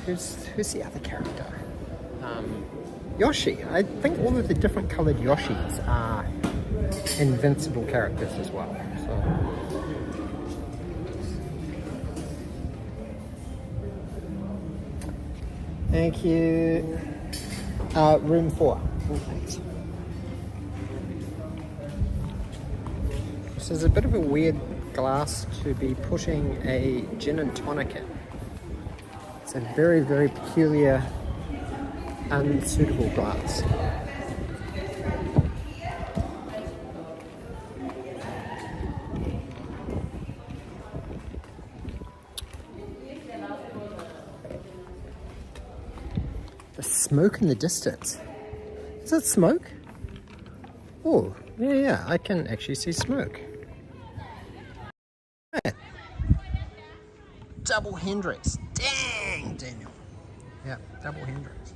Who's the other character? Yoshi. I think all of the different coloured Yoshis are invincible characters as well. So... Thank you. Room 4. Oh, thanks. This is a bit of a weird glass to be putting a gin and tonic in. It's a very, very peculiar, unsuitable glass. Smoke in the distance. Is that smoke? Oh, yeah, I can actually see smoke. Right. Double Hendrix. Dang, Daniel. Yeah, double Hendrix.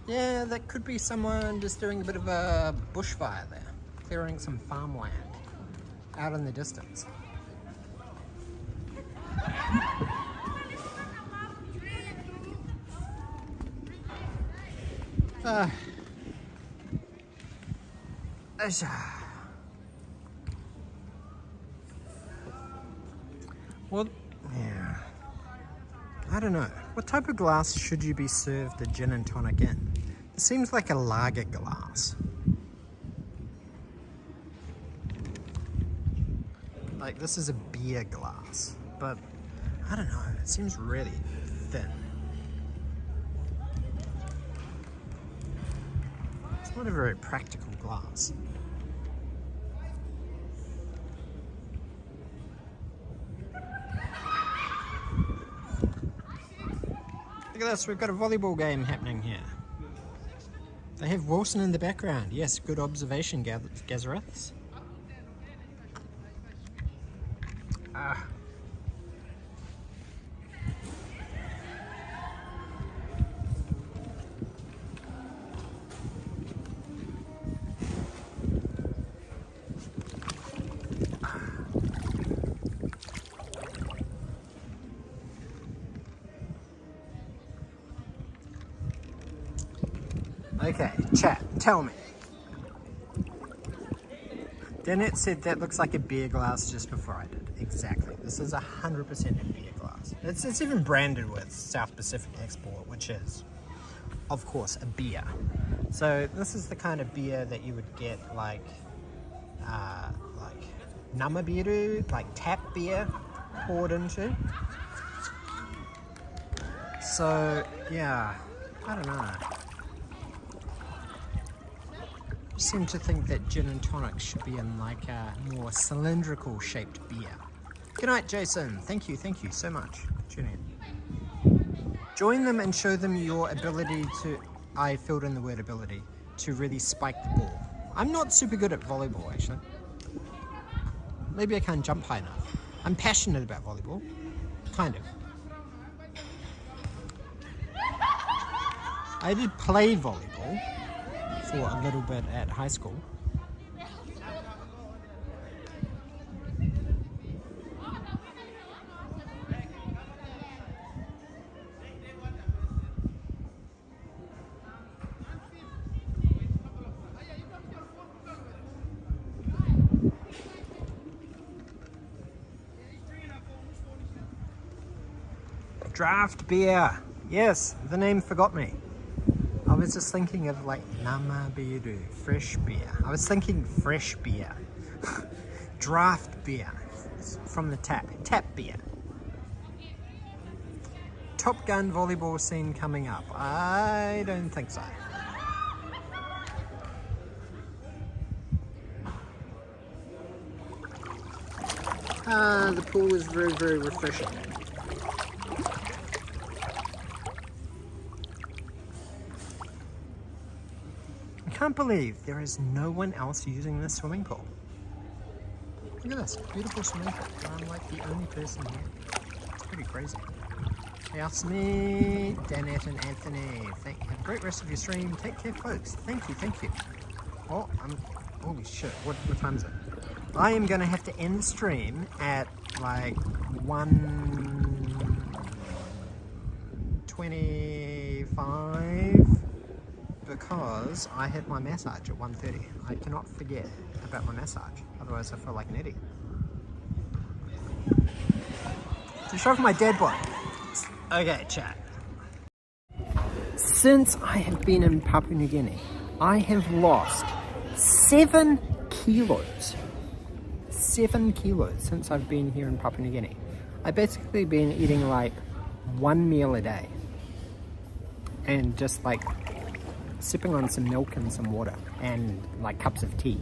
Yeah, that could be someone just doing a bit of a bushfire there, clearing some farmland out in the distance. Well, yeah. I don't know. What type of glass should you be served a gin and tonic in? It seems like a lager glass. Like, this is a beer glass, but I don't know. It seems really thin. It's not a very practical glass. Look at this, we've got a volleyball game happening here. They have Wilson in the background. Yes, good observation, Gazareths. Okay, chat, tell me. Danette said that looks like a beer glass just before I did. Exactly. This is 100% a beer glass. It's even branded with South Pacific Export, which is, of course, a beer. So this is the kind of beer that you would get like namabiru, like tap beer poured into. So yeah, I don't know. I seem to think that gin and tonic should be in like a more cylindrical shaped beer. Good night, Jason. Thank you so much for tuning in. Join them and show them your ability to, I filled in the word ability, to really spike the ball. I'm not super good at volleyball, actually. Maybe I can't jump high enough. I'm passionate about volleyball. Kind of. I did play volleyball for a little bit at high school. Draft beer. Yes, the name forgot me. I was just thinking of like Nama Biru, fresh beer. I was thinking fresh beer. Draft beer. It's from the tap beer. Top Gun volleyball scene coming up. I don't think so. The pool is very, very refreshing. I can't believe there is no one else using this swimming pool. Look at this, beautiful swimming pool. I'm like the only person here. It's pretty crazy. Hey, me, Daniel and Anthony. Have a great rest of your stream. Take care, folks. Thank you, thank you. Oh, holy shit, what time is it? I am going to have to end the stream at like 1:25 because I had my massage at 1:30. I cannot forget about my massage, otherwise I feel like an idiot. To show off my dead body. Okay, chat. Since I have been in Papua New Guinea, I have lost 7 kilos. 7 kilos since I've been here in Papua New Guinea. I've basically been eating like 1 meal a day and just like sipping on some milk and some water and like cups of tea.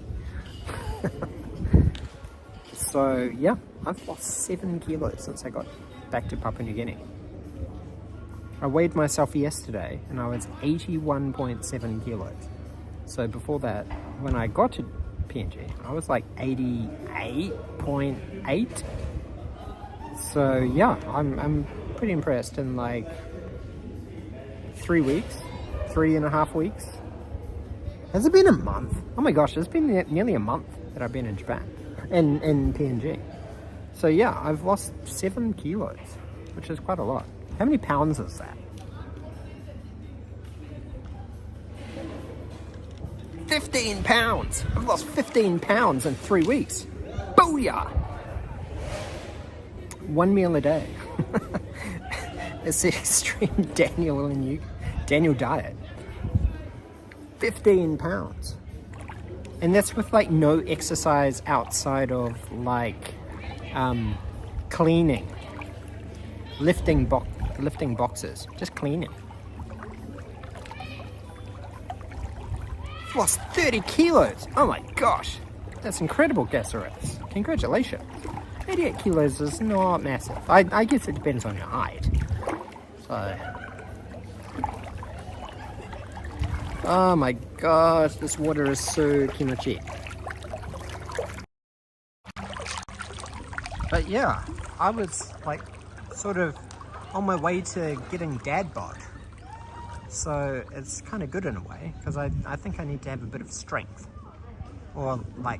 So yeah, I've lost 7 kilos since I got back to Papua New Guinea. I weighed myself yesterday and I was 81.7 kilos. So before that, when I got to PNG, I was like 88.8. So yeah, I'm pretty impressed. In like 3.5 weeks. Has it been a month? Oh my gosh, it's been nearly a month that I've been in Japan, in PNG. So yeah, I've lost 7 kilos, which is quite a lot. How many pounds is that? 15 pounds! I've lost 15 pounds in 3 weeks. Booyah! 1 meal a day. It's the extreme Daniel and Yuka. Daniel diet. 15 pounds. And that's with like no exercise outside of like cleaning. Lifting boxes. Just cleaning. Lost 30 kilos. Oh my gosh. That's incredible, Gasserettes. Congratulations. 88 kilos is not massive. I guess it depends on your height. So. Oh my gosh, this water is so kimochi. But yeah, I was like sort of on my way to getting dad bod. So it's kind of good in a way, because I think I need to have a bit of strength. Or like,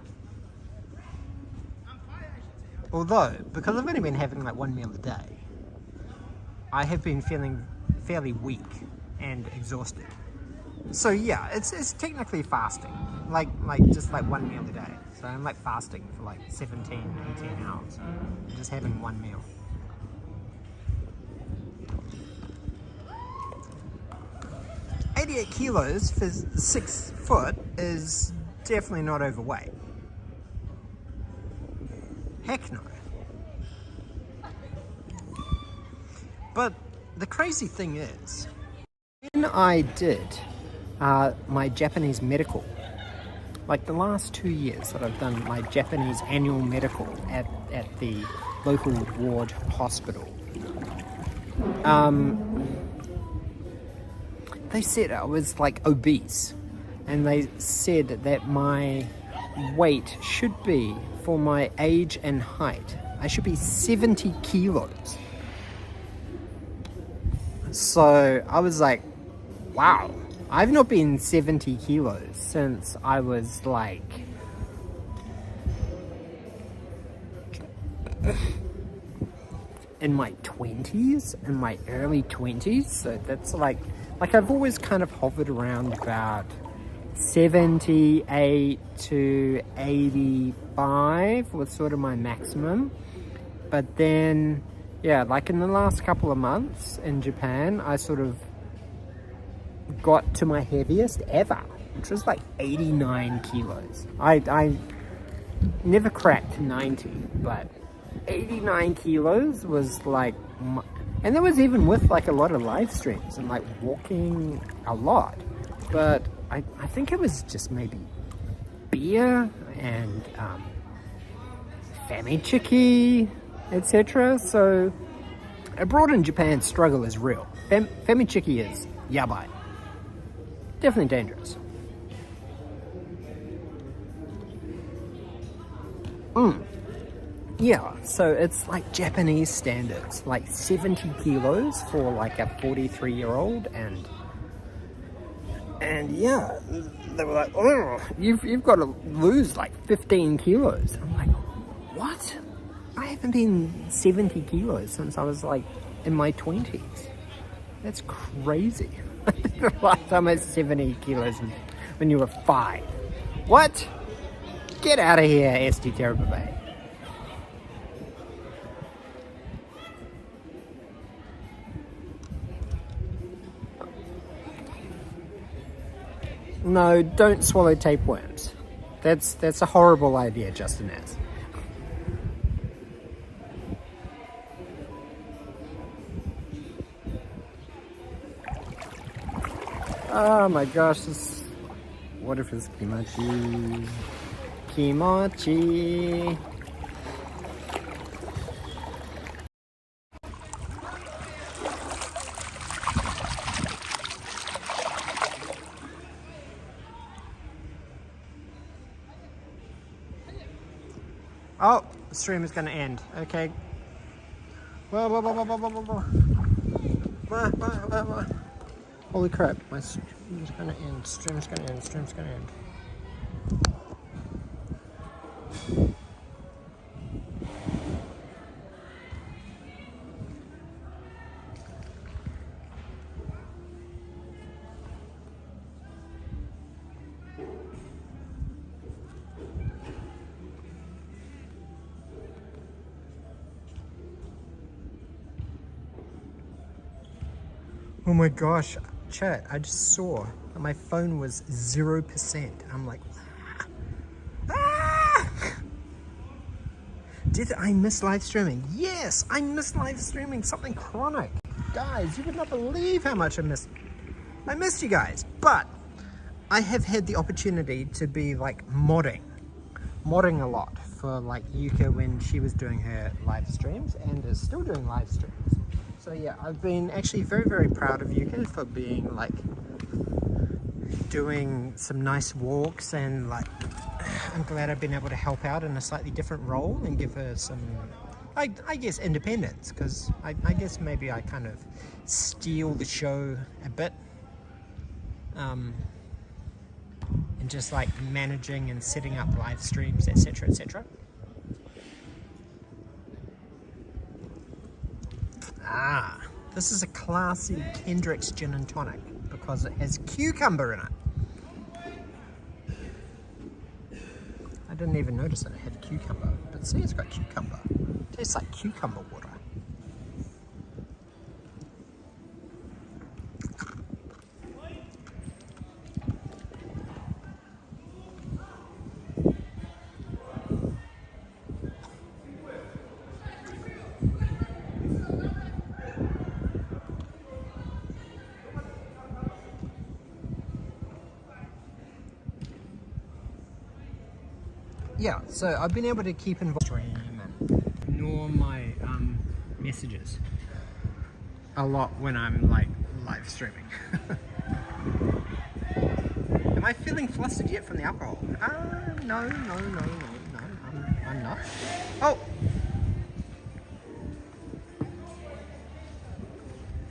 although, because I've only been having like 1 meal a day, I have been feeling fairly weak and exhausted. So yeah, it's technically fasting, like just like 1 meal a day. So I'm like fasting for like 17, 18 hours, just having 1 meal. .88 kilos for 6 foot is definitely not overweight. Heck no. But the crazy thing is, when I did my Japanese medical, like the last 2 years that I've done my Japanese annual medical at the local ward hospital, they said I was like obese, and they said that my weight should be for my age and height. I should be 70 kilos. So I was like, wow, I've not been 70 kilos since I was like in my 20s, in my early 20s. So that's like I've always kind of hovered around about 78 to 85 was sort of my maximum. But then, yeah, like in the last couple of months in Japan, I sort of got to my heaviest ever, which was like 89 kilos. I never cracked 90, but 89 kilos was like, and that was even with like a lot of live streams and like walking a lot. But I think it was just maybe beer and famichiki, etc. So abroad in Japan, struggle is real. Famichiki is yabai. Definitely dangerous. Yeah, so it's like Japanese standards, like 70 kilos for like a 43-year-old, and yeah, they were like, oh, you've got to lose like 15 kilos. I'm like, what? I haven't been 70 kilos since I was like in my 20s. That's crazy. The last time I was 70 kilos was when you were 5. What? Get out of here, Esti Terabebe. No, don't swallow tapeworms. That's a horrible idea, Justin S. Oh my gosh, what if it's kimochi? Kimochi. Oh, the stream is going to end. Okay. Whoa. Holy crap, my stream is going to end. Stream's going to end. Oh my gosh, chat, I just saw that my phone was 0%. I'm like, ah! Did I miss live streaming? Yes, I missed live streaming, something chronic. Guys, you would not believe how much I missed you guys. But I have had the opportunity to be like modding a lot for like Yuka when she was doing her live streams and is still doing live streams. So yeah, I've been actually very, very proud of Yuka for being like doing some nice walks, and like I'm glad I've been able to help out in a slightly different role and give her some, I guess, independence, because I guess maybe I kind of steal the show a bit, and just like managing and setting up live streams, etc, etc. Ah, this is a classy Kendrick's gin and tonic because it has cucumber in it. I didn't even notice that it had cucumber, but see, it's got cucumber. It tastes like cucumber water. Yeah, so I've been able to keep involved and ignore my messages a lot when I'm like live streaming. Am I feeling flustered yet from the alcohol? I'm not. Oh!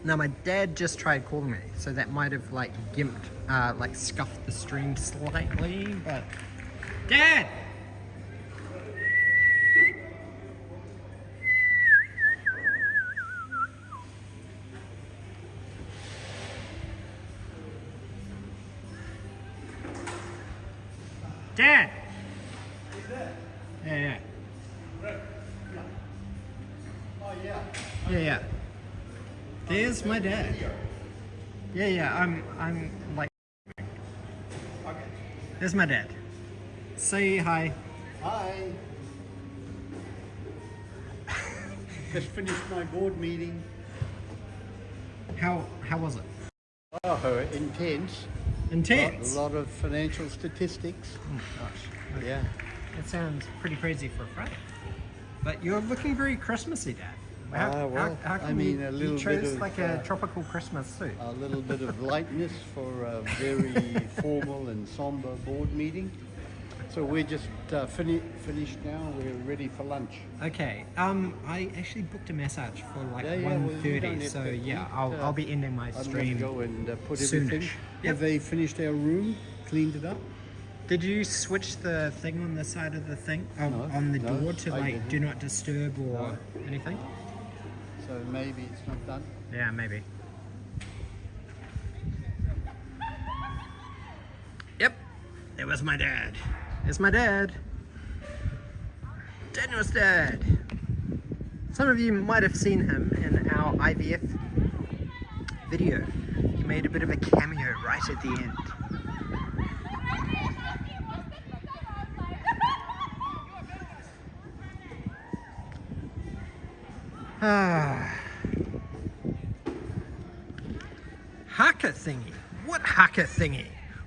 Now my dad just tried calling me, so that might have like gimped, like scuffed the stream slightly, but... Dad! Dad! Yeah. Oh, yeah. Yeah. There's my dad. Yeah, I'm like... Okay. There's my dad. Say hi. Hi. Just finished my board meeting. How was it? Oh, intense. Intense? A lot of financial statistics. Oh my gosh. Yeah. That sounds pretty crazy for a Friday. But you're looking very Christmassy, Dad. How come I mean, you, a little you chose bit of, like a tropical Christmas suit? A little bit of lightness for a very formal and somber board meeting. So we're just finished now. We're ready for lunch. Okay. I actually booked a massage for like 1:30. So yeah, I'll be ending my stream. I'm gonna go and put soonish. everything. Yep. Have they finished our room? Cleaned it up? Did you switch the thing on the side of the thing on the door to I like didn't. do not disturb or anything? So maybe it's not done. Yeah, maybe. Yep, it was my dad. It's my dad. Daniel's dad. Some of you might have seen him in our IVF video. He made a bit of a cameo right at the end. Haka thingy? What haka thingy?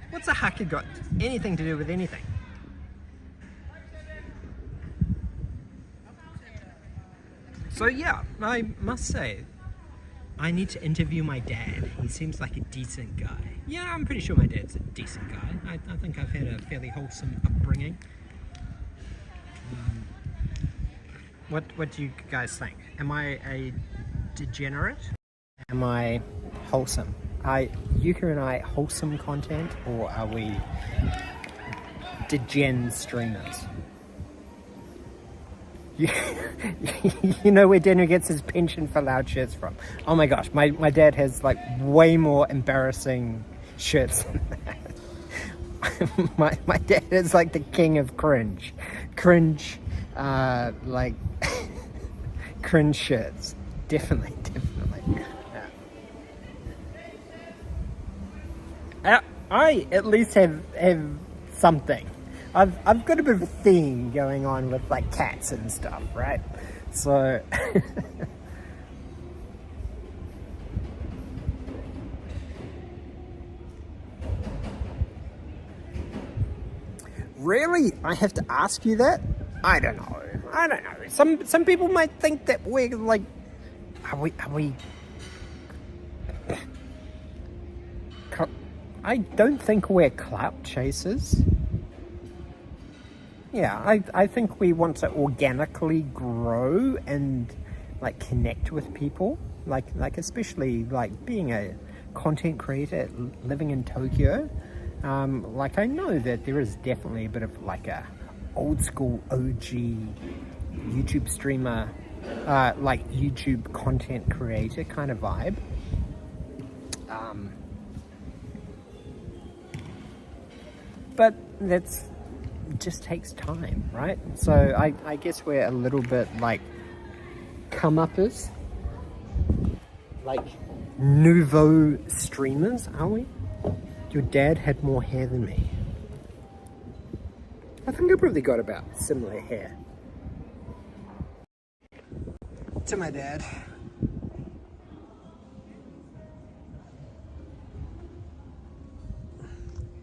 What's a haka got anything to do with anything? So yeah, I must say, I need to interview my dad. He seems like a decent guy. Yeah, I'm pretty sure my dad's a decent guy. I think I've had a fairly wholesome upbringing. What do you guys think? Am I a degenerate? Am I wholesome? Are Yuka and I wholesome content, or are we degen streamers? You know where Daniel gets his pension for loud shirts from. Oh my gosh, my dad has like way more embarrassing shirts than that. my dad is like the king of cringe. Like cringe shirts. Definitely. Yeah. I at least have something. I've got a bit of a theme going on with like cats and stuff, right? So really? I have to ask you that? I don't know. Some people might think that we're like, are we I don't think we're clout chasers. Yeah, I think we want to organically grow and like connect with people, like especially like being a content creator living in Tokyo. Like I know that there is definitely a bit of like a old school OG YouTube streamer, like YouTube content creator kind of vibe. But that's just takes time, right? So I guess we're a little bit like come-uppers, like nouveau streamers, are we? Your dad had more hair than me. I think I probably got about similar hair to my dad.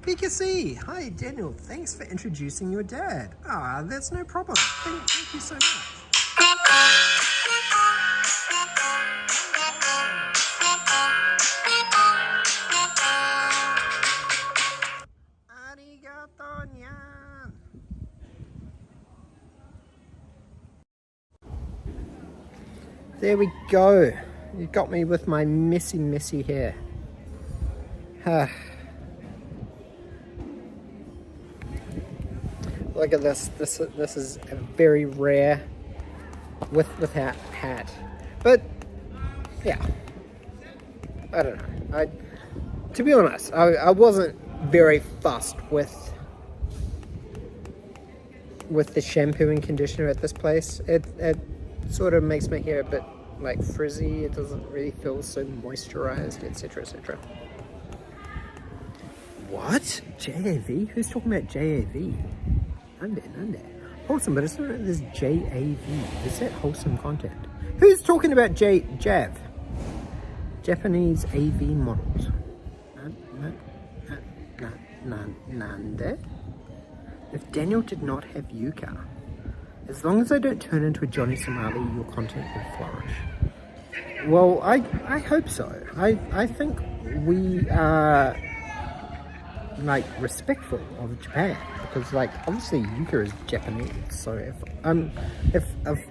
PKC! Hi Daniel, thanks for introducing your dad. Ah, that's no problem. Thank you so much. Arigato nyan. There we go. You got me with my messy hair. Look at this. This is a very rare without hat. But yeah, I don't know. To be honest, I wasn't very fussed with the shampoo and conditioner at this place. It sort of makes my hair a bit like frizzy. It doesn't really feel so moisturized, etc, etc. What? JAV? Who's talking about JAV? Nande. Wholesome, but it's not this JAV. Is that wholesome content? Who's talking about JAV? Japanese AV models. Nande? If Daniel did not have Yuka, as long as I don't turn into a Johnny Somali, your content will flourish. Well, I hope so. I think we are like respectful of Japan, because like obviously Yuka is Japanese, so if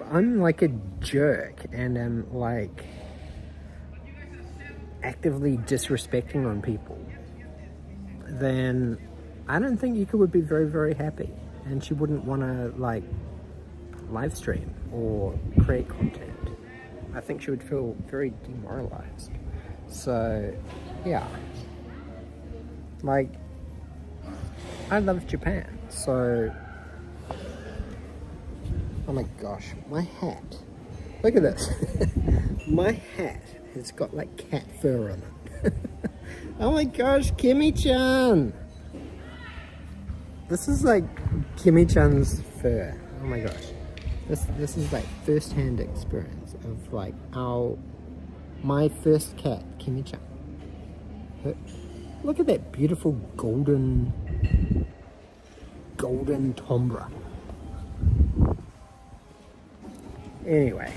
I'm like a jerk and am like actively disrespecting on people, then I don't think Yuka would be very, very happy, and she wouldn't want to like live stream or create content. I think she would feel very demoralized. So yeah, like I love Japan, so oh my gosh, my hat, look at this. My hat has got like cat fur on it. Oh my gosh, Kimmy-chan, this is like Kimmy-chan's fur. Oh my gosh, this is like first-hand experience of like my first cat, Kimmy-chan. Look at that beautiful golden tombra. Anyway,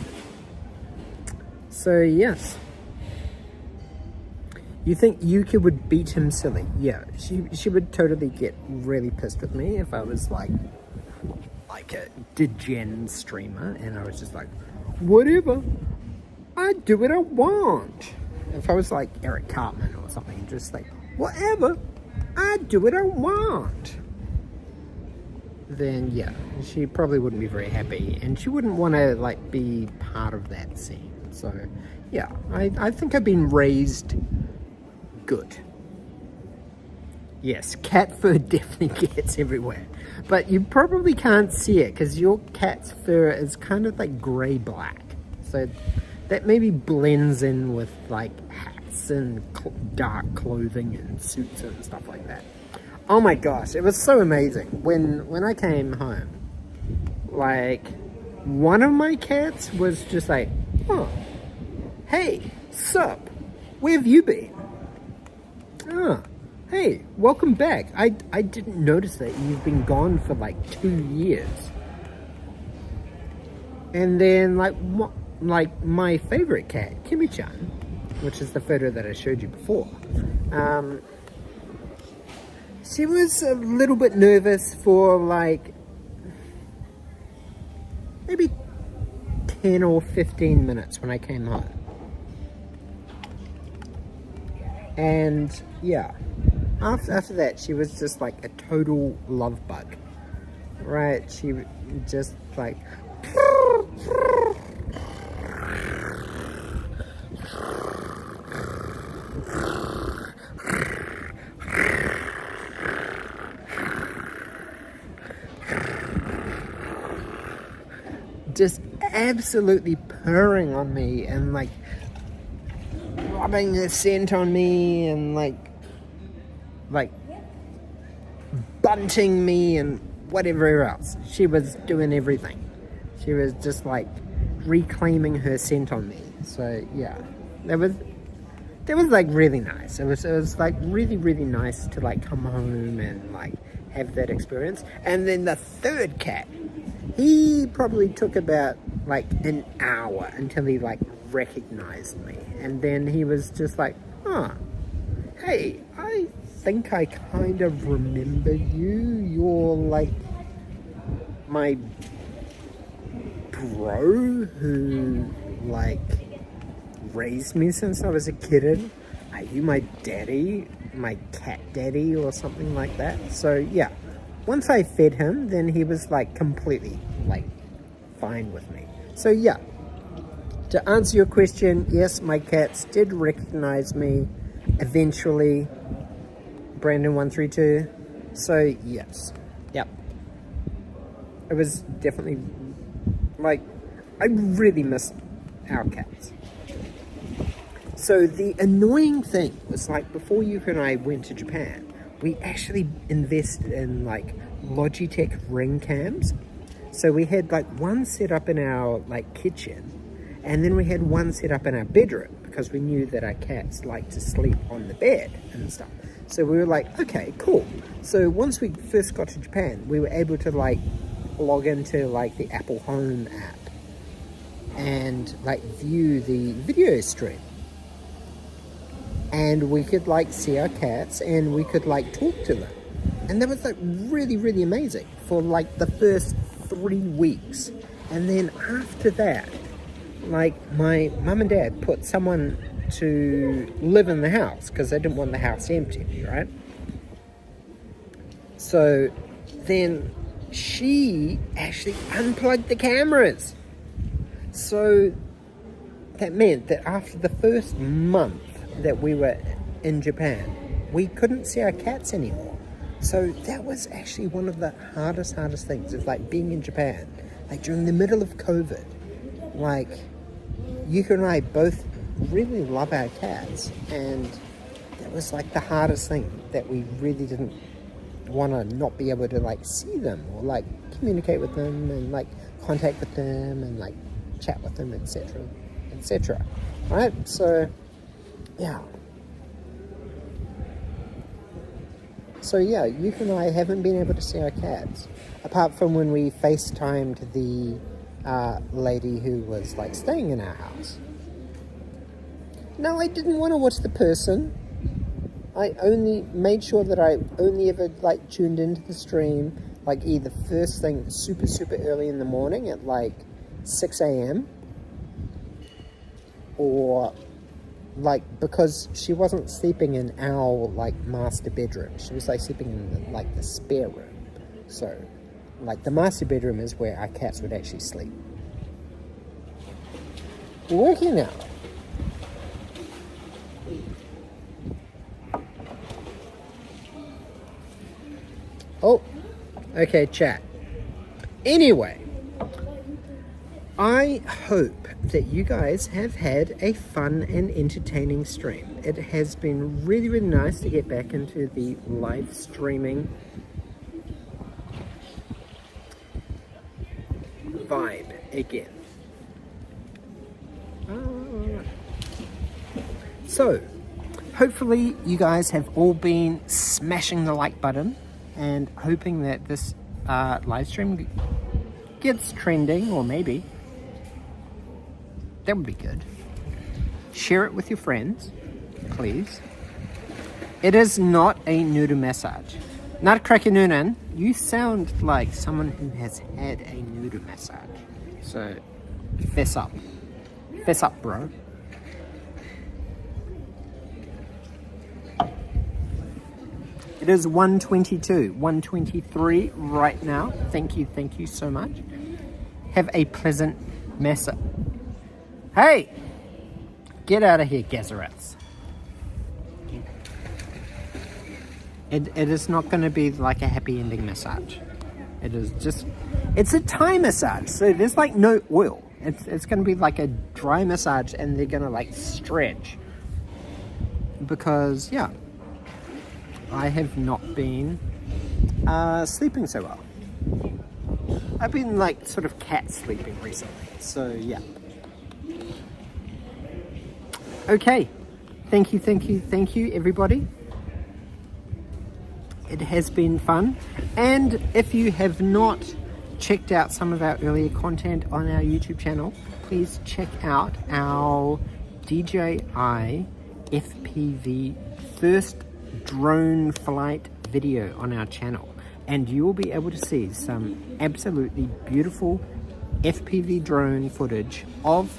so yes, you think Yuka would beat him silly? Yeah, she would totally get really pissed with me if I was like a degen streamer and I was just like, whatever, I do what I want. If I was like Eric Cartman or something, just like, whatever, I do what I want, then yeah, she probably wouldn't be very happy, and she wouldn't want to like be part of that scene. So yeah, I think I've been raised good. Yes, cat fur definitely gets everywhere, but you probably can't see it because your cat's fur is kind of like grey black, so that maybe blends in with like hats and dark clothing and suits and stuff like that. Oh my gosh, it was so amazing when I came home. Like, one of my cats was just like, oh, hey, sup, where have you been? Oh, hey, welcome back. I didn't notice that you've been gone for like 2 years. And then like my favorite cat, Kimmy-chan, which is the photo that I showed you before, she was a little bit nervous for like maybe 10 or 15 minutes when I came home. And yeah, after that she was just like a total love bug, right? She just like just absolutely purring on me and like rubbing her scent on me and like bunting me and whatever else. She was doing everything. She was just like reclaiming her scent on me. So yeah, that was like really nice. It was like really, really nice to like come home and like have that experience. And then the third cat, he probably took about like an hour until he like recognized me, and then he was just like, oh, hey, I think I kind of remember you. You're like my bro who like raised me since I was a kid. Are you my daddy? My cat daddy or something like that? So yeah, once I fed him, then he was like completely like fine with me. So yeah, to answer your question, yes, my cats did recognize me eventually. Brandon132. So yes, yep. It was definitely like, I really missed our cats. So the annoying thing was, like, before Yuka and I went to Japan, we actually invested in like Logitech ring cams. So we had like one set up in our like kitchen, and then we had one set up in our bedroom because we knew that our cats like to sleep on the bed and stuff. So we were like, okay, cool. So once we first got to Japan, we were able to like log into like the Apple Home app and like view the video stream. And we could like see our cats and we could like talk to them. And that was like really, really amazing for like the first 3 weeks. And then after that, like my mum and dad put someone to live in the house because they didn't want the house empty, right? So then she actually unplugged the cameras. So that meant that after the first month that we were in Japan, we couldn't see our cats anymore. So that was actually one of the hardest things of like being in Japan, like during the middle of COVID. Like Yuka and I both really love our cats, and that was like the hardest thing, that we really didn't want to not be able to like see them or like communicate with them and like contact with them and like chat with them, etc. Right? So yeah. So yeah, Yuka and I haven't been able to see our cats, apart from when we FaceTimed the lady who was like staying in our house. No, I didn't want to watch the person. I only made sure that I only ever like tuned into the stream like either first thing super early in the morning at like 6 a.m. or like, because she wasn't sleeping in our like master bedroom, she was like sleeping in the spare room. So like the master bedroom is where our cats would actually sleep. We're working now. Oh, okay, chat. Anyway, I hope that you guys have had a fun and entertaining stream. It has been really, really nice to get back into the live streaming vibe again. So, hopefully you guys have all been smashing the like button and hoping that this live stream gets trending, or maybe. That would be good. Share it with your friends, please. It is not a noodle massage. Not Krakenunan, you sound like someone who has had a noodle massage. So, fess up. Fess up, bro. It is 1:22, 1:23 right now. Thank you so much. Have a pleasant massage. Hey! Get out of here, Gazarats. It is not going to be like a happy ending massage. It is just, it's a Thai massage, so there's like no oil. It's going to be like a dry massage, and they're going to like stretch. Because, yeah, I have not been sleeping so well. I've been like sort of cat sleeping recently, so yeah. Okay, thank you everybody. It has been fun, and if you have not checked out some of our earlier content on our YouTube channel, please check out our DJI FPV first drone flight video on our channel, and you will be able to see some absolutely beautiful FPV drone footage of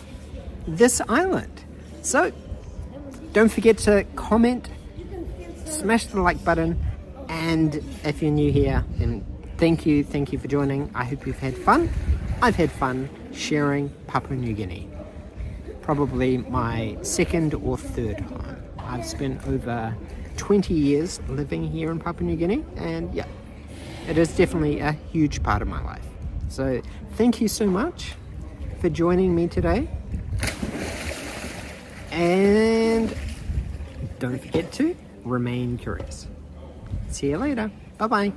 this island. So don't forget to comment, smash the like button, and if you're new here, then thank you for joining. I hope you've had fun. I've had fun sharing Papua New Guinea. Probably my second or third home. I've spent over 20 years living here in Papua New Guinea, and yeah, it is definitely a huge part of my life. So thank you so much for joining me today, and don't forget to remain curious. See you later. Bye bye.